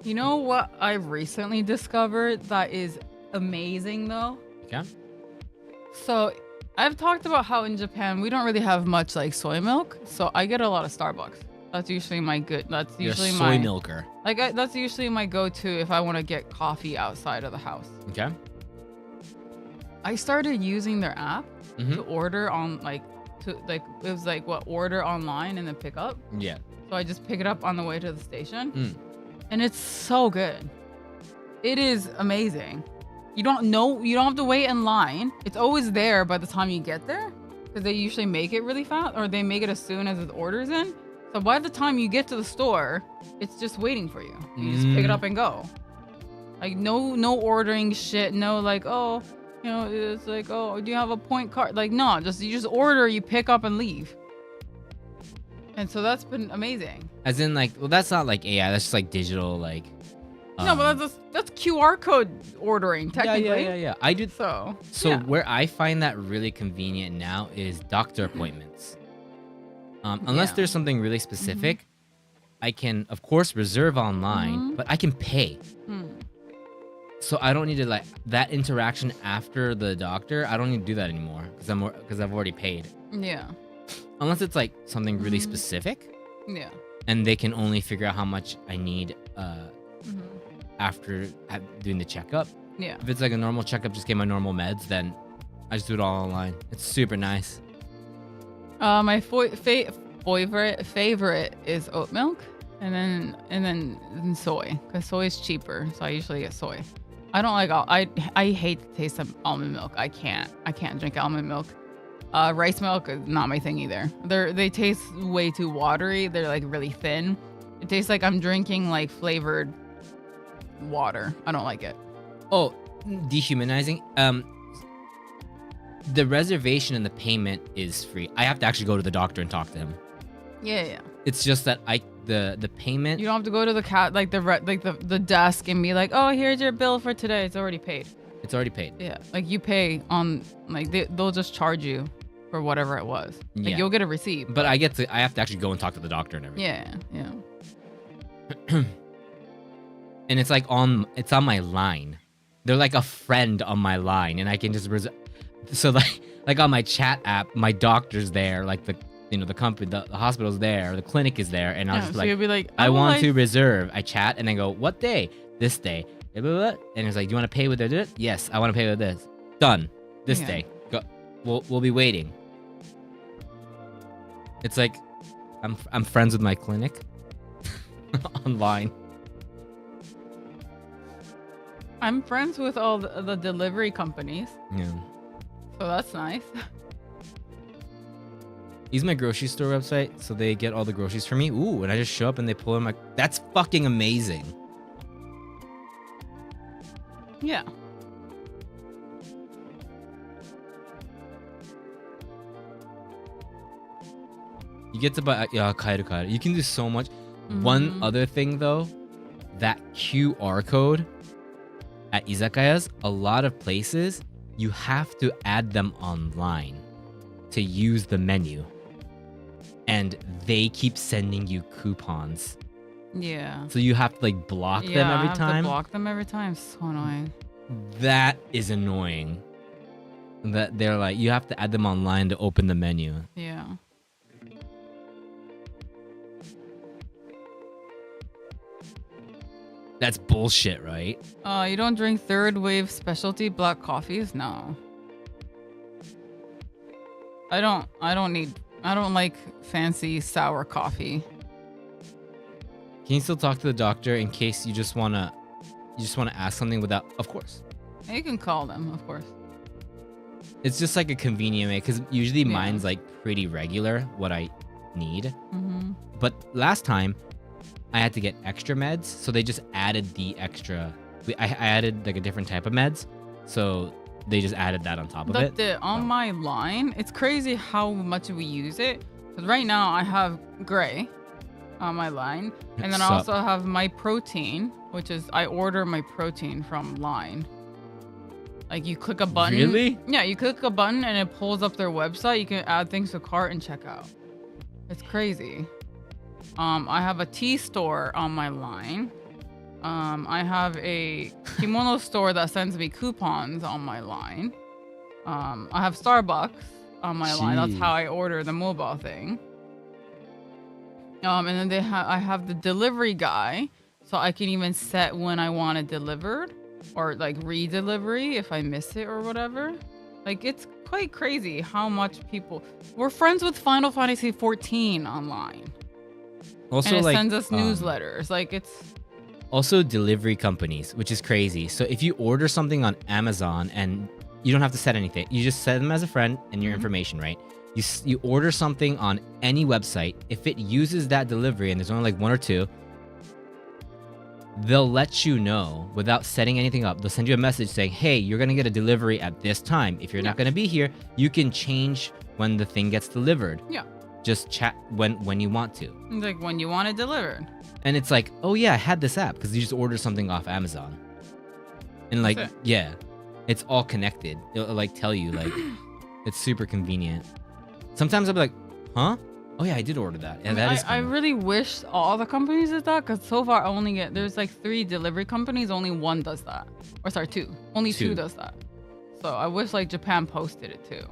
You know what I've recently discovered that is amazing though? Okay. So I've talked about how in Japan we don't really have much like soy milk, so I get a lot of Starbucks. That's usually my That's You're a usually soy milker. That's usually my go-to if I want to get coffee outside of the house. Okay. I started using their app Mhm. to order on it was like order online and then pick up. Yeah. So I just pick it up on the way to the station. Mm. And it's so good. It is amazing. You don't have to wait in line. It's always there by the time you get there, because they usually make it really fast, or they make it as soon as the order's in. So by the time you get to the store, it's just waiting for you. You just pick it up and go. Like no ordering shit. No like, oh, it's like, oh, do you have a point card? Like no, you just order, you pick up and leave. And so that's been amazing. As in, like, well, that's not like AI. That's just like digital, like. No, but that's QR code ordering technically. Yeah. I do. So So where I find that really convenient now is doctor appointments. Unless Yeah. there's something really specific, I can, of course, reserve online, but I can pay. So I don't need to like that interaction after the doctor. I don't need to do that anymore because I've already paid. Yeah. Unless it's like something really specific, Yeah. and they can only figure out how much I need after doing the checkup. Yeah. If it's like a normal checkup, just get my normal meds, then I just do it all online. It's super nice. My favorite is oat milk, and then soy, because soy is cheaper. So I usually get soy. I don't like I hate the taste of almond milk. I can't drink almond milk. Rice milk is not my thing either. They taste way too watery. They're like really thin. It tastes like I'm drinking like flavored water. I don't like it. Oh, dehumanizing. The reservation and the payment is free. I have to actually go to the doctor and talk to him. Yeah. It's just that the payment. You don't have to go to the desk and be like, oh, here's your bill for today. It's already paid. It's already paid. Yeah, like you pay on like they'll just charge you for whatever it was. Like you'll get a receipt. But I have to actually go and talk to the doctor and everything. Yeah. And it's like it's on my line. They're like a friend on my line, and I can just so like on my chat app, my doctor's there, like the company, the hospital's there, the clinic is there, and I'll just so you'll be like, I want to reserve. I chat and I go, what day? This day. And it's like, do you want to pay with this? Yes, I want to pay with this. Done. This day. Go. We'll be waiting. It's like I'm friends with my clinic online. I'm friends with all the delivery companies. Yeah. So that's nice. Use my grocery store website so they get all the groceries for me. Ooh, and I just show up and they pull in my. That's fucking amazing. Yeah. You get to buy. Yeah, kairu. You can do so much. One other thing though, that QR code at izakayas, a lot of places you have to add them online to use the menu, and they keep sending you coupons. Yeah. So you have to like block them every I have time. to block them every time. So annoying. That is annoying. That they're like, you have to add them online to open the menu. Yeah. That's bullshit, right? You don't drink third wave specialty black coffees? No. I don't like fancy sour coffee. Can you still talk to the doctor in case you just wanna ask something without? Of course. You can call them, of course. It's just like a convenient way, because usually mine's like pretty regular what I need. But last time I had to get extra meds, so they just added the extra. I added like a different type of meds, so they just added that on top of it. On my line, it's crazy how much we use it. Because right now I have gray on my line, and then I also have my protein, which is I order my protein from line. Like you click a button. Really? Yeah, you click a button and it pulls up their website. You can add things to cart and check out. It's crazy. I have a tea store on my line. I have a kimono store that sends me coupons on my line. I have Starbucks on my line. That's how I order the mobile thing. And then I have the delivery guy, so I can even set when I want it delivered, or like re-delivery if I miss it or whatever. Like it's quite crazy how much we're friends with Final Fantasy 14 online. Also, and it sends us newsletters. Like it's also delivery companies, which is crazy. So if you order something on Amazon and you don't have to set anything, you just set them as a friend and your information, right? You order something on any website. If it uses that delivery and there's only like one or two, they'll let you know without setting anything up. They'll send you a message saying, hey, you're going to get a delivery at this time. If you're not going to be here, you can change when the thing gets delivered. Yeah. Just chat when you want to. It's like when you want it delivered. And it's like, oh yeah, I had this app because you just order something off Amazon. And like, yeah, it's all connected. It'll like tell you, like, it's super convenient. Sometimes I'll be like, huh? Oh yeah, I did order that. Yeah, that is. I really wish all the companies did that, because so far there's like 3 delivery companies, only 1 does that. Or sorry, 2. Only 2 does that. So I wish like Japan posted it too.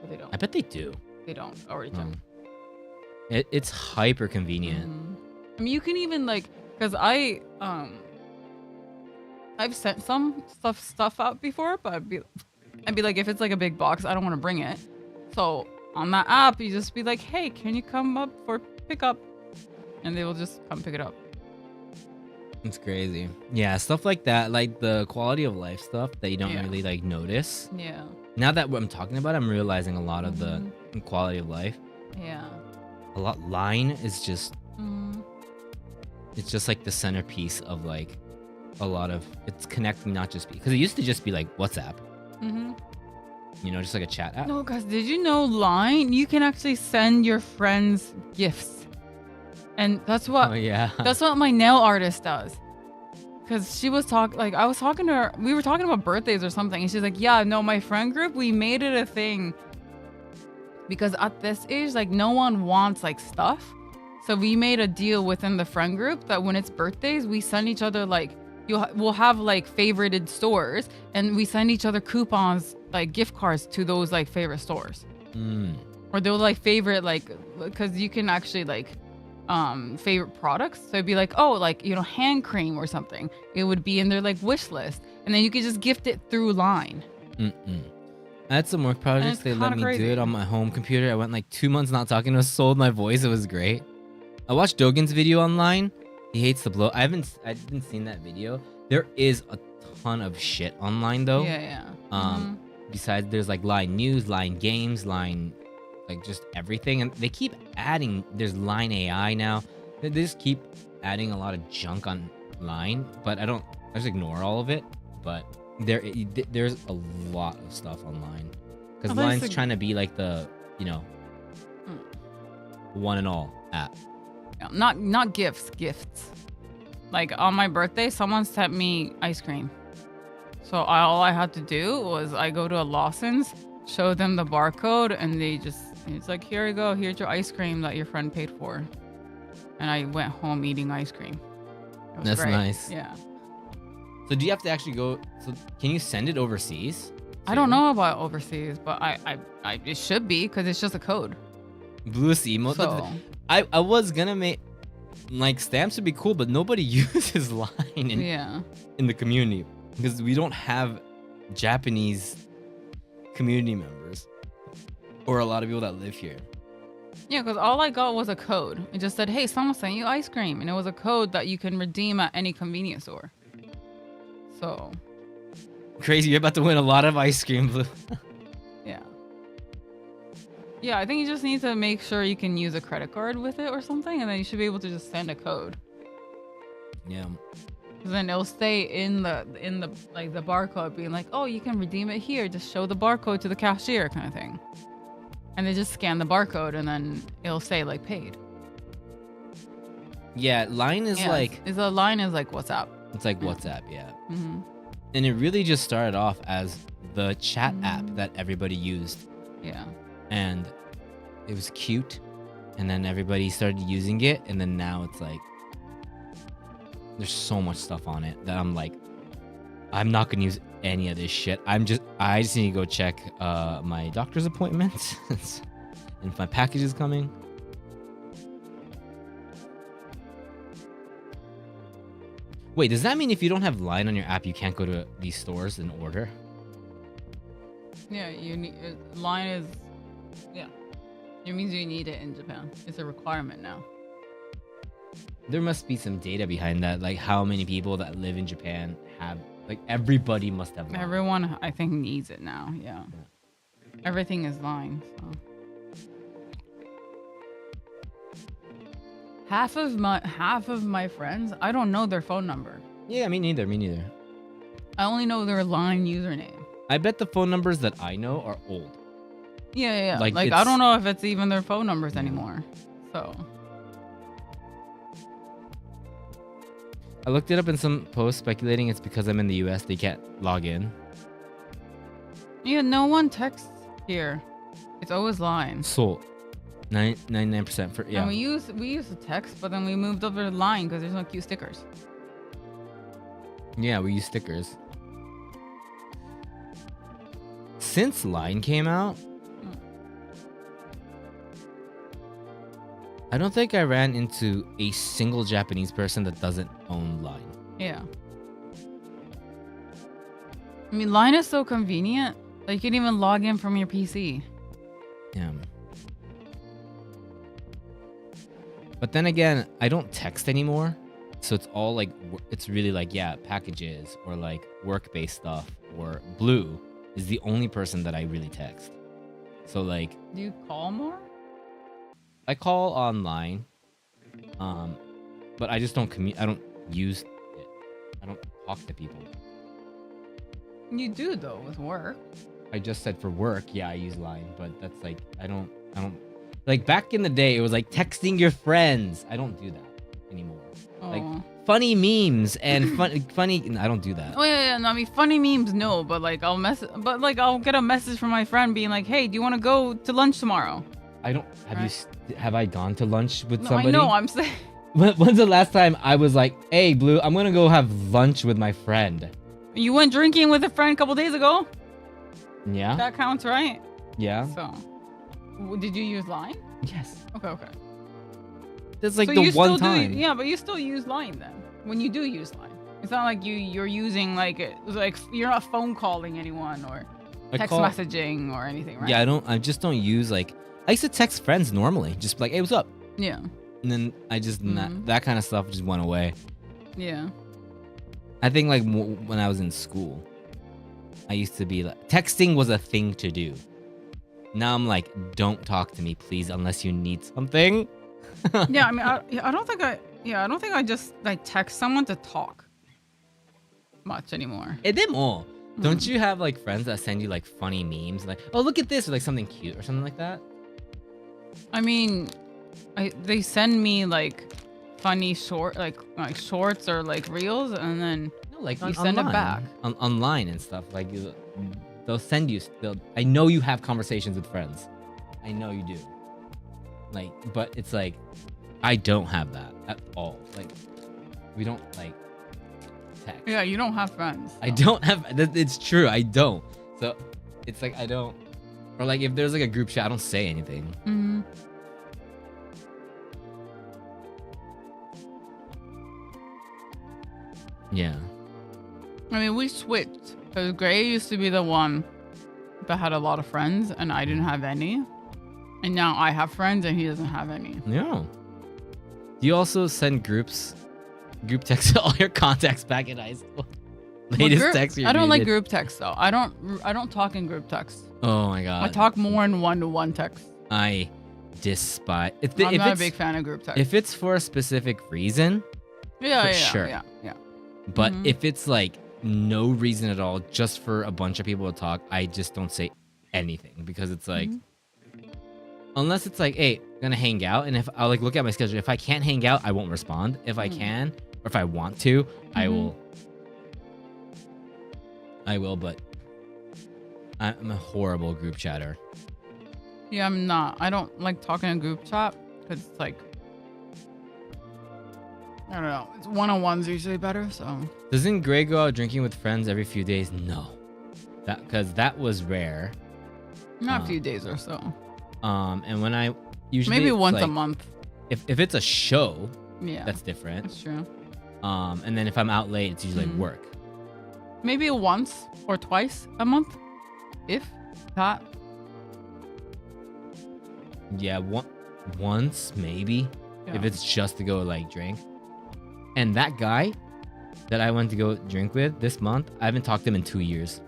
But they don't. I bet they do. They don't. Already checked. It's hyper convenient. I mean, you can even like, because I've sent some stuff out before, but I'd be like, if it's like a big box, I don't want to bring it. So on that app, you just be like, hey, can you come up for pickup? And they will just come pick it up. It's crazy. Yeah, stuff like that, like the quality of life stuff that you don't really like notice. Yeah. Now that I'm talking about it, I'm realizing a lot of the quality of life. Yeah. Line is just, Mhm. it's just like the centerpiece of like a lot of, it's connecting not just because it used to just be like WhatsApp, Mhm. you know, just like a chat app. No, guys, did you know Line? You can actually send your friends gifts, and that's what Oh yeah. that's what my nail artist does. Cause she was I was talking to her. We were talking about birthdays or something, and she's like, "Yeah, no, my friend group, we made it a thing because at this age, like, no one wants like stuff, so we made a deal within the friend group that when it's birthdays, we send each other like we'll have like favorited stores, and we send each other coupons, like gift cards to those like favorite stores, or they'll like favorite like because you can actually like favorite products. So it'd be like, oh, like, you know, hand cream or something. It would be in their like wish list, and then you could just gift it through Line. I had some work projects. They let me do it on my home computer. I went like 2 months not talking to us, sold my voice. It was great. I watched Dogen's video online. He hates the blow. I haven't seen that video. There is a ton of shit online though. Yeah. Besides, there's like Line News, Line Games, Line, like just everything, and they keep adding. There's Line AI now. They just keep adding a lot of junk online, but I just ignore all of it. But there's a lot of stuff online because Line's trying to be like the, you know, one and all app. Not gifts. Like on my birthday, someone sent me ice cream. So all I had to do was I go to a Lawson's, show them the barcode, and it's like, here you go, here's your ice cream that your friend paid for. And I went home eating ice cream. That's great. Nice. Yeah. So do you have to actually go? So can you send it overseas? I don't know about overseas, but I it should be because it's just a code. Bluest emote. So. I was gonna make like stamps would be cool, but nobody uses Line in the community because we don't have Japanese community members or a lot of people that live here. Yeah, because all I got was a code. It just said, hey, someone sent you ice cream, and it was a code that you can redeem at any convenience store. So crazy, you're about to win a lot of ice cream, Blue. Yeah, I think you just need to make sure you can use a credit card with it or something, and then you should be able to just send a code. Yeah. Because then it'll stay in the like the barcode, being like, oh, you can redeem it here. Just show the barcode to the cashier, kind of thing. And they just scan the barcode, and then it'll say like paid. Yeah, Line is like Line is like WhatsApp. It's like WhatsApp, yeah. And it really just started off as the chat app that everybody used. Yeah. And it was cute, and then everybody started using it, and then now it's like there's so much stuff on it that I'm like, I'm not gonna use any of this shit. I just need to go check my doctor's appointments and if my package is coming. Wait, does that mean if you don't have Line on your app, you can't go to these stores and order? Yeah, you need Line is. Yeah, it means you need it in Japan. It's a requirement now. There must be some data behind that, like how many people that live in Japan have, like everybody must have Line. Everyone, I think, needs it now. Yeah. Everything is Line. So. Half of my friends, I don't know their phone number. Yeah, me neither. I only know their Line username. I bet the phone numbers that I know are old. Yeah. Like I don't know if it's even their phone numbers anymore. So. I looked it up in some posts speculating it's because I'm in the US, they can't log in. Yeah, no one texts here. It's always Line. So, 99% for, yeah. And we use the text, but then we moved over to Line because there's no cute stickers. Yeah, we use stickers. Since Line came out, I don't think I ran into a single Japanese person that doesn't own Line. Yeah. I mean, Line is so convenient. Like, you can even log in from your PC. Yeah. But then again, I don't text anymore. So it's all like, it's really like, yeah, packages or like work-based stuff or Blue. is the only person that I really text. So like, Do you call more? I call online, but I just don't I don't use it. I don't talk to people. You do though with work. I just said for work, yeah, I use Line, but that's like I don't like back in the day it was like texting your friends. I don't do that anymore. Like Oh. funny memes and funny. I don't do that. Oh yeah. No, I mean funny memes, no. But like I'll get a message from my friend being like, "Hey, do you want to go to lunch tomorrow?" I don't. Have I gone to lunch with No, somebody? I know. I'm saying. When's the last time I was like, "Hey, Blue, I'm gonna go have lunch with my friend"? You went drinking with a friend a couple days ago. Yeah. That counts, right? Yeah. So, did you use Line? Yes. Okay. That's like So the you one still time. yeah, but you still use Line then. When you do use Line, it's not like you're using like you're not phone calling anyone or text messaging or anything, right? Yeah, I just don't use like. I used to text friends normally, just like, "Hey, what's up?" Yeah. And then I just that kind of stuff just went away. Yeah. I think like when I was in school, I used to be like texting was a thing to do. Now I'm like, don't talk to me, please, unless you need something. Yeah, I mean, I don't think I just like text someone to talk much anymore. Don't you have like friends that send you like funny memes, like, "Oh, look at this," or like something cute or something like that? I mean, they send me like funny like shorts or like reels, and then No, like you send it back online and stuff. Like they'll send you. I know you have conversations with friends. I know you do. Like, but it's like I don't have that at all. Like, we don't like text. Yeah, you don't have friends. I don't have. It's true. I don't. So it's like I don't. Or like if there's like a group chat, I don't say anything. Mm-hmm. Yeah. I mean, we switched because Gray used to be the one that had a lot of friends, and I didn't have any. And now I have friends, and he doesn't have any. Yeah. Do you also send group text to all your contacts back in high school? Latest text you I don't like needed. group text though. I don't talk in group text. Oh my god. I talk more in one-to-one text. I despise. I'm not a big fan of group text. If it's for a specific reason, sure. Yeah. But if it's like no reason at all, just for a bunch of people to talk, I just don't say anything because it's like, unless it's like, "Hey, I'm gonna hang out," and if I'll like look at my schedule, if I can't hang out, I won't respond. If I can, or if I want to, I will. But I'm a horrible group chatter. Yeah, I'm not. I don't like talking in group chat because it's like, I don't know. It's one-on-ones usually better. So Doesn't Gray go out drinking with friends every few days? No, because that was rare. not a few days or so. And when I usually Maybe once like, a month. If it's a show, Yeah, that's different. that's true. And then if I'm out late, it's usually work. Maybe once or twice a month, if that. Yeah, once maybe, Yeah. if it's just to go like drink. And that guy that I went to go drink with this month, I haven't talked to him in 2 years.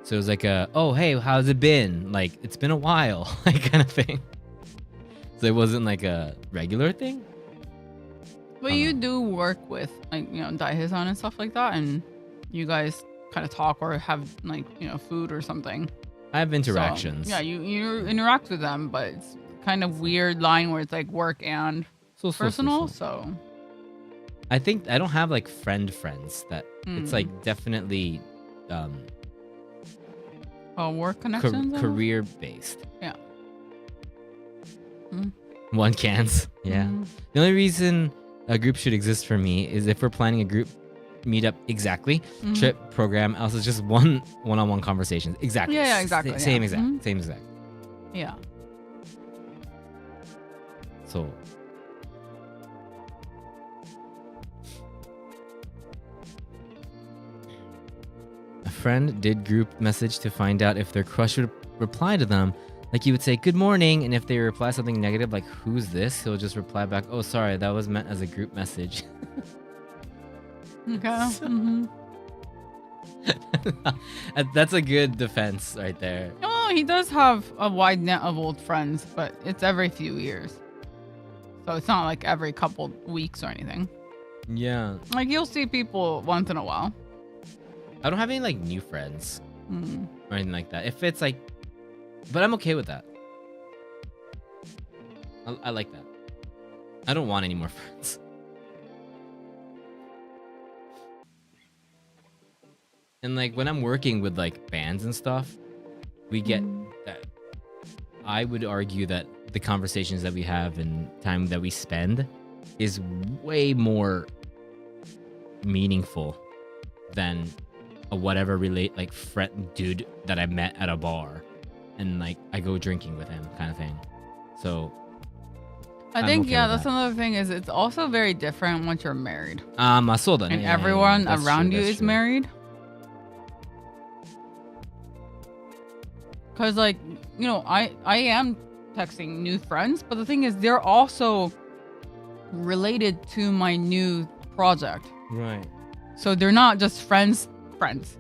So it was like "Oh, hey, how's it been? Like, it's been a while," like kind of thing. So it wasn't like a regular thing. But you do work with like Daihison and stuff like that, and you guys kind of talk or have like food or something. I have interactions. So, yeah, you interact with them, but it's kind of weird line where it's like work and personal. So I think I don't have like friends that it's like definitely work connections. career based. Yeah. One cans. Yeah. The only reason a group should exist for me is if we're planning a group meetup, exactly, trip, program, else it's just one-on-one conversations. Exactly. Yeah, exactly. Same yeah. exact. Same exact. Yeah. So a friend did group message to find out if their crush would reply to them. Like, you would say "good morning," and if they reply something negative like "who's this?" he'll just reply back, "Oh, sorry, that was meant as a group message." Okay. That's a good defense right there. Oh, he does have a wide net of old friends, but it's every few years. So it's not like every couple weeks or anything. Yeah. Like you'll see people once in a while. I don't have any like new friends Mm. or anything like that. If it's like, but I'm okay with that. I like that. I don't want any more friends. And like when I'm working with like bands and stuff, we get that. I would argue that the conversations that we have and time that we spend is way more meaningful than a whatever like friend dude that I met at a bar and like I go drinking with him kind of thing. So I I'm think okay yeah, with that's that. another thing is it's also very different once you're married I saw that. and everyone That's around true, you that's is true. married. Cause like I am texting new friends, but the thing is they're also related to my new project. Right. So they're not just friends,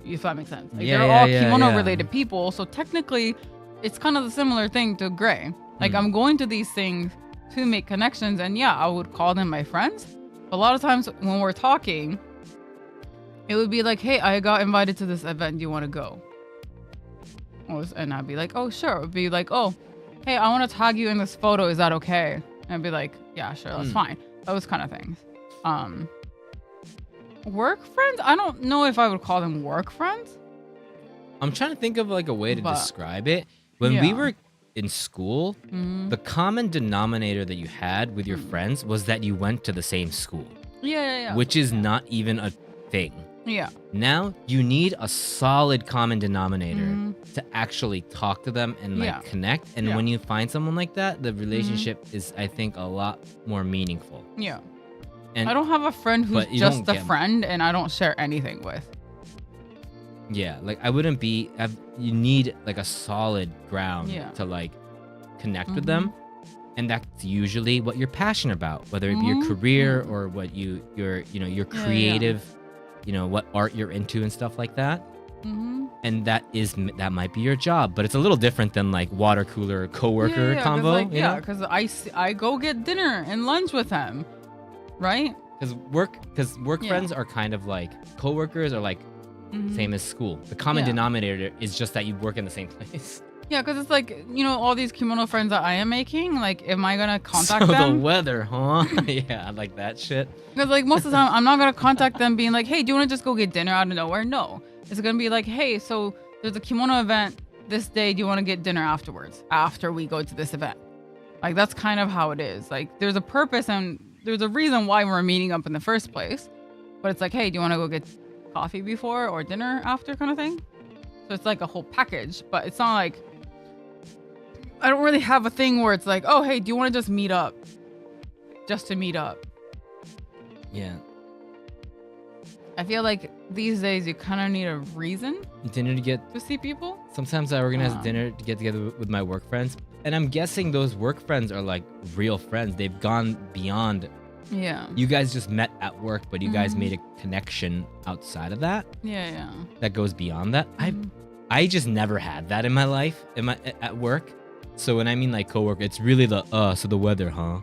if that makes sense. Like, Yeah, they're yeah, all yeah, kimono yeah. related people. So technically, it's kind of the similar thing to Gray. Like, Hmm. I'm going to these things to make connections. And yeah, I would call them my friends. But a lot of times when we're talking, it would be like, hey, I got invited to this event. Do you want to go? And I'd be like, oh, sure. It would be like, oh, hey, I want to tag you in this photo. Is that okay? And I'd be like, yeah, sure. That's fine. Those kind of things. Work friends? I don't know if I would call them work friends. I'm trying to think of like a way to But- describe it. When we Yeah. were in school, Mhm. the common denominator that you had with your friends was that you went to the same school, Yeah. which is not even a thing. Yeah. Now you need a solid common denominator Mhm. to actually talk to them and like Yeah. connect. And Yeah. when you find someone like that, the relationship is, I think, a lot more meaningful. Yeah. And I don't have a friend who's but you just don't a get- friend and I don't share anything with. yeah, like I wouldn't be. You need like a solid ground Yeah. to like connect with them, and that's usually what you're passionate about, whether it be your career or what your your creative, what art you're into and stuff like that. Mm-hmm. And that might be your job, but it's a little different than like water cooler coworker combo. Because I go get dinner and lunch with him, right? Because work Yeah. friends are kind of like coworkers are like Mhm. same as school. The common Yeah. denominator is just that you work in the same place. Yeah, because it's like all these kimono friends that I am making. Like, am I gonna contact So the them? weather, huh? Yeah, I like that shit. Because like most of the time, I'm not gonna contact them being like, "Hey, do you want to just go get dinner out of nowhere?" No, it's gonna be like, "Hey, so there's a kimono event this day. Do you want to get dinner afterwards? After we go to this event?" Like that's kind of how it is. Like there's a purpose and there's a reason why we're meeting up in the first place. But it's like, "Hey, do you want to go get coffee before or dinner after?" kind of thing. So it's like a whole package, but it's not like I don't really have a thing where it's like, "Oh, hey, do you want to just meet up?" Just to meet up. Yeah. I feel like these days you kind of need a reason Dinner to get. to see people. Sometimes I organize dinner to get together with my work friends, and I'm guessing those work friends are like real friends. They've gone beyond. Yeah. You guys just met at work, but you guys made a connection outside of that Yeah. that goes beyond that. I just never had that in my life at work. So when I mean like coworker, it's really the so the weather, huh?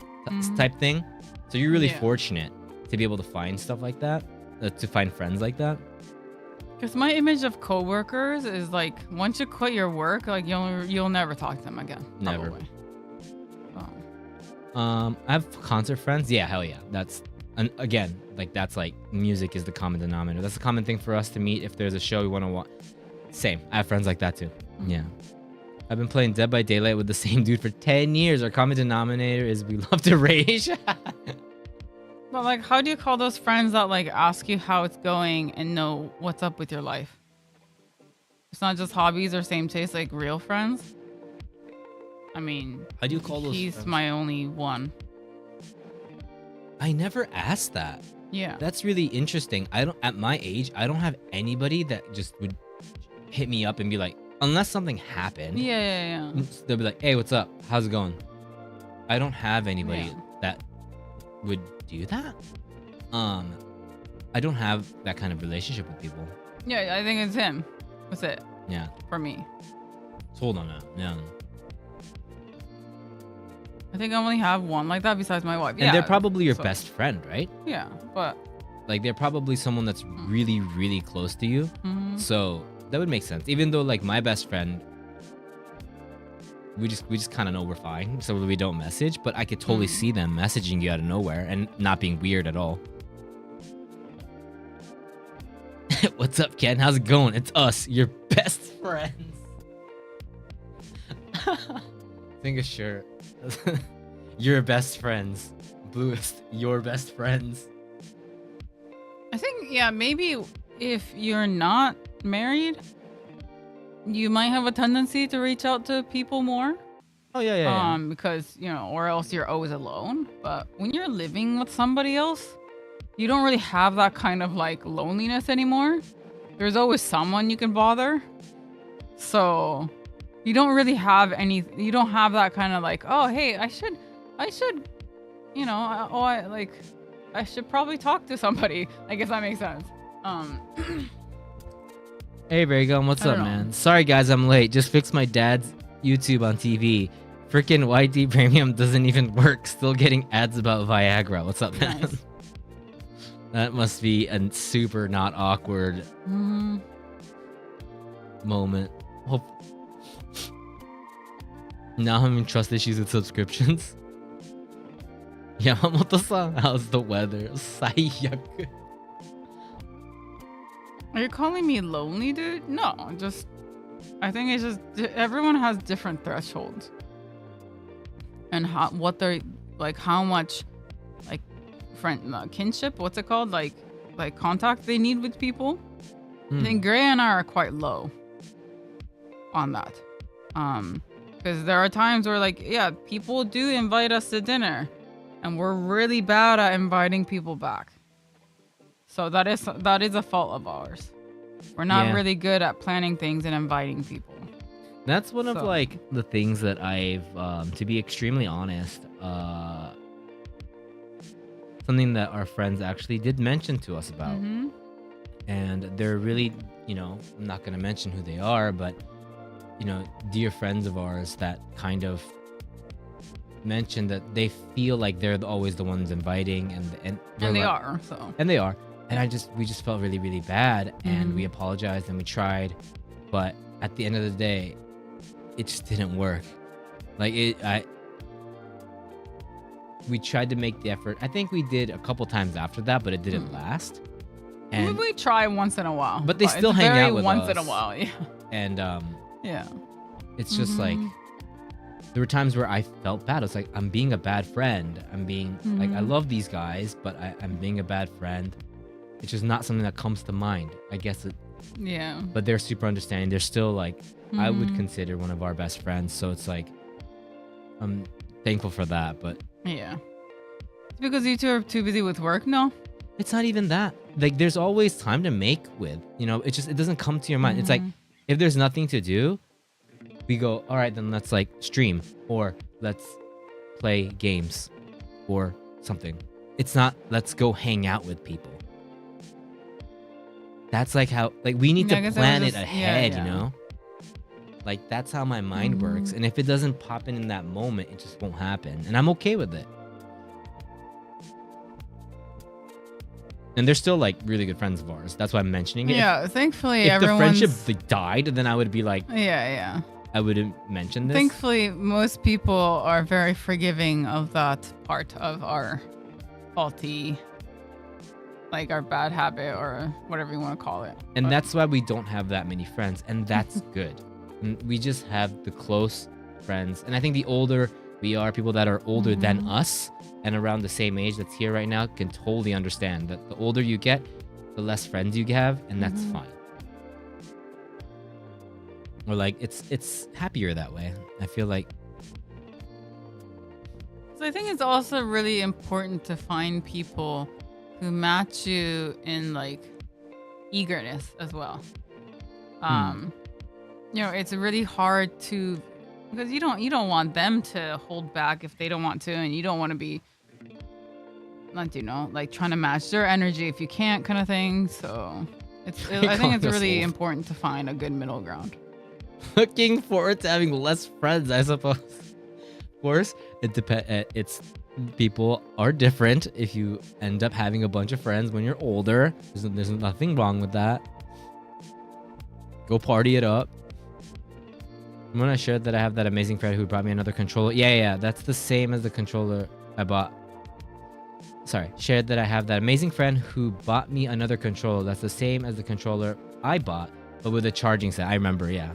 Type thing. So you're really Yeah. fortunate to be able to find stuff like that, to find friends like that. Because my image of coworkers is like once you quit your work, like you'll never talk to them again. Never. Probably. I have concert friends. Yeah, hell yeah. And again, like that's like music is the common denominator. That's a common thing for us to meet if there's a show we want to watch. Same. I have friends like that too. Yeah. I've been playing Dead by Daylight with the same dude for 10 years. Our common denominator is we love to rage. But like, how do you call those friends that like ask you how it's going and know what's up with your life? It's not just hobbies or same taste, like real friends. I mean, How do you call those he's friends? my only one. I never asked that. Yeah. That's really interesting. At my age, I don't have anybody that just would hit me up and be like, unless something happened. Yeah. They'll be like, hey, what's up? How's it going? I don't have anybody Yeah. that would do that. I don't have that kind of relationship with people. Yeah, I think it's him. That's it Yeah. for me. Hold on now. Yeah. I think I only have one like that besides my wife. And they're probably your best friend, right? Yeah, but Like they're probably someone that's really, really close to you. So that would make sense. Even though like my best friend, we just kind of know we're fine, so we don't message. But I could totally see them messaging you out of nowhere and not being weird at all. What's up, Ken? How's it going? It's us, your best friends. Think a shirt. Your best friends. Bluest, your best friends. I think, yeah, maybe if you're not married, you might have a tendency to reach out to people more. Oh, yeah. Because, you know, or else you're always alone. But when you're living with somebody else, you don't really have that kind of like loneliness anymore. There's always someone you can bother. So you don't really have you don't have that kind of like, oh, hey, I should, you know, I should probably talk to somebody. I guess that makes sense. Hey, Raygun, what's up, man? Sorry, guys, I'm late. Just fixed my dad's YouTube on TV. Freaking YT Premium doesn't even work. Still getting ads about Viagra. What's up, man? Nice. That must be a super not awkward moment. Hope now I'm having trust issues with subscriptions. Yamamoto-san, how's the weather? Saiyaku. Are you calling me lonely, dude? No, I think it's just everyone has different thresholds, and how much like kinship. What's it called? Like contact they need with people. I think Gray and I are quite low on that, because there are times where people do invite us to dinner, and we're really bad at inviting people back. So that is a fault of ours. We're not really good at planning things and inviting people. That's one of the things that I've, to be extremely honest, something that our friends actually did mention to us about. And they're really, I'm not going to mention who they are, but, dear friends of ours that kind of mentioned that they feel like they're always the ones inviting, and they are. And we just felt really, really bad, and we apologized and we tried, but at the end of the day, it just didn't work. We tried to make the effort. I think we did a couple times after that, but it didn't last. And we try once in a while, but they still hang out with us once in a while. Yeah. And yeah, it's just like there were times where I felt bad. It's like I'm being a bad friend. I'm being like, I love these guys, but I'm being a bad friend. It's just not something that comes to mind. I guess it. Yeah. But they're super understanding. They're still like, I would consider one of our best friends. So it's like, I'm thankful for that. But yeah, it's because you two are too busy with work. No, it's not even that. Like, there's always time to make with. It doesn't come to your mind. It's like, if there's nothing to do, we go, all right, then let's stream, or let's play games or something. It's not, let's go hang out with people. That's how we need to plan it ahead, that's how my mind works. And if it doesn't pop in that moment, it just won't happen. And I'm okay with it. And they're still really good friends of ours. That's why I'm mentioning it. Yeah, thankfully, if the friendship died, then I would be like, yeah. I wouldn't mention this. Thankfully, most people are very forgiving of that part of our faulty, our bad habit or whatever you want to call it. And that's why we don't have that many friends, and that's good. And we just have the close friends. And I think the older we are, people that are older than us and around the same age that's here right now can totally understand that the older you get, the less friends you have, and that's fine. Or it's happier that way. I feel like. So I think it's also really important to find people who match you in eagerness as well. It's really hard to, because you don't want them to hold back if they don't want to, and you don't want to be trying to match their energy if you can't, kind of thing. So I think Calling it's us really old. important to find a good middle ground. Looking forward to having less friends, I suppose. Of course, it's people are different. If you end up having a bunch of friends when you're older, there's nothing wrong with that. Go party it up. When I shared that I have that amazing friend who brought me another controller. Yeah, that's the same as the controller I bought. Sorry, shared that I have that amazing friend who bought me another controller. That's the same as the controller I bought, but with a charging set. I remember, yeah.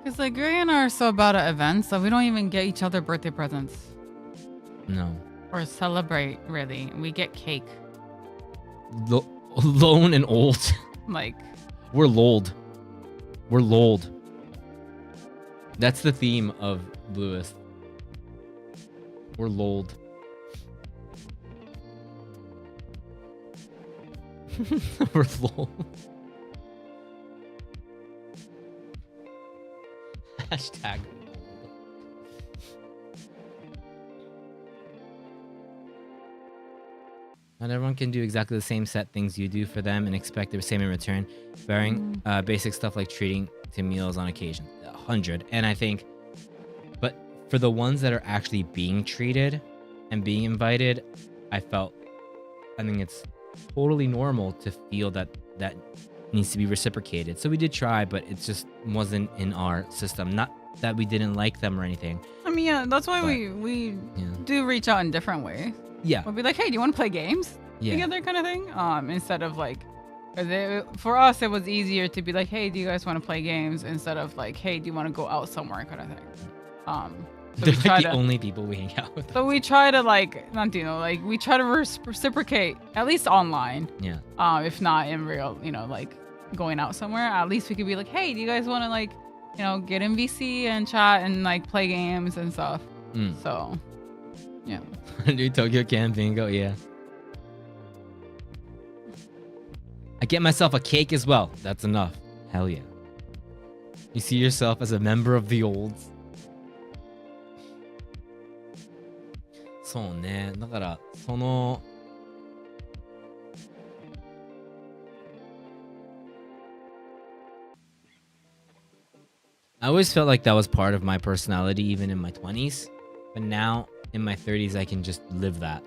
Because like Gray and I are so bad at events that we don't even get each other birthday presents No. or celebrate. Really, we get cake. Lone and old. Like We're lolled. We're lolled. That's the theme of Bluest. We're lolled. We're lolled. Hashtag lolled. Not everyone can do exactly the same set things you do for them and expect the same in return. Varying basic stuff like treating to meals on occasion. 100. And I think, but for the ones that are actually being treated and being invited, I think it's totally normal to feel that needs to be reciprocated. So we did try, but it just wasn't in our system. Not that we didn't like them or anything. I mean, yeah, that's why we do reach out in different ways. Yeah. We'll be like, hey, do you want to play games Yeah. together, kind of thing? Instead of like, 'cause for us, it was easier to be like, hey, do you guys want to play games? Instead of like, hey, do you want to go out somewhere, kind of thing. So They're we try like the to, only people we hang out with. so we try to like, not like we try to reciprocate at least online. Yeah. If not in real, like going out somewhere, at least we could be like, hey, do you guys want to like, get in VC and chat and like play games and stuff. So, yeah. Do Tokyo Can Bingo, yeah. I get myself a cake as well. That's enough. Hell yeah. You see yourself as a member of the olds. そうね。だからその I always felt like that was part of my personality even in my 20s, but now in my 30s I can just live that.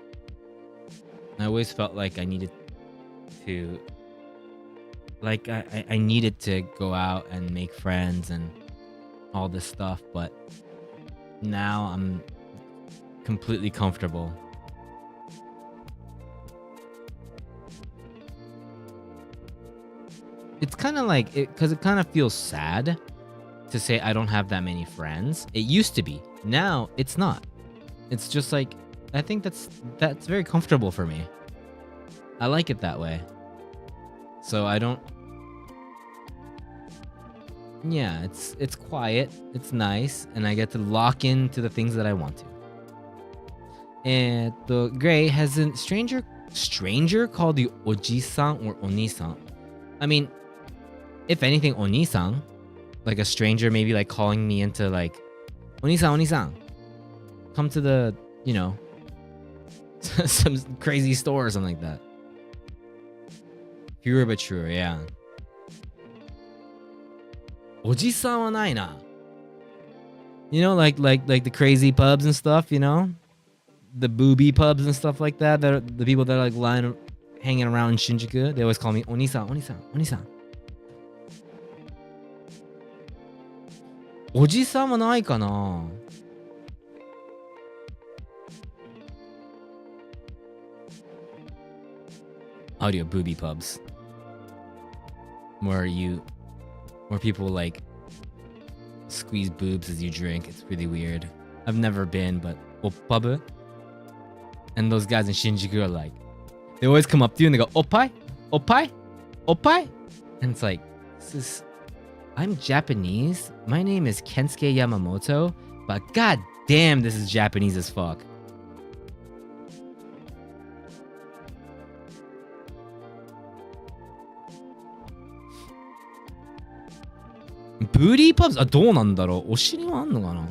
I always felt like I needed to I needed to go out and make friends and all this stuff, but now I'm completely comfortable. It's kind of like because it kind of feels sad to say I don't have that many friends. It used to be. Now it's not. It's just like I think that's very comfortable for me. I like it that way. So I don't. Yeah, it's quiet, it's nice, and I get to lock into the things that I want to. And the Gray has a stranger called you Oji-san or Oni-san. I mean, if anything, Oni-san, like a stranger maybe like calling me into like Oni-san, come to the, some crazy store or something like that. Fewer but truer, yeah. Oji-san wa nai na. Like the crazy pubs and stuff, the booby pubs and stuff like that. That are the people that are like hanging around in Shinjuku. They always call me Oni-san, Oni-san, Oni-san. Oji-san wa nai kana? Audio booby pubs. Where people like squeeze boobs as you drink. It's really weird. I've never been, but oppabu. And those guys in Shinjuku are like, they always come up to you and they go, oppai, oppai, oppai. And it's like, I'm Japanese. My name is Kensuke Yamamoto, but god damn, this is Japanese as fuck. Booty pubs? どうなんだろう？お尻はあんのかな？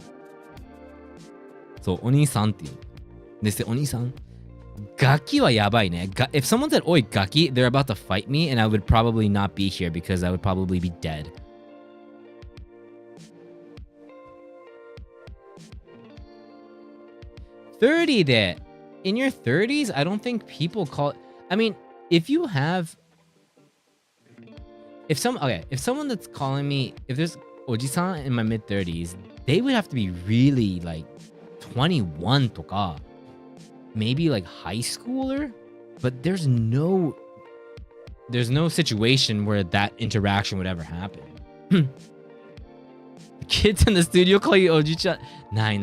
そう、お兄さんっていう。で、お兄さん。Gaki wa yabai ne. If someone said, "Oi, Gaki," they're about to fight me, and I would probably not be here because I would probably be dead. "30 de." In your 30s, I don't think people call it. I mean, if you have. If someone that's calling me, if there's oji-san in my mid 30s, they would have to be really like 21 toka. Maybe like high schooler, but there's no situation where that interaction would ever happen. The kids in the studio call you oji-chan. Nine.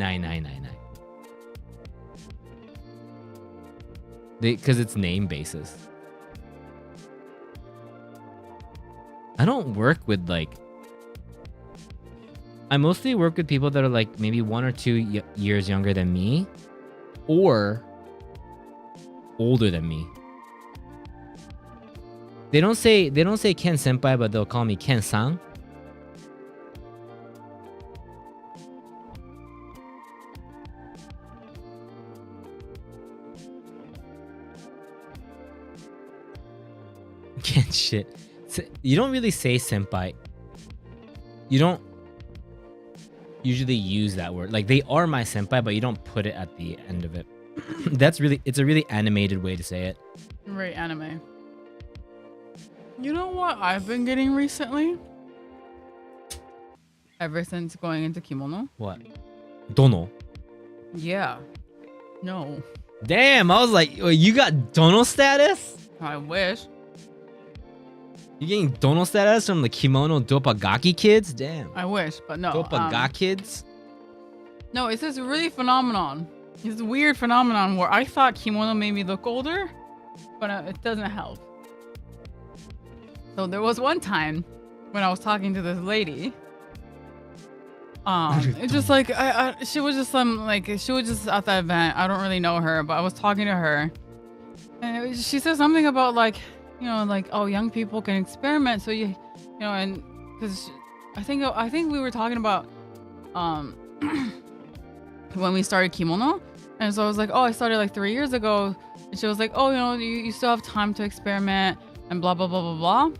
Because it's name basis. I don't work with like. I mostly work with people that are like maybe 1 or 2 years younger than me, or older than me. They don't say Ken senpai, but they'll call me Ken-san. Ken shit. You don't really say senpai. You don't usually use that word. Like, they are my senpai, but you don't put it at the end of it. It's a really animated way to say it. Very anime. You know what I've been getting recently? Ever since going into kimono? What? Dono? Yeah. No. Damn, I was like, you got dono status? I wish. You getting dono status from the kimono dopagaki kids? Damn. I wish, but no. Dopagaki kids? No, it's this really phenomenon. It's a weird phenomenon where I thought kimono made me look older, but it doesn't help. So there was one time when I was talking to this lady. It's just like she was just at the event. I don't really know her, but I was talking to her, and she said something about like, you know, like, oh, young people can experiment. So you know, and because I think we were talking about when we started kimono, and so I was like, oh, I started like 3 years ago, and she was like, oh, you know, you still have time to experiment and blah blah blah blah blah.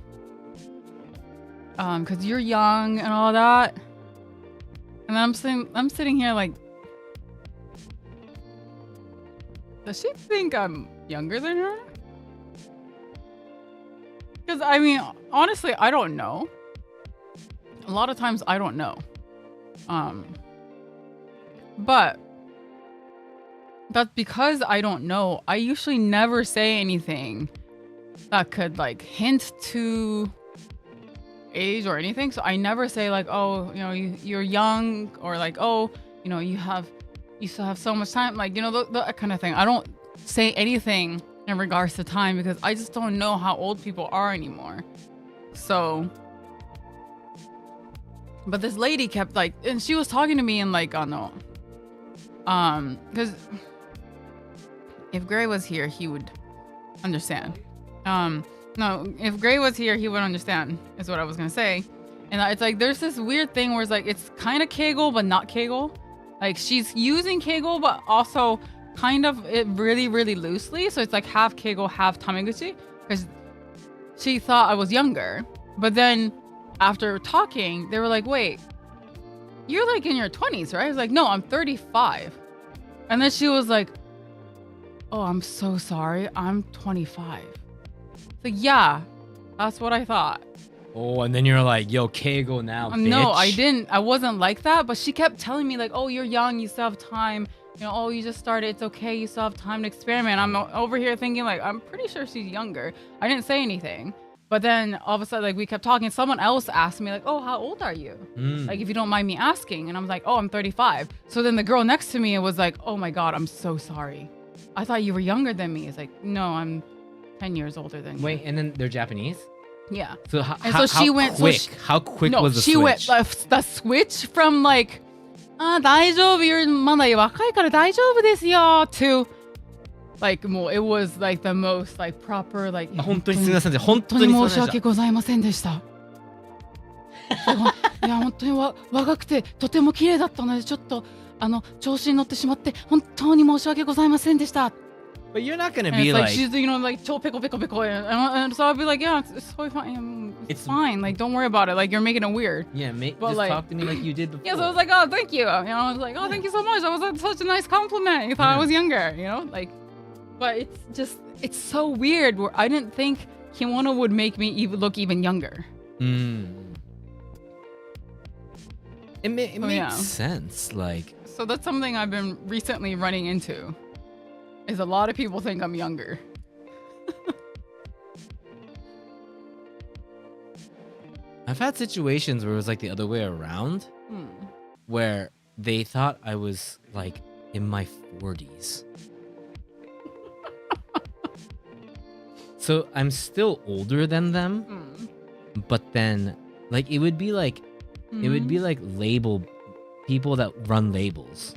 Because you're young and all that. And I'm sitting here like, does she think I'm younger than her? Because I mean, honestly, I don't know. A lot of times I don't know. But that's because I don't know. I usually never say anything that could like hint to age or anything. So I never say like, oh, you know, you're young, or like, oh, you know, you still have so much time, like, you know, that kind of thing. I don't say anything in regards to time because I just don't know how old people are anymore. So, but this lady kept like, and she was talking to me and like, oh no, because if Gray was here, he would understand. No, if Gray was here, he would understand, is what I was gonna say. And it's like, there's this weird thing where it's like, it's kind of Kegel, but not Kegel. Like, she's using Kegel, but also kind of it really, really loosely. So it's like half Kegel, half Tameguchi, because she thought I was younger. But then after talking, they were like, wait, you're like in your 20s, right? I was like, no, I'm 35. And then she was like, oh, I'm so sorry, I'm 25. So yeah, that's what I thought. Oh, and then you're like, yo, Keigo now, bitch. No, I didn't. I wasn't like that. But she kept telling me like, oh, you're young, you still have time. You know, oh, you just started, it's okay, you still have time to experiment. I'm over here thinking like, I'm pretty sure she's younger. I didn't say anything. But then all of a sudden, like, we kept talking. Someone else asked me like, oh, how old are you? Like, if you don't mind me asking. And I was like, oh, I'm 35. So then the girl next to me was like, oh my God, I'm so sorry. I thought you were younger than me. It's like, no, I'm 10 years older than you. Wait, and then they're Japanese? Yeah. So she went quick? so How quick no, was the she switch? went the switch from like, 大丈夫, you're まだ若いから大丈夫ですよ to like, more, it was like the most like proper like 本当にすみません。本当本当にに申し訳ございませんでした。いや本当に若くてとても綺麗だったのでちょっと調子に乗ってしまって本当に申し訳ございませんでした。But you're not gonna And be it's like, like, she's, you know, like, chill, pickle, pickle, pickle. And so I'll be like, yeah, it's totally fine. It's fine. Like, don't worry about it. Like, you're making it weird. yeah, But, just like- talk to me like you did before. Yeah, so I was like, oh, thank you. You know, I was like, oh, thank you so much. That was such a nice compliment. You thought I Yeah. was younger, you know? Like, but it's just, it's so weird where I didn't think kimono would make me even look even younger. It makes yeah. sense. Like, So that's something I've been recently running into. Is a lot of people think I'm younger. I've had situations where it was like the other way around, where they thought I was like in my 40s. So I'm still older than them, but then like it would be like label people that run labels.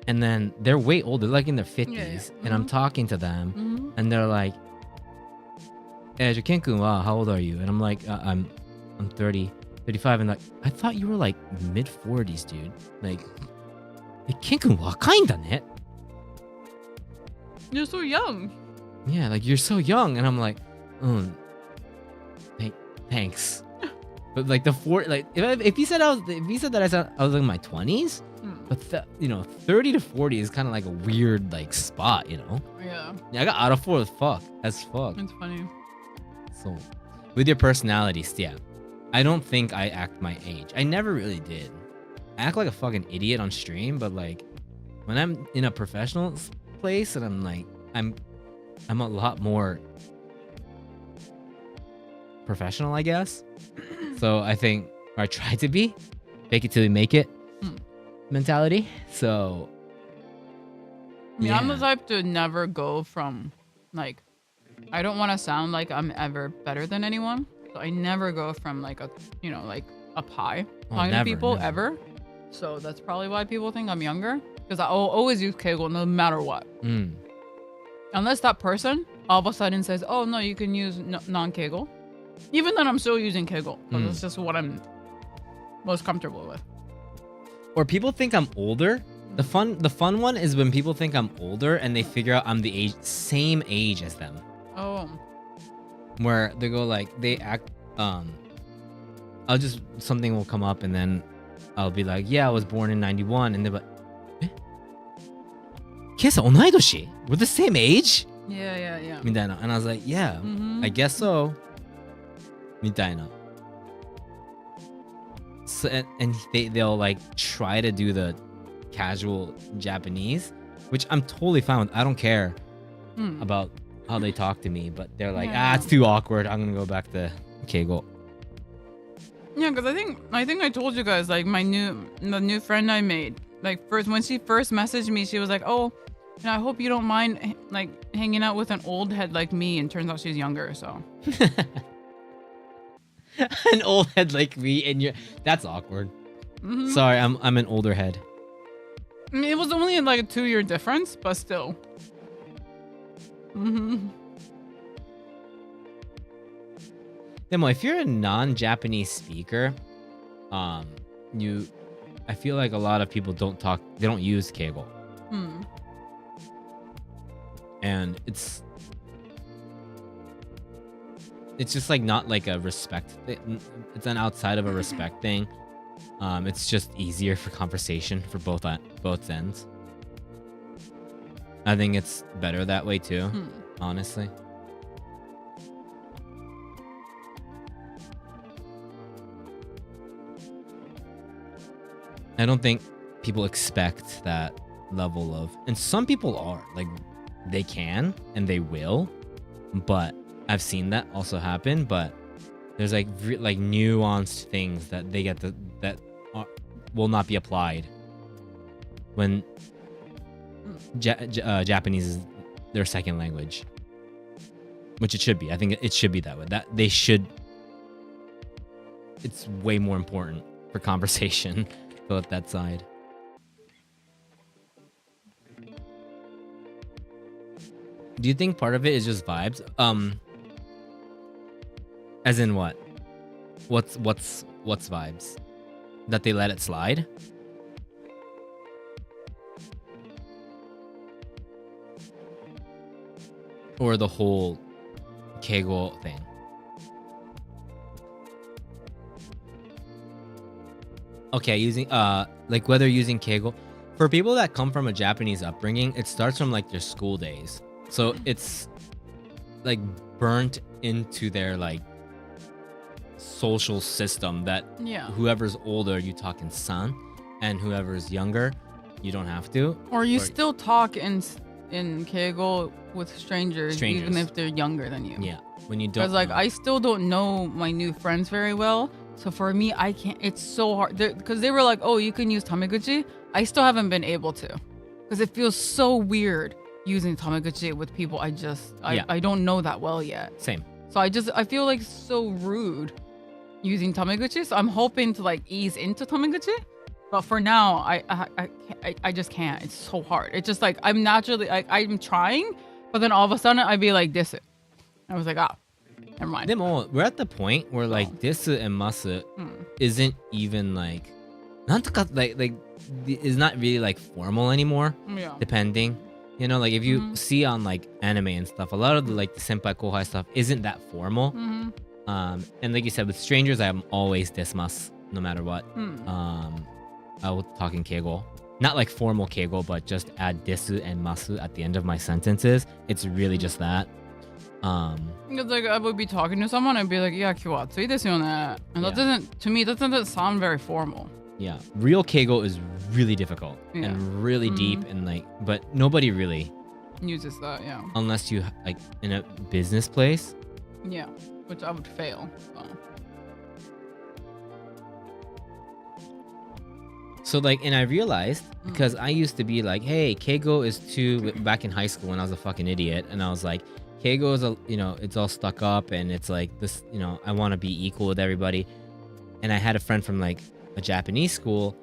And then they're way older, like in their 50s, and I'm talking to them, and they're like, Ken-kun wa, how old are you? And I'm like, I'm 30, 35, and like, I thought you were like mid 40s, dude. Like, Ken-kun wakai da ne? You're so young. Yeah, like you're so young, and I'm like, thanks. But like if you said that I was in my 20s, but 30 to 40 is kind of like a weird like spot, you know? Yeah. Yeah, I got out of 4 as fuck. It's funny. So, with your personalities, yeah, I don't think I act my age. I never really did. I act like a fucking idiot on stream, but like when I'm in a professional place and I'm like, I'm a lot more professional, I guess. So I think, or I try to be, fake it till you make it mentality. So Yeah, I'm the type to never go from, like, I don't want to sound like I'm ever better than anyone. So I never go from like up high talking to people ever. So that's probably why people think I'm younger. Because I'll always use keigo no matter what. Unless that person all of a sudden says, oh no, you can use non-keigo. Even then I'm still using keigo. Because it's just what I'm most comfortable with. Or people think I'm older. The fun one is when people think I'm older and they figure out I'm the same age as them. Oh. Where they go like, they act, something will come up and then I'll be like, yeah, I was born in 91. And they're like, eh? Kesa, onaidoshi? We're the same age? Yeah. みたいな. And I was like, yeah, I guess so. みたいな. So, and they'll like try to do the casual Japanese, which I'm totally fine with. I don't care about how they talk to me, but they're like, it's too awkward. I'm gonna go back to keigo. Yeah, because I think I told you guys, like, the new friend I made, like, when she first messaged me, she was like, oh, I hope you don't mind like hanging out with an old head like me, and turns out she's younger, so. An old head like me, and that's awkward. Sorry, I'm an older head. I mean, it was only like a 2-year difference, but still. Demo, if you're a non-Japanese speaker, I feel like a lot of people they don't use keigo. And it's just like not like a respect thing. It's an outside of a respect thing. It's just easier for conversation for both ends. I think it's better that way too, honestly. I don't think people expect that level of, and some people are like, they can and they will, but I've seen that also happen. But there's like nuanced things that they get that will not be applied when Japanese is their second language, which it should be. I think it should be that way. That they should. It's way more important for conversation. Go at that side. Do you think part of it is just vibes? As in what? What's vibes? That they let it slide? or the whole keigo thing? Okay, using like whether using keigo for people that come from a Japanese upbringing, it starts from like their school days. So it's like burnt into their like social system that whoever's older you talk in san, and whoever's younger you don't have to. Or you still talk in keigo with strangers even if they're younger than you. Yeah, when you don't. Because like I still don't know my new friends very well. So for me, I can't. It's so hard because they were like, "Oh, you can use tameguchi." I still haven't been able to, because it feels so weird using tameguchi with people I don't know that well yet. Same. So I feel like so rude using tameguchi. So I'm hoping to like ease into tameguchi, but for now, I just can't. It's so hard. It's just like I'm naturally I'm trying, but then all of a sudden I'd be like this. I was like, never mind. We're at the point where like desu and masu isn't even like is not really like formal anymore. Yeah. Depending, you know, like if you see on like anime and stuff, a lot of the like the senpai kohai stuff isn't that formal. And like you said, with strangers, I'm always desmasu no matter what. I will talk in keigo, not like formal keigo, but just add desu and masu at the end of my sentences. It's really just that. Because like I would be talking to someone and be like, "Yeah, 今日は暑いですよね," and that doesn't sound very formal. Yeah, real keigo is really difficult and really deep and like, but nobody really uses that. Yeah. Unless you like in a business place. Yeah, which I would fail. So like, and I realized because I used to be like, "Hey, keigo is too," back in high school when I was a fucking idiot, and I was like, keigo is it's all stuck up and it's like this, I want to be equal with everybody. And I had a friend from like a Japanese school.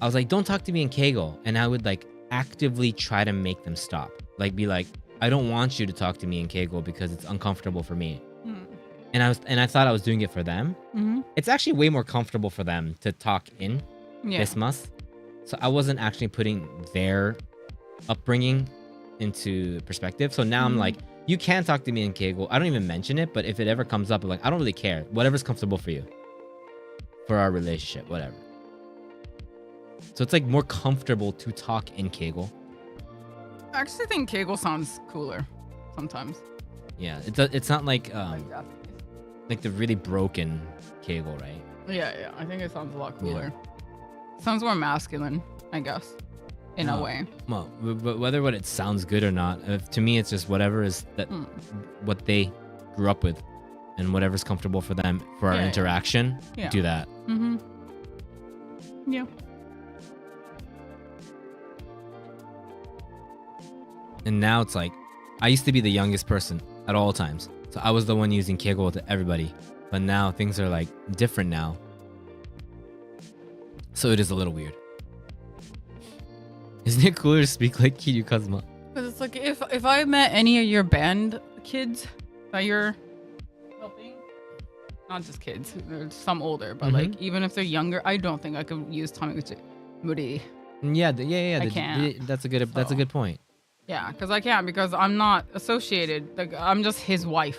I was like, don't talk to me in keigo. And I would like actively try to make them stop. Like be like, I don't want you to talk to me in keigo because it's uncomfortable for me. And I thought I was doing it for them. It's actually way more comfortable for them to talk in desmasu. So I wasn't actually putting their upbringing into perspective. So now I'm like, you can talk to me in keigo. I don't even mention it, but if it ever comes up, I'm like, I don't really care. Whatever's comfortable for you, for our relationship, whatever. So it's like more comfortable to talk in keigo. I actually think keigo sounds cooler sometimes. Yeah, it's not like like the really broken keigo, right? Yeah. I think it sounds a lot cooler. Yeah. Sounds more masculine, I guess. In a way. Well, but whether it sounds good or not, to me, it's just whatever is that what they grew up with, and whatever's comfortable for them for our interaction. Yeah. Do that. Yeah. And now it's like, I used to be the youngest person at all times, so I was the one using keigo to everybody. But now things are like different now, so it is a little weird. Isn't it cooler to speak like Kiryu Kazuma? Because it's like if I met any of your band kids that you're helping, not just kids, there's some older, but like even if they're younger, I don't think I could use tameguchi. Muri. Yeah. I can't. That's a good point. Yeah, because I can't, because I'm not associated. Like I'm just his wife.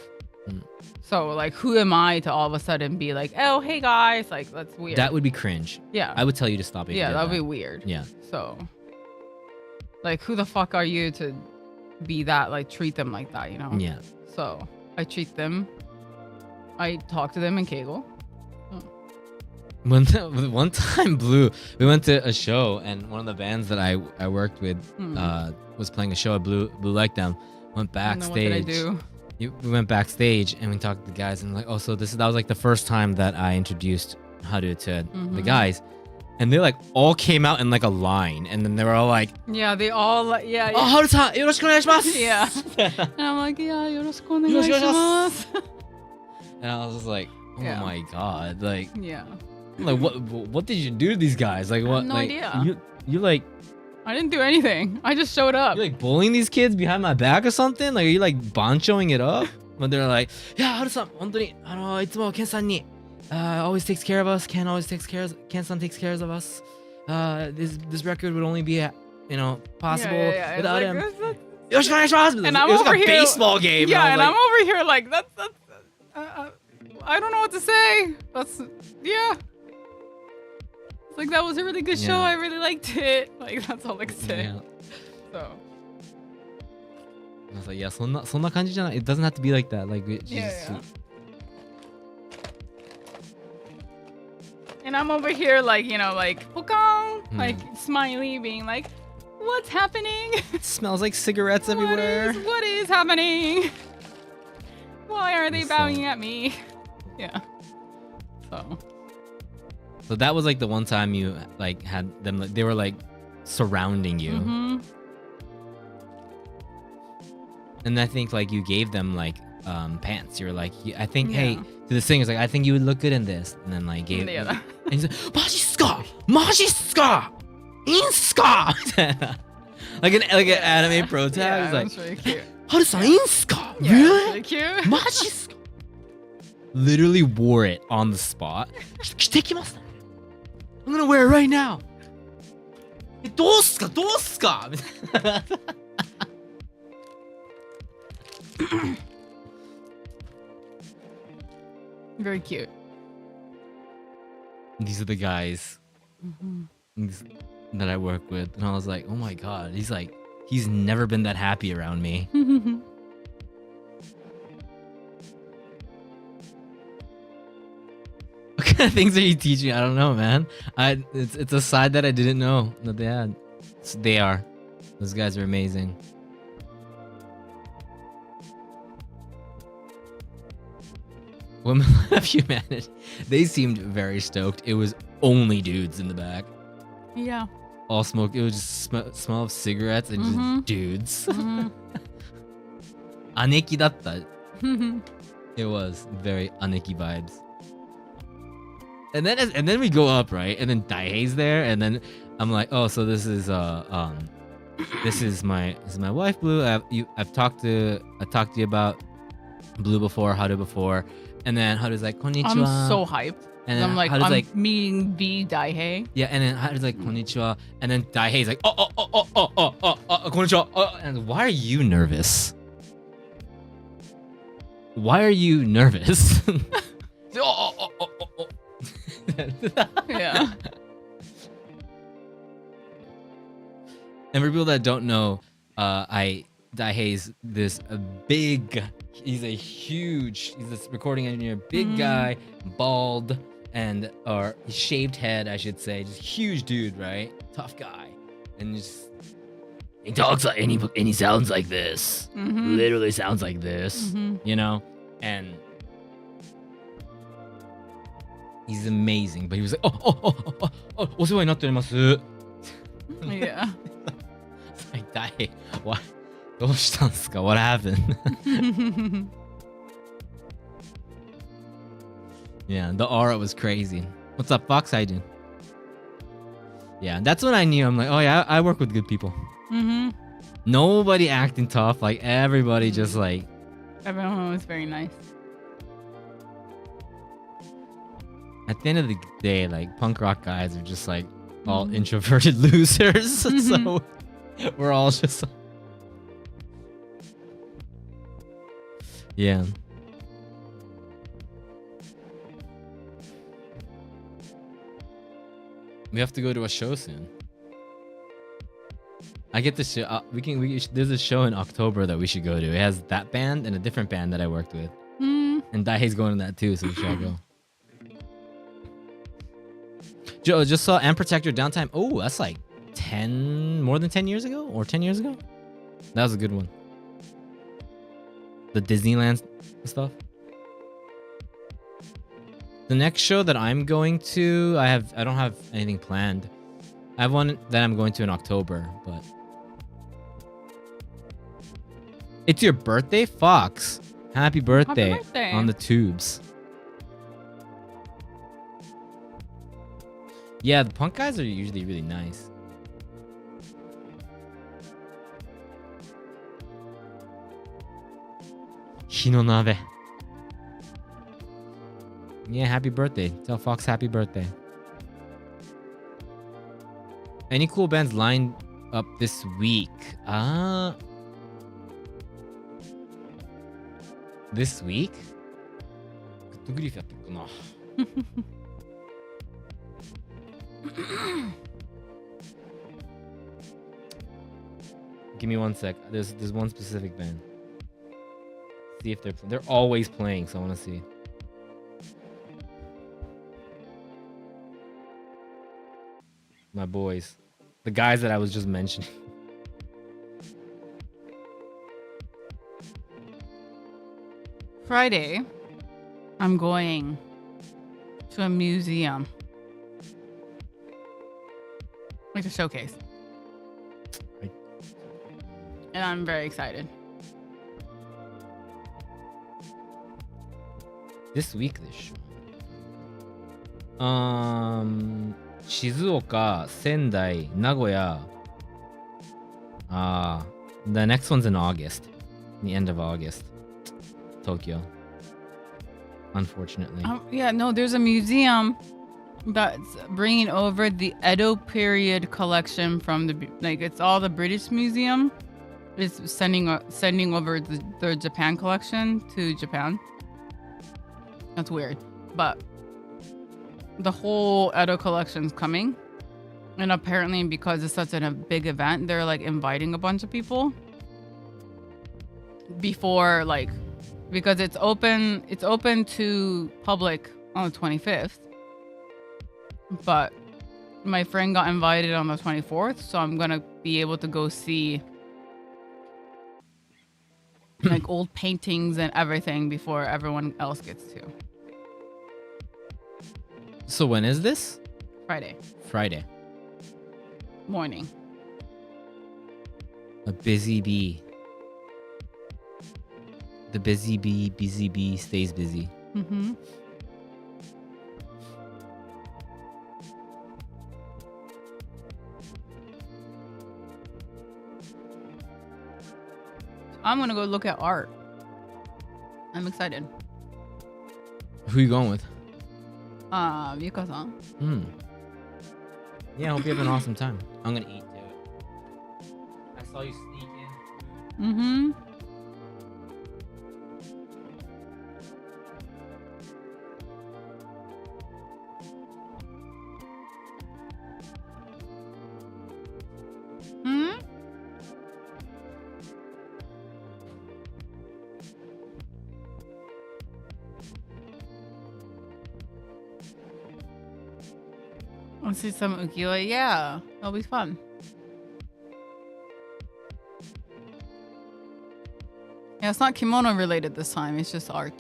So like, who am I to all of a sudden be like, oh hey guys, like that's weird. That would be cringe. Yeah. I would tell you to stop it. Yeah, that would be weird. Yeah. So. Like, who the fuck are you to be that, like, treat them like that, you know? Yeah. So, I treat them. I talk to them in keigo. One time, Blue, we went to a show, and one of the bands that I worked with was playing a show at Blue liked them. Went backstage. What did I do? We went backstage, and we talked to the guys, and like, oh, so that was like the first time that I introduced Haru to the guys. And they like all came out in like a line, and then they were all like, yeah, they all like, yeah. Oh, Haru-san, yoroshiku onegaishimasu. Yeah. And I'm like, yeah, yoroshiku onegaishimasu. And I was just like, oh my god, like, yeah. Like what did you do to these guys? Like what? I have no like, idea. You like. I didn't do anything. I just showed up. You like bullying these kids behind my back or something? Like are you like banchoing it up? But they're like, yeah, Haru-san, 本当にいつもKen-sanに always takes care of us. Ken-san takes care of us. This record would only be possible without him. And I'm it was over like a here, baseball game. Yeah, and I I'm was over here like I don't know what to say. Yeah. It's like that was a really good show. Yeah. I really liked it. Like that's all I can say. Yeah. So. I was like, yeah, そんな感じじゃない. It doesn't have to be like that. Like, Yeah. And I'm over here like, like pokong, like smiley, being like, what's happening? It smells like cigarettes everywhere. What is happening? Why are they bowing at me? Yeah. So that was like the one time you like had them, like, they were like surrounding you. Mm-hmm. And I think like you gave them like pants. You were like, I think, hey, to the singers, like, I think you would look good in this. And then like gave and he's like, Majiska! Majiska! Inska! like an anime pro tag. Yeah, It was like, that's really cute. Haru-san, Inska? Yeah, Really? really cute. Majiska? Literally wore it on the spot. I'm gonna wear it right now. Dosuka? Very cute. These are the guys that I work with. And I was like, oh my god. He's never been that happy around me. What kind of things are you teaching? I don't know, man. It's a side that I didn't know that they had. They are. Those guys are amazing. Women of Humanity. They seemed very stoked. It was only dudes in the back. Yeah. All smoke. It was just smell of cigarettes and just dudes. Aneki datta. It was very Aneki vibes. And then we go up, right? And then Daihei's there, and then I'm like, oh, so this is my wife, Blue. I've talked to you about Blue before, Haru before, and then Haru's like, konnichiwa. I'm so hyped. And I'm like, I'm meeting the Daihei. Yeah, and then Haru's like, konnichiwa, and then Daihei's like, konnichiwa. And why are you nervous? Why are you nervous? Yeah. And for people that don't know, Daihei's this big. He's this recording engineer, big guy, bald, or shaved head, I should say, just huge dude, right? Tough guy, and he talks like and he sounds like this, literally sounds like this, you know, and. He's amazing, but he was like, oh, お世話になっております. Yeah. It's like, Dai, what? どうしたんすか? What happened? Yeah, the aura was crazy. What's up, Fox? How you doing? Yeah, that's when I knew. I'm like, oh yeah, I work with good people. Nobody acting tough. Like everybody just like. Everyone was very nice. At the end of the day, like punk rock guys are just like all introverted losers. So we're all just. Yeah. We have to go to a show soon. I get the show. There's a show in October that we should go to. It has that band and a different band that I worked with. And Daihei's going to that too, so we should go. Joe, just saw And Protector Downtime. Oh, that's like more than 10 years ago? Or 10 years ago? That was a good one. The Disneyland stuff. The next show that I'm going to, I don't have anything planned. I have one that I'm going to in October, but it's your birthday, Fox. Happy birthday, Happy birthday. On the tubes. Yeah, the punk guys are usually really nice. Hinonabe. Yeah, happy birthday. Tell Fox happy birthday. Any cool bands lined up this week? This week?グッドグリフやってるかな。Give me 1 sec. There's one specific band. See if they're always playing, so I want to see. My boys, the guys that I was just mentioning. Friday, I'm going to a museum. Like a showcase. Right. And I'm very excited. This week, this show. 静岡、仙台、名古屋. The next one's in August. The end of August. Tokyo. Unfortunately. Yeah, no, there's a museum that's bringing over the Edo period collection from it's all the British Museum is sending over the Japan collection to Japan. That's weird, but the whole Edo collection's coming, and apparently because it's such a big event, they're like inviting a bunch of people before because it's open to public on the 25th, but my friend got invited on the 24th, so I'm gonna be able to go see like old paintings and everything before everyone else gets to. So when is this? Friday Friday. morning. A busy bee. The busy bee stays busy. Mm-hmm. I'm gonna go look at art. I'm excited. Who you going with? Yuka-san. Yeah, I hope you have an awesome time. I'm gonna eat too. I saw you sneak in. Mm-hmm. Let's see some ukiyo-e. Yeah, that'll be fun. Yeah, it's not kimono related this time. It's just art.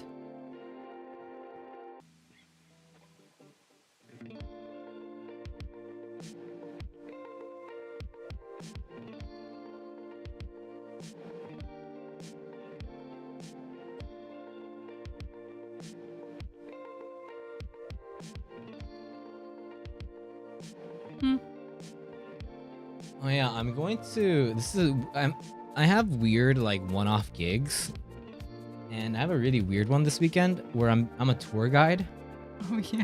Oh yeah, I'm going to. I have weird one-off gigs, and I have a really weird one this weekend where I'm a tour guide. Oh yeah.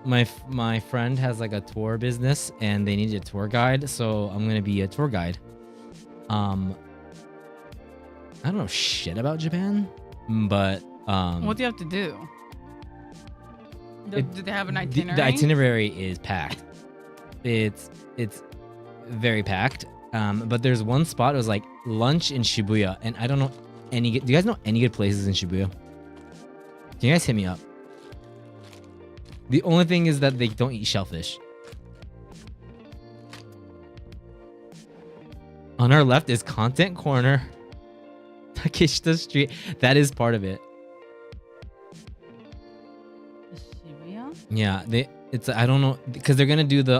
My friend has a tour business, and they needed a tour guide, so I'm gonna be a tour guide. I don't know shit about Japan, but What do you have to do? Do they have an itinerary? The itinerary is packed. It's very packed. But there's one spot. It was lunch in Shibuya, and I don't know any. Do you guys know any good places in Shibuya? Can you guys hit me up? The only thing is that they don't eat shellfish. On our left is Content Corner, Takeshita Street. That is part of it. Shibuya? Yeah, I don't know, because they're gonna do the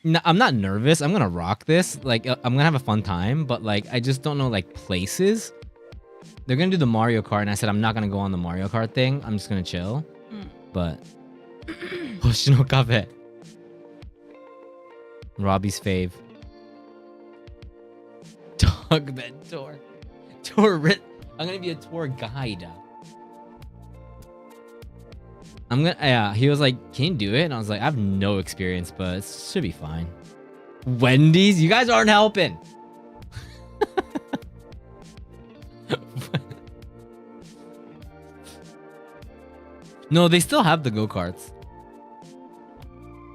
No, I'm not nervous. I'm gonna rock this. I'm gonna have a fun time, but I just don't know places. They're gonna do the Mario Kart, and I said I'm not gonna go on the Mario Kart thing. I'm just gonna chill. But Hoshino Cafe, Robbie's fave. Dog bed tour. I'm gonna be a tour guide. He was like, can you do it? And I was like, I have no experience, but it should be fine. Wendy's? You guys aren't helping. No, they still have the go-karts.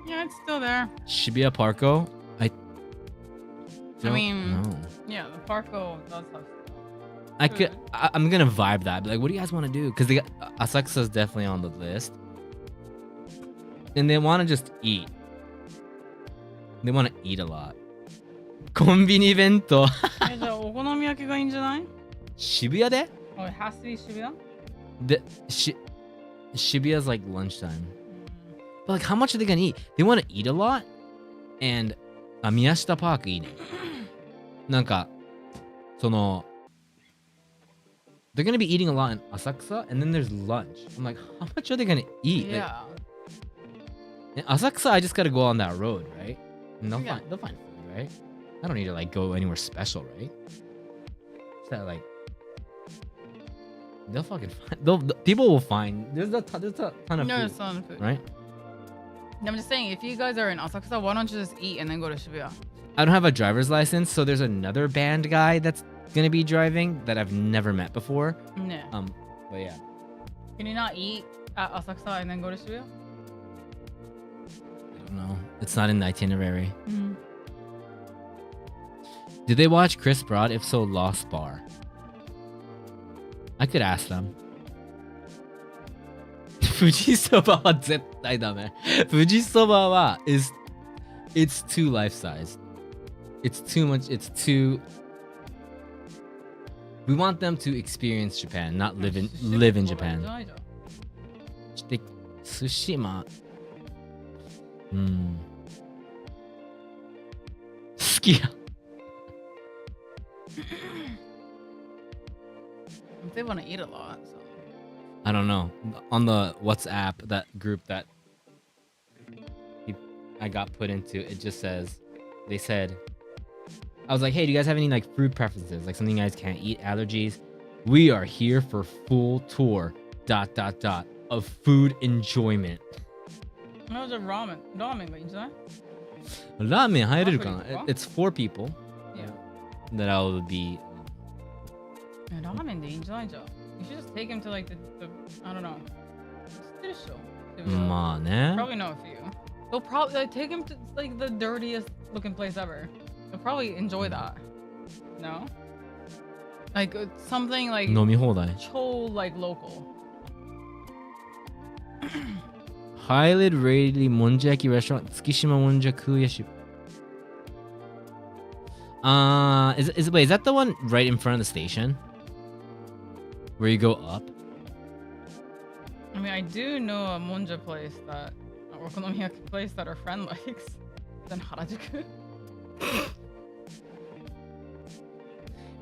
Yeah, it's still there. Shibuya Parko? I mean, know. Yeah, the Parko does have stuff. I'm gonna vibe that. Be like, what do you guys want to do? Because they got Asakusa's definitely on the list, and they want to just eat. They want to eat a lot. コンビニ弁当。じゃあお好み焼きがいいんじゃない？渋谷で? Oh, it has to be Shibuya? Shibuya's like lunchtime. But like, how much are they gonna eat? They want to eat a lot, and Miyashita Park いいね。なんか、その they're gonna be eating a lot in Asakusa, and then there's lunch. I'm like, how much are they gonna eat? Yeah. Like, in Asakusa, I just gotta go on that road, right? And they'll Yeah. find food, right? I don't need to like go anywhere special, right? It's that like they'll fucking find. People will find. There's a ton of No, food, it's not food. right? I'm just saying, if you guys are in Asakusa, why don't you just eat and then go to Shibuya? I don't have a driver's license, so there's another band guy that's gonna be driving that I've never met before. Yeah. But yeah. Can you not eat at Asakusa and then go to Shibuya? I don't know. It's not in the itinerary. Mm-hmm. Did they watch Chris Broad? If so, Lost Bar. I could ask them. Fujisoba は絶対ダメ。Fujisoba は it's too life-sized. It's too much. It's too. We want them to experience Japan, not live in Japan. して寿司まあ好きや。They want to eat a lot, so. I don't know. On the WhatsApp, that group that I got put into, it just says, they said, I was like, hey, do you guys have any like food preferences? Like something you guys can't eat, allergies? We are here for full tour, ... of food enjoyment. No, it's a ramen. Ramen がいいんじゃない? Ramen 入れるかな? It's 4 people Yeah. that I'll be. Ramen でいいんじゃないじゃん. You should just take him to like the I don't know. 知ってるっしょ? まあね. Probably know a few. They'll probably like, take him to like the dirtiest looking place ever. They'll probably enjoy that. No? Like something like 飲み放題. so like local. Highly rated Monjaki restaurant, Tsukishima Monjaku Yashi. Is that the one right in front of the station? Where you go up? I mean, I do know a monja place that, or okonomiyaki place that our friend likes. Then Harajuku.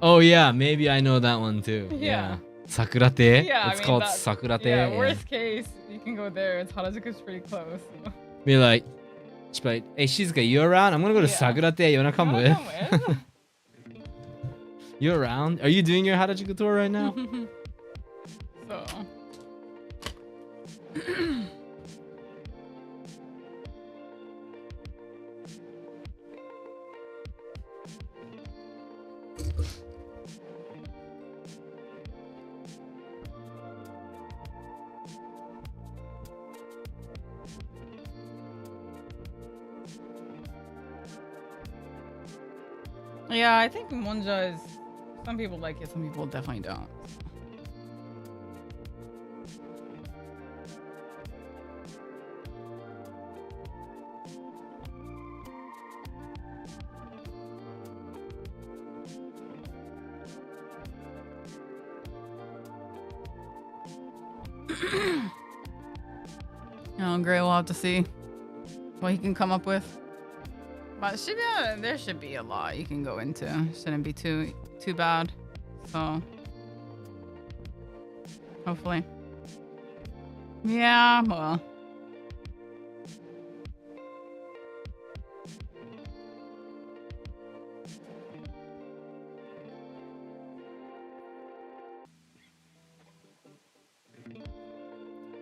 Oh yeah, maybe I know that one too. Yeah. Sakurate? Yeah, It's called Sakurate. Yeah, worst case, you can go there. It's Harajuku's pretty close. So. Be like, hey Shizuka, you around? I'm gonna go to Yeah. Sakurate. You wanna come with? Come with? You around? Are you doing your Harajuku tour right now? So. Yeah, I think monja is. Some people like it, some people definitely don't. Oh, great. We'll have to see what he can come up with. But Shibuya, there should be a lot you can go into. Shouldn't be too bad. So hopefully. Yeah, well.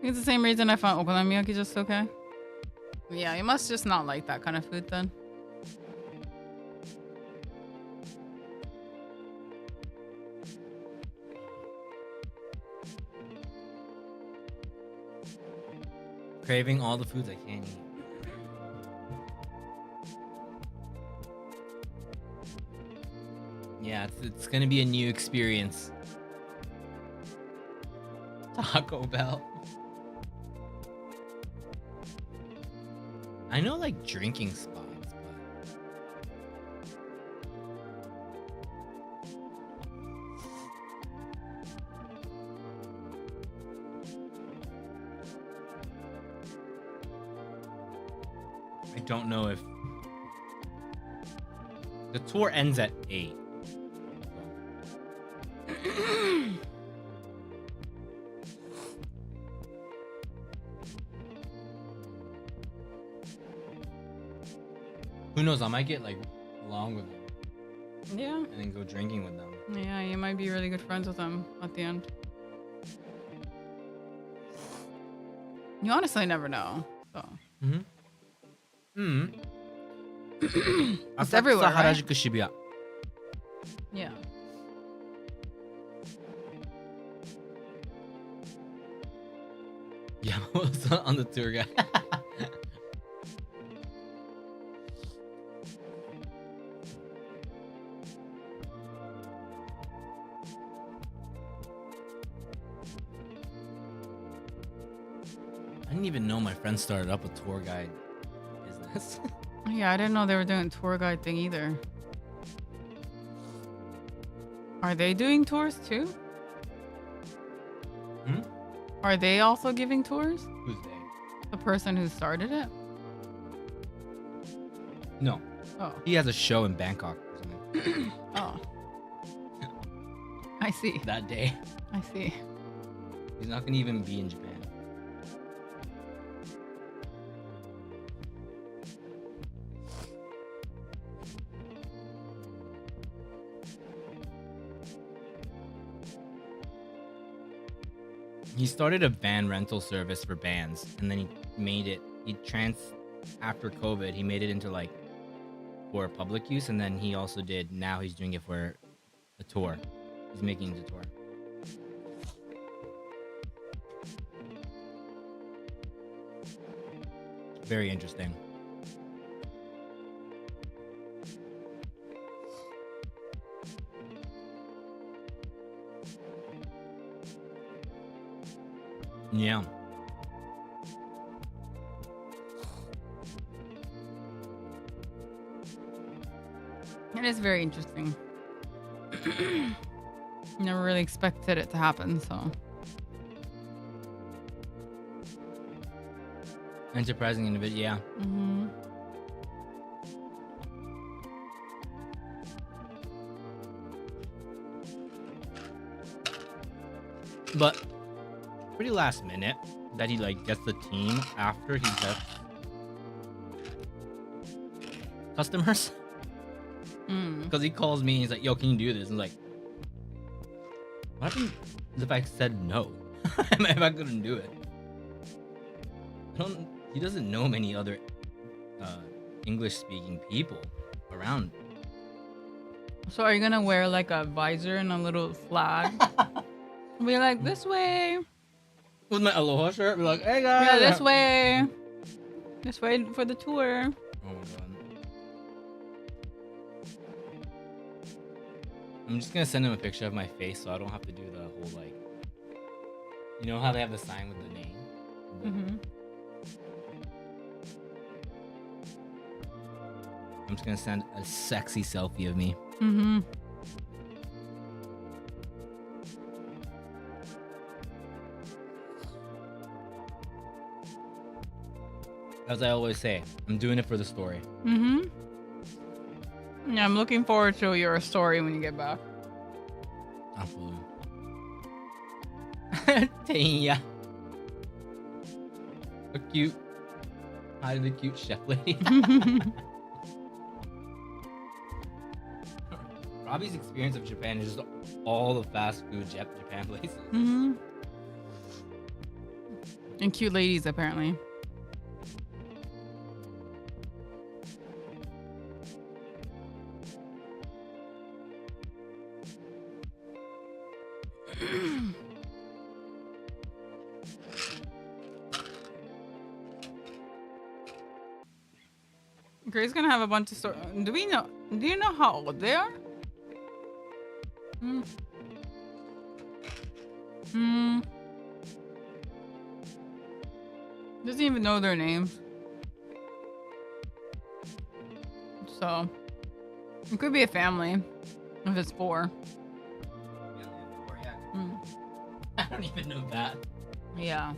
It's the same reason I found okonomiyaki just okay. Yeah, you must just not like that kind of food then. craving all the foods I can't eat. Yeah, it's gonna be a new experience. Taco Bell. I know like drinking spots, but I don't know if the tour ends at 8. Who knows? I might get like along with them Yeah. and then go drinking with them. Yeah, you might be really good friends with them at the end. You honestly never know. So. It's everywhere, right? Harajuku, Shibuya. Yeah. Yeah, was on the tour guide. I didn't even know my friend started up a tour guide business. Yeah, I didn't know they were doing a tour guide thing either. Are they doing tours too? Hmm? Are they also giving tours? Who's they? The person who started it? No. Oh. He has a show in Bangkok or something. Oh. I see. That day. I see. He's not gonna even be in Japan. He started a van rental service for bands, and then he made it. After COVID, he made it into like for public use, and then he also did. Now he's doing it for a tour. He's making it a tour. Very interesting. Yeah. It is very interesting. Never really expected it to happen, so. Enterprising individual, yeah. Mm-hmm. But pretty last minute that he like gets the team after he gets customers. Because he calls me and he's like, yo, can you do this? And like, what happens if I said no? If I couldn't do it? He doesn't know many other English speaking people around. So are you gonna wear like a visor and a little flag? Be like, this way. With my Aloha shirt, be like, hey guys. Yeah, this way. This way for the tour. Oh my god. I'm just gonna send him a picture of my face so I don't have to do the whole like, you know how they have the sign with the name? Mm-hmm. I'm just gonna send a sexy selfie of me. Mm-hmm. As I always say, I'm doing it for the story. Mm-hmm. Yeah, I'm looking forward to your story when you get back. Absolutely. Tanya. A cute, highly cute chef lady. Robbie's experience of Japan is just all the fast food Japan places. Mm-hmm. And cute ladies, apparently. Gray's gonna have a bunch of stories. Do you know how old they are? Hmm. Hmm. Doesn't even know their names. So it could be a family if it's 4. Hmm. I don't even know that. Yeah.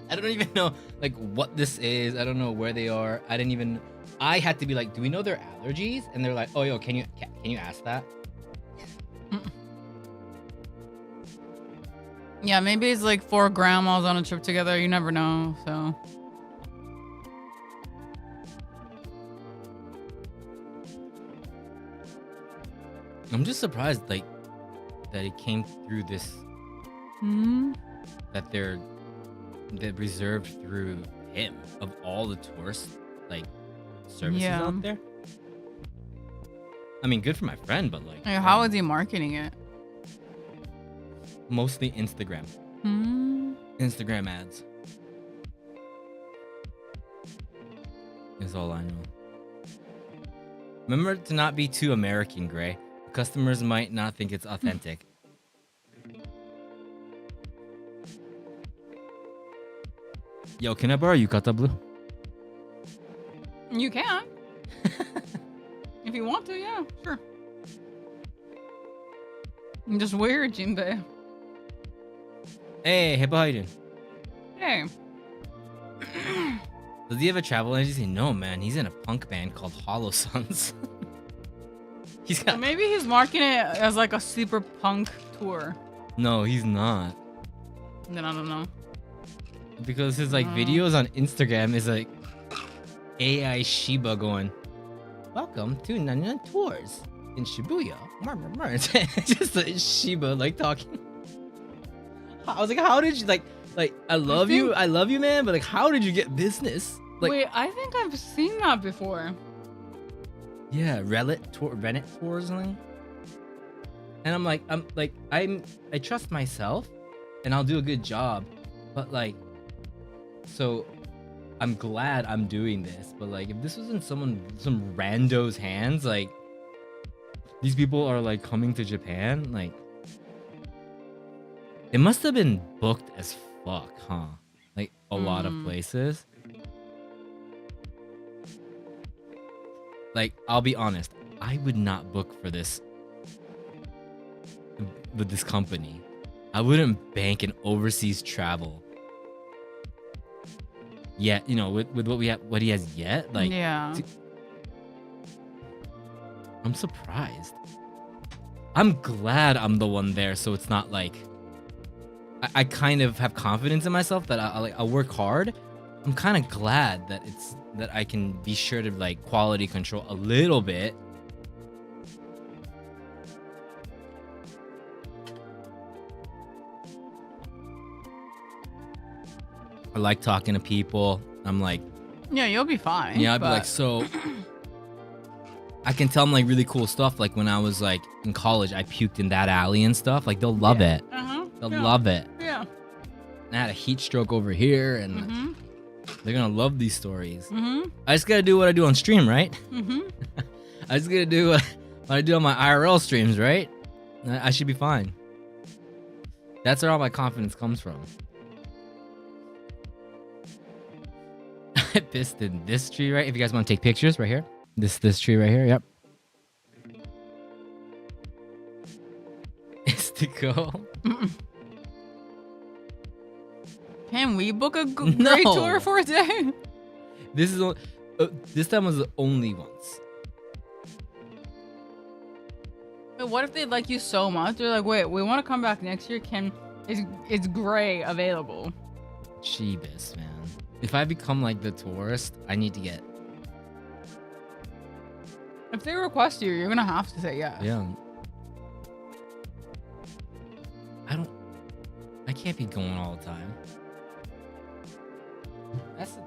I don't even know like what this is. I don't know where they are. I had to be like, do we know their allergies? And they're like, oh yo, can you ask that? Yeah, maybe it's like 4 grandmas on a trip together. You never know. So I'm just surprised like that it came through this that they're reserved through him of all the tourist like services out there. I mean, good for my friend, but like, hey, how is he marketing it? Mostly Instagram. Instagram ads is all I know. Remember to not be too American, Gray. Customers might not think it's authentic. Yo, can I borrow yukata blue? You can. If you want to, yeah, sure. I'm just weird, Jinbei. Hey, how you doing? Hey. Does he have a travel agency? No, man. He's in a punk band called Hollow Sons. He's got... Maybe he's marketing it as like a super punk tour. No, he's not. Then I don't know. Because his like videos on Instagram is like AI Shiba going, welcome to 99 Tours in Shibuya. It's just like Shiba like talking. I was like, how did you like I love you, man, but like how did you get business? Like, wait, I think I've seen that before. Yeah, Rennet Tours and I'm like, I trust myself and I'll do a good job, but like, so I'm glad I'm doing this, but like if this was in some rando's hands, like these people are like coming to Japan, like it must have been booked as fuck, huh? Like a lot of places. Like, I'll be honest, I would not book for this with this company. I wouldn't bank an overseas travel. Yet, you know, with what he has yet, like, yeah. I'm surprised. I'm glad I'm the one there, so it's not like I kind of have confidence in myself that I'll work hard. I'm kind of glad that I can be sure to like quality control a little bit. I like talking to people. I'm like, yeah, you'll be fine. Yeah, I'd be like, so I can tell them like really cool stuff. Like when I was like in college, I puked in that alley and stuff. Like they'll love it. They'll love it. Yeah. I had a heat stroke over here, and they're gonna love these stories. I just gotta do what I do on stream, right? I just gotta do what I do on my IRL streams, right? I should be fine. That's where all my confidence comes from. I pissed in this tree, right? If you guys want to take pictures, right here. This tree right here. Yep. Is to go. Can we book a great tour for a day? This time was the only once. But what if they like you so much? They're like, wait, we want to come back next year. Is Gray available? Jeebus, man. If I become like the tourist, I need to get. If they request you, you're gonna have to say yes. Yeah. I can't be going all the time. That's a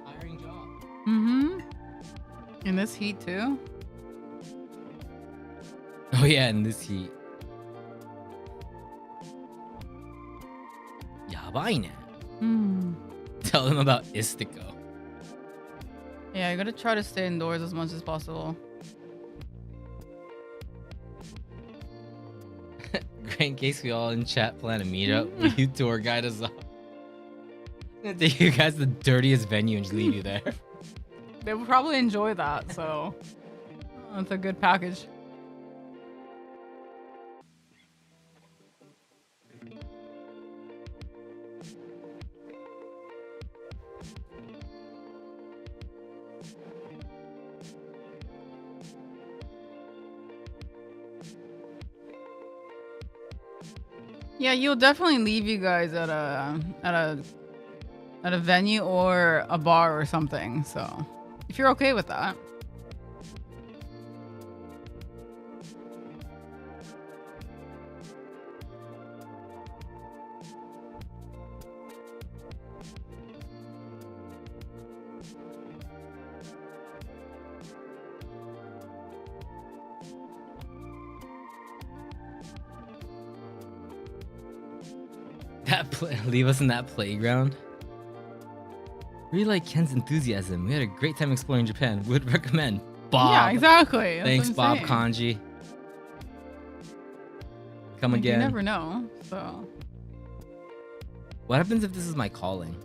tiring job. In this heat too. Oh yeah, in this heat. Yabai ne. Tell them about Istico. Yeah, you gotta try to stay indoors as much as possible. Great, in case we all in chat plan a meetup, will you tour guide us up? I'm gonna take you guys to the dirtiest venue and just leave you there. They would probably enjoy that, so that's a good package. Yeah, you'll definitely leave you guys at a venue or a bar or something. So, if you're okay with that. Leave us in that playground. Really like Ken's enthusiasm. We had a great time exploring Japan. Would recommend. Bob. Yeah, exactly. That's Thanks, what I'm Bob saying. Kanji. Come Like, again. You never know. So. What happens if this is my calling?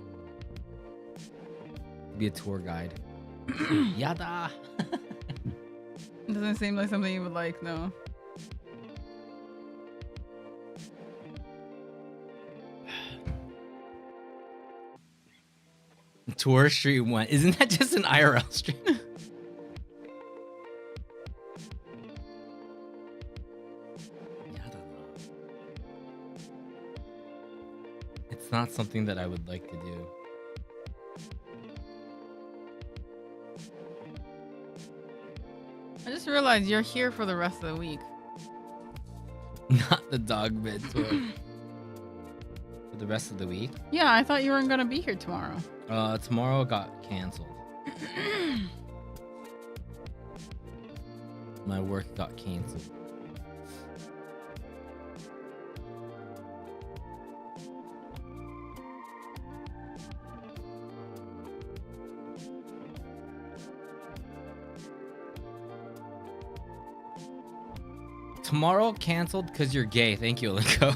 Be a tour guide. Yada. It doesn't seem like something you would like, no. Tour stream went. Isn't that just an IRL stream? It's not something that I would like to do. I just realized you're here for the rest of the week. Not the dog bed tour. For the rest of the week? Yeah, I thought you weren't gonna be here tomorrow. Tomorrow got canceled. My work got canceled. Tomorrow canceled because you're gay. Thank you, Olinko.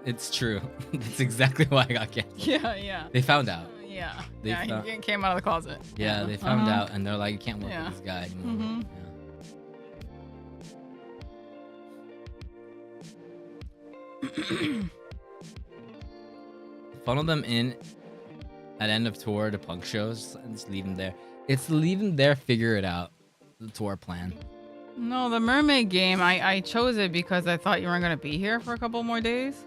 It's true. That's exactly why I got canceled. Yeah. They found out. Yeah. They Yeah, he came out of the closet. Yeah, they found out, and they're like, you can't work Yeah. with this guy anymore. Yeah. Funnel them in at end of tour to punk shows and just leave them there. It's leave them there, figure it out. The tour plan. No, the mermaid game, I chose it because I thought you weren't going to be here for a couple more days.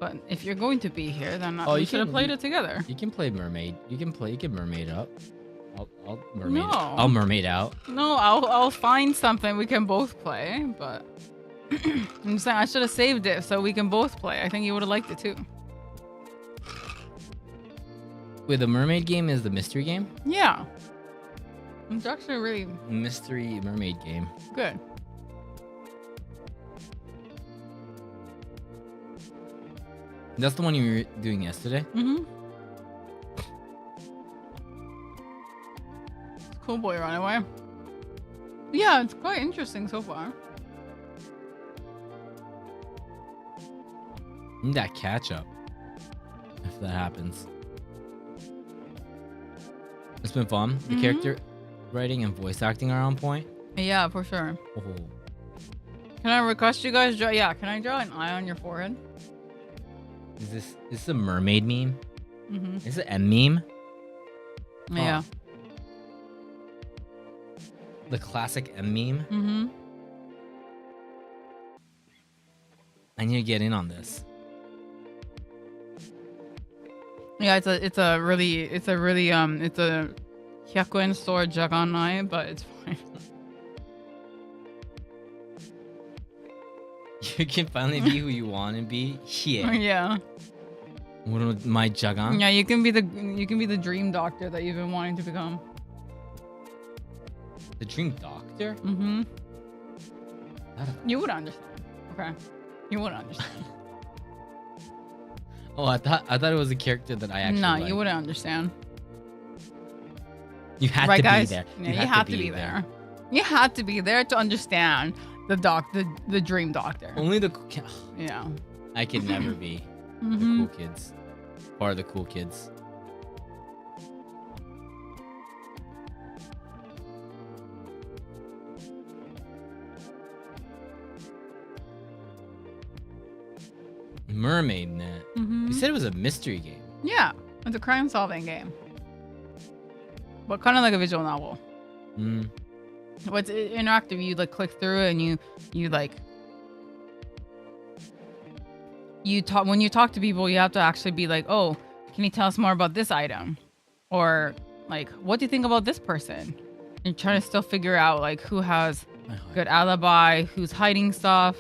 But if you're going to be here, then we should have played it together. You can play mermaid. You can mermaid up. I'll mermaid. No. I'll mermaid out. No, I'll find something we can both play, but I'm saying I should have saved it so we can both play. I think you would have liked it too. Wait, the mermaid game is the mystery game? Yeah. It's actually really mystery mermaid game. Good. That's the one you were doing yesterday? Mm-hmm. Cool boy runaway. Yeah, it's quite interesting so far. Need that catch up. If that happens. It's been fun. The character writing and voice acting are on point. Yeah, for sure. Oh. Can I request you guys draw? Yeah, can I draw an eye on your forehead? Is this a mermaid meme? Mm-hmm. Is it a meme? Yeah. Oh. The classic M meme? Mm-hmm. I need to get in on this. Yeah, it's a really 100円 store Jaganai, but it's fine. You can finally be who you want to be. Yeah. Yeah. What my Jagan? Yeah, you can be the dream doctor that you've been wanting to become. The dream doctor? Mm-hmm. You would understand. Okay. You would understand. Oh, I thought it was a character that I actually No, liked. you wouldn't understand. You had right, to guys? be there. Yeah, you had to be there. You had to be there to understand the dream doctor. Only the Yeah. I could never be the cool kids or the cool kids. Mermaid Net. You said it was a mystery game. Yeah, it's a crime-solving game, but kind of like a visual novel. What's interactive? You like click through it and you like you talk when you talk to people. You have to actually be like, oh, can you tell us more about this item, or like, what do you think about this person? You're trying to still figure out like who has good alibi, who's hiding stuff.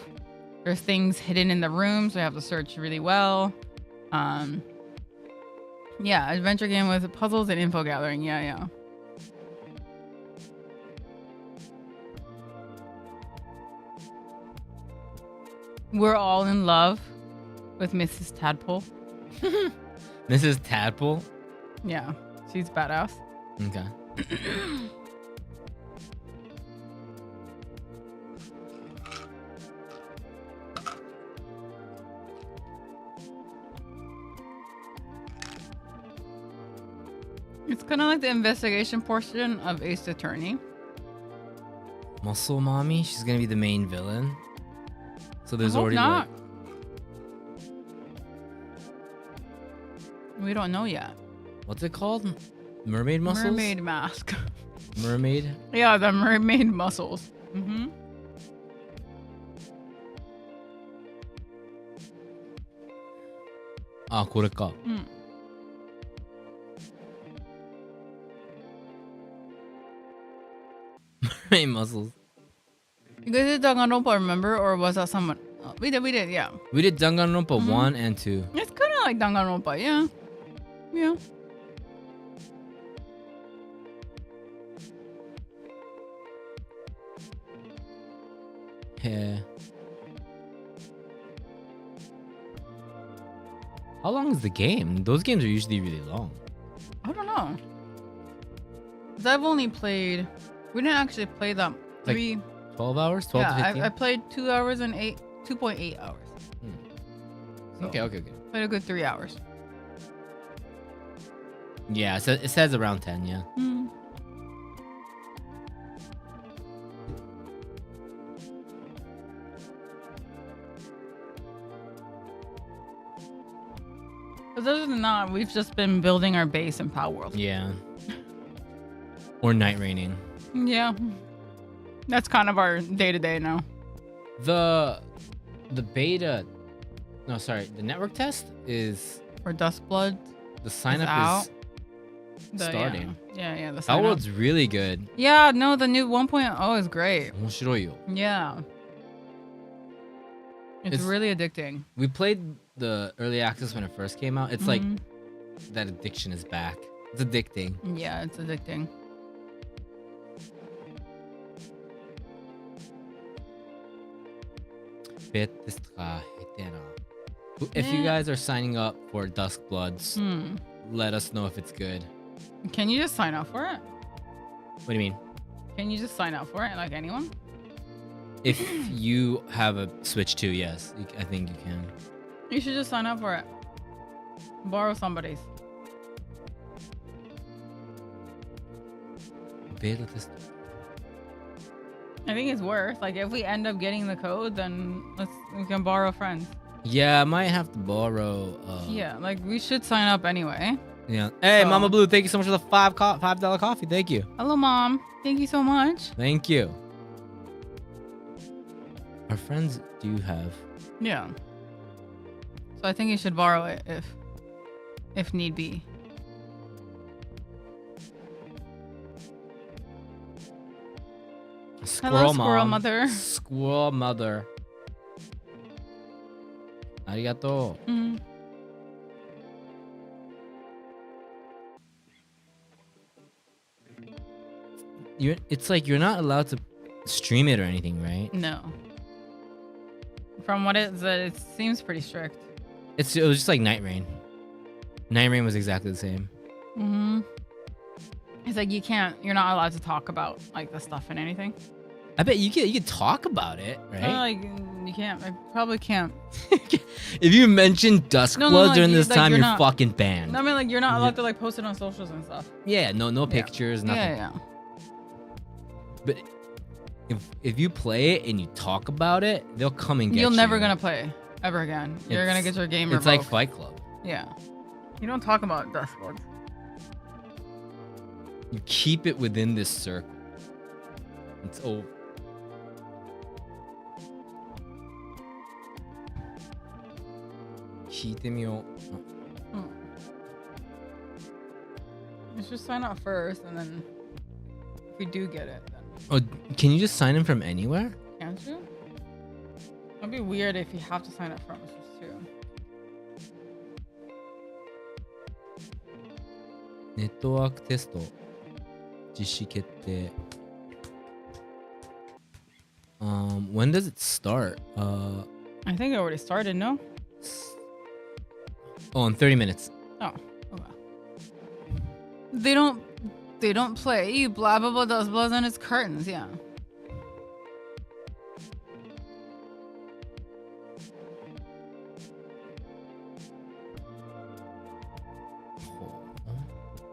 There's things hidden in the room, so you have to search really well. Yeah, adventure game with puzzles and info gathering. Yeah. We're all in love with Mrs. Tadpole. Mrs. Tadpole? Yeah, she's badass. Okay. It's kind of like the investigation portion of Ace Attorney. Muscle Mommy? She's gonna be the main villain. So there's already not. like... We don't know yet. What's it called? Mermaid muscles? Mermaid mask. Mermaid? Yeah, the mermaid muscles. Ah, これか。Mermaid muscles. You guys did Danganronpa, remember? Or was that someone? Oh, we did, yeah. We did Danganronpa 1 and 2. It's kind of like Danganronpa, yeah. Yeah. Yeah. How long is the game? Those games are usually really long. I don't know. 'Cause I've only played... We didn't actually play them. Like 12 hours? 12 to 15? I played 2 hours and 2.8 hours. So Okay. played a good 3 hours. Yeah, so it says around 10, yeah. Because other than that, we've just been building our base in Power World. Yeah. Or night raining. Yeah. That's kind of our day-to-day now. The beta... No, sorry. The network test is... For Dustblood. The sign up out. is starting. Yeah, the That sign up. world's really good. Yeah, no, the new 1.0 is great. 面白いよ. Yeah. It's really addicting. We played the early access when it first came out. It's like that addiction is back. It's addicting. Yeah, it's addicting. If you guys are signing up for Duskbloods, let us know if it's good. Can you just sign up for it? What do you mean? Can you just sign up for it like anyone? If you have a Switch 2, yes. I think you can. You should just sign up for it. Borrow somebody's. I think it's worth. Like, if we end up getting the code, then we can borrow friends. Yeah, I might have to borrow. Yeah, like we should sign up anyway. Yeah. Hey, So- Mama Blue, thank you so much for the $5 coffee. Thank you. Hello, Mom. Thank you so much. Thank you. Our friends do have. Yeah. So I think you should borrow it if need be. Hello, Squirrel Mother. Squirrel Mother. Arigato. It's like you're not allowed to stream it or anything, right? No. From what it said, it seems pretty strict. It was just like Night Rain. Night Rain was exactly the same. It's like you're not allowed to talk about like the stuff and anything. I bet you could talk about it, right? Like you can't. I probably can't. If you mention Duskblood like, during this time, you're you're not- fucking banned. No, I mean like you're not allowed to like post it on socials and stuff. Yeah, no pictures, nothing. Yeah. But if you play it and you talk about it, they'll come and get you. You're never gonna play ever again. You're gonna get your game It's revoked. like Fight Club. Yeah. You don't talk about Duskblood. You keep it within this circle. It's over. Let's just sign up first, and then if we do get it, then Oh, can you just sign in from anywhere? can't you? It'd be weird if you have to sign up first too. ネットワークテスト実施決定 when does it start? I think it already started, no? Oh, in 30 minutes. Oh, wow. They don't play blah blah blah does blows on its curtains, yeah.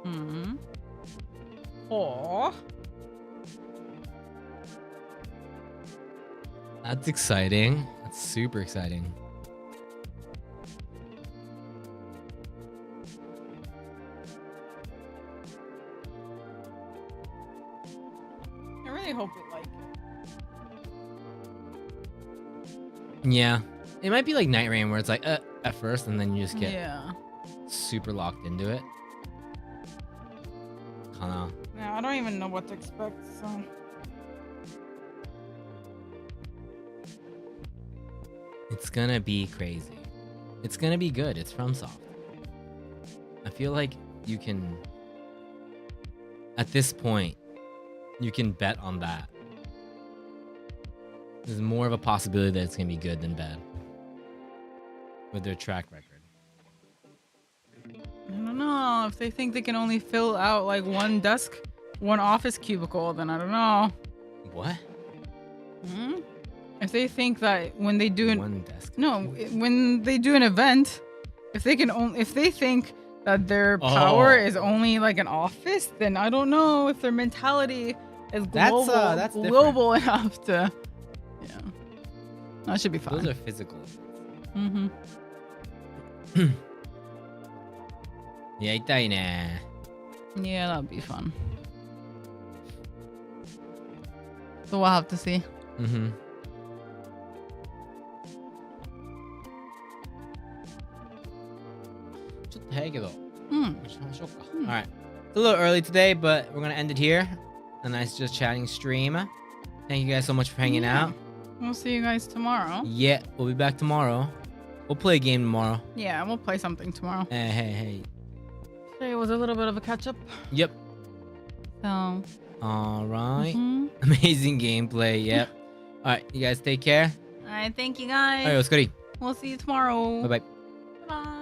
Hmm. Oh. That's exciting. That's super exciting. I really hope we like it. Yeah. It might be like Night Rain where it's like at first and then you just get Yeah. super locked into it. Kinda. Yeah, I don't even know what to expect, so. It's gonna be crazy. It's gonna be good. It's FromSoft. I feel like you can, at this point, you can bet on that. There's more of a possibility that it's gonna be good than bad with their track record. I don't know. If they think they can only fill out like one desk, one office cubicle, then I don't know. What? Hmm? If they think that when they do One desk. when they do an event, if they think that their power is only like an office, then I don't know if their mentality is global, That's global enough to. Yeah, that should be fine. Those are physical. Mm-hmm. やりたいね。 Yeah, that'd be fun. So we'll have to see. Mm-hmm. Alright. It's a little early today, but we're gonna end it here. A nice just chatting stream. Thank you guys so much for hanging out. We'll see you guys tomorrow. Yeah, we'll be back tomorrow. We'll play a game tomorrow. Yeah, we'll play something tomorrow. Hey. Today was a little bit of a catch up. Yep. So. Alright. Mhm. Amazing gameplay. Yep. Alright, you guys take care. All right, thank you guys. Alright, let's go. We'll see you tomorrow. Bye bye. Bye.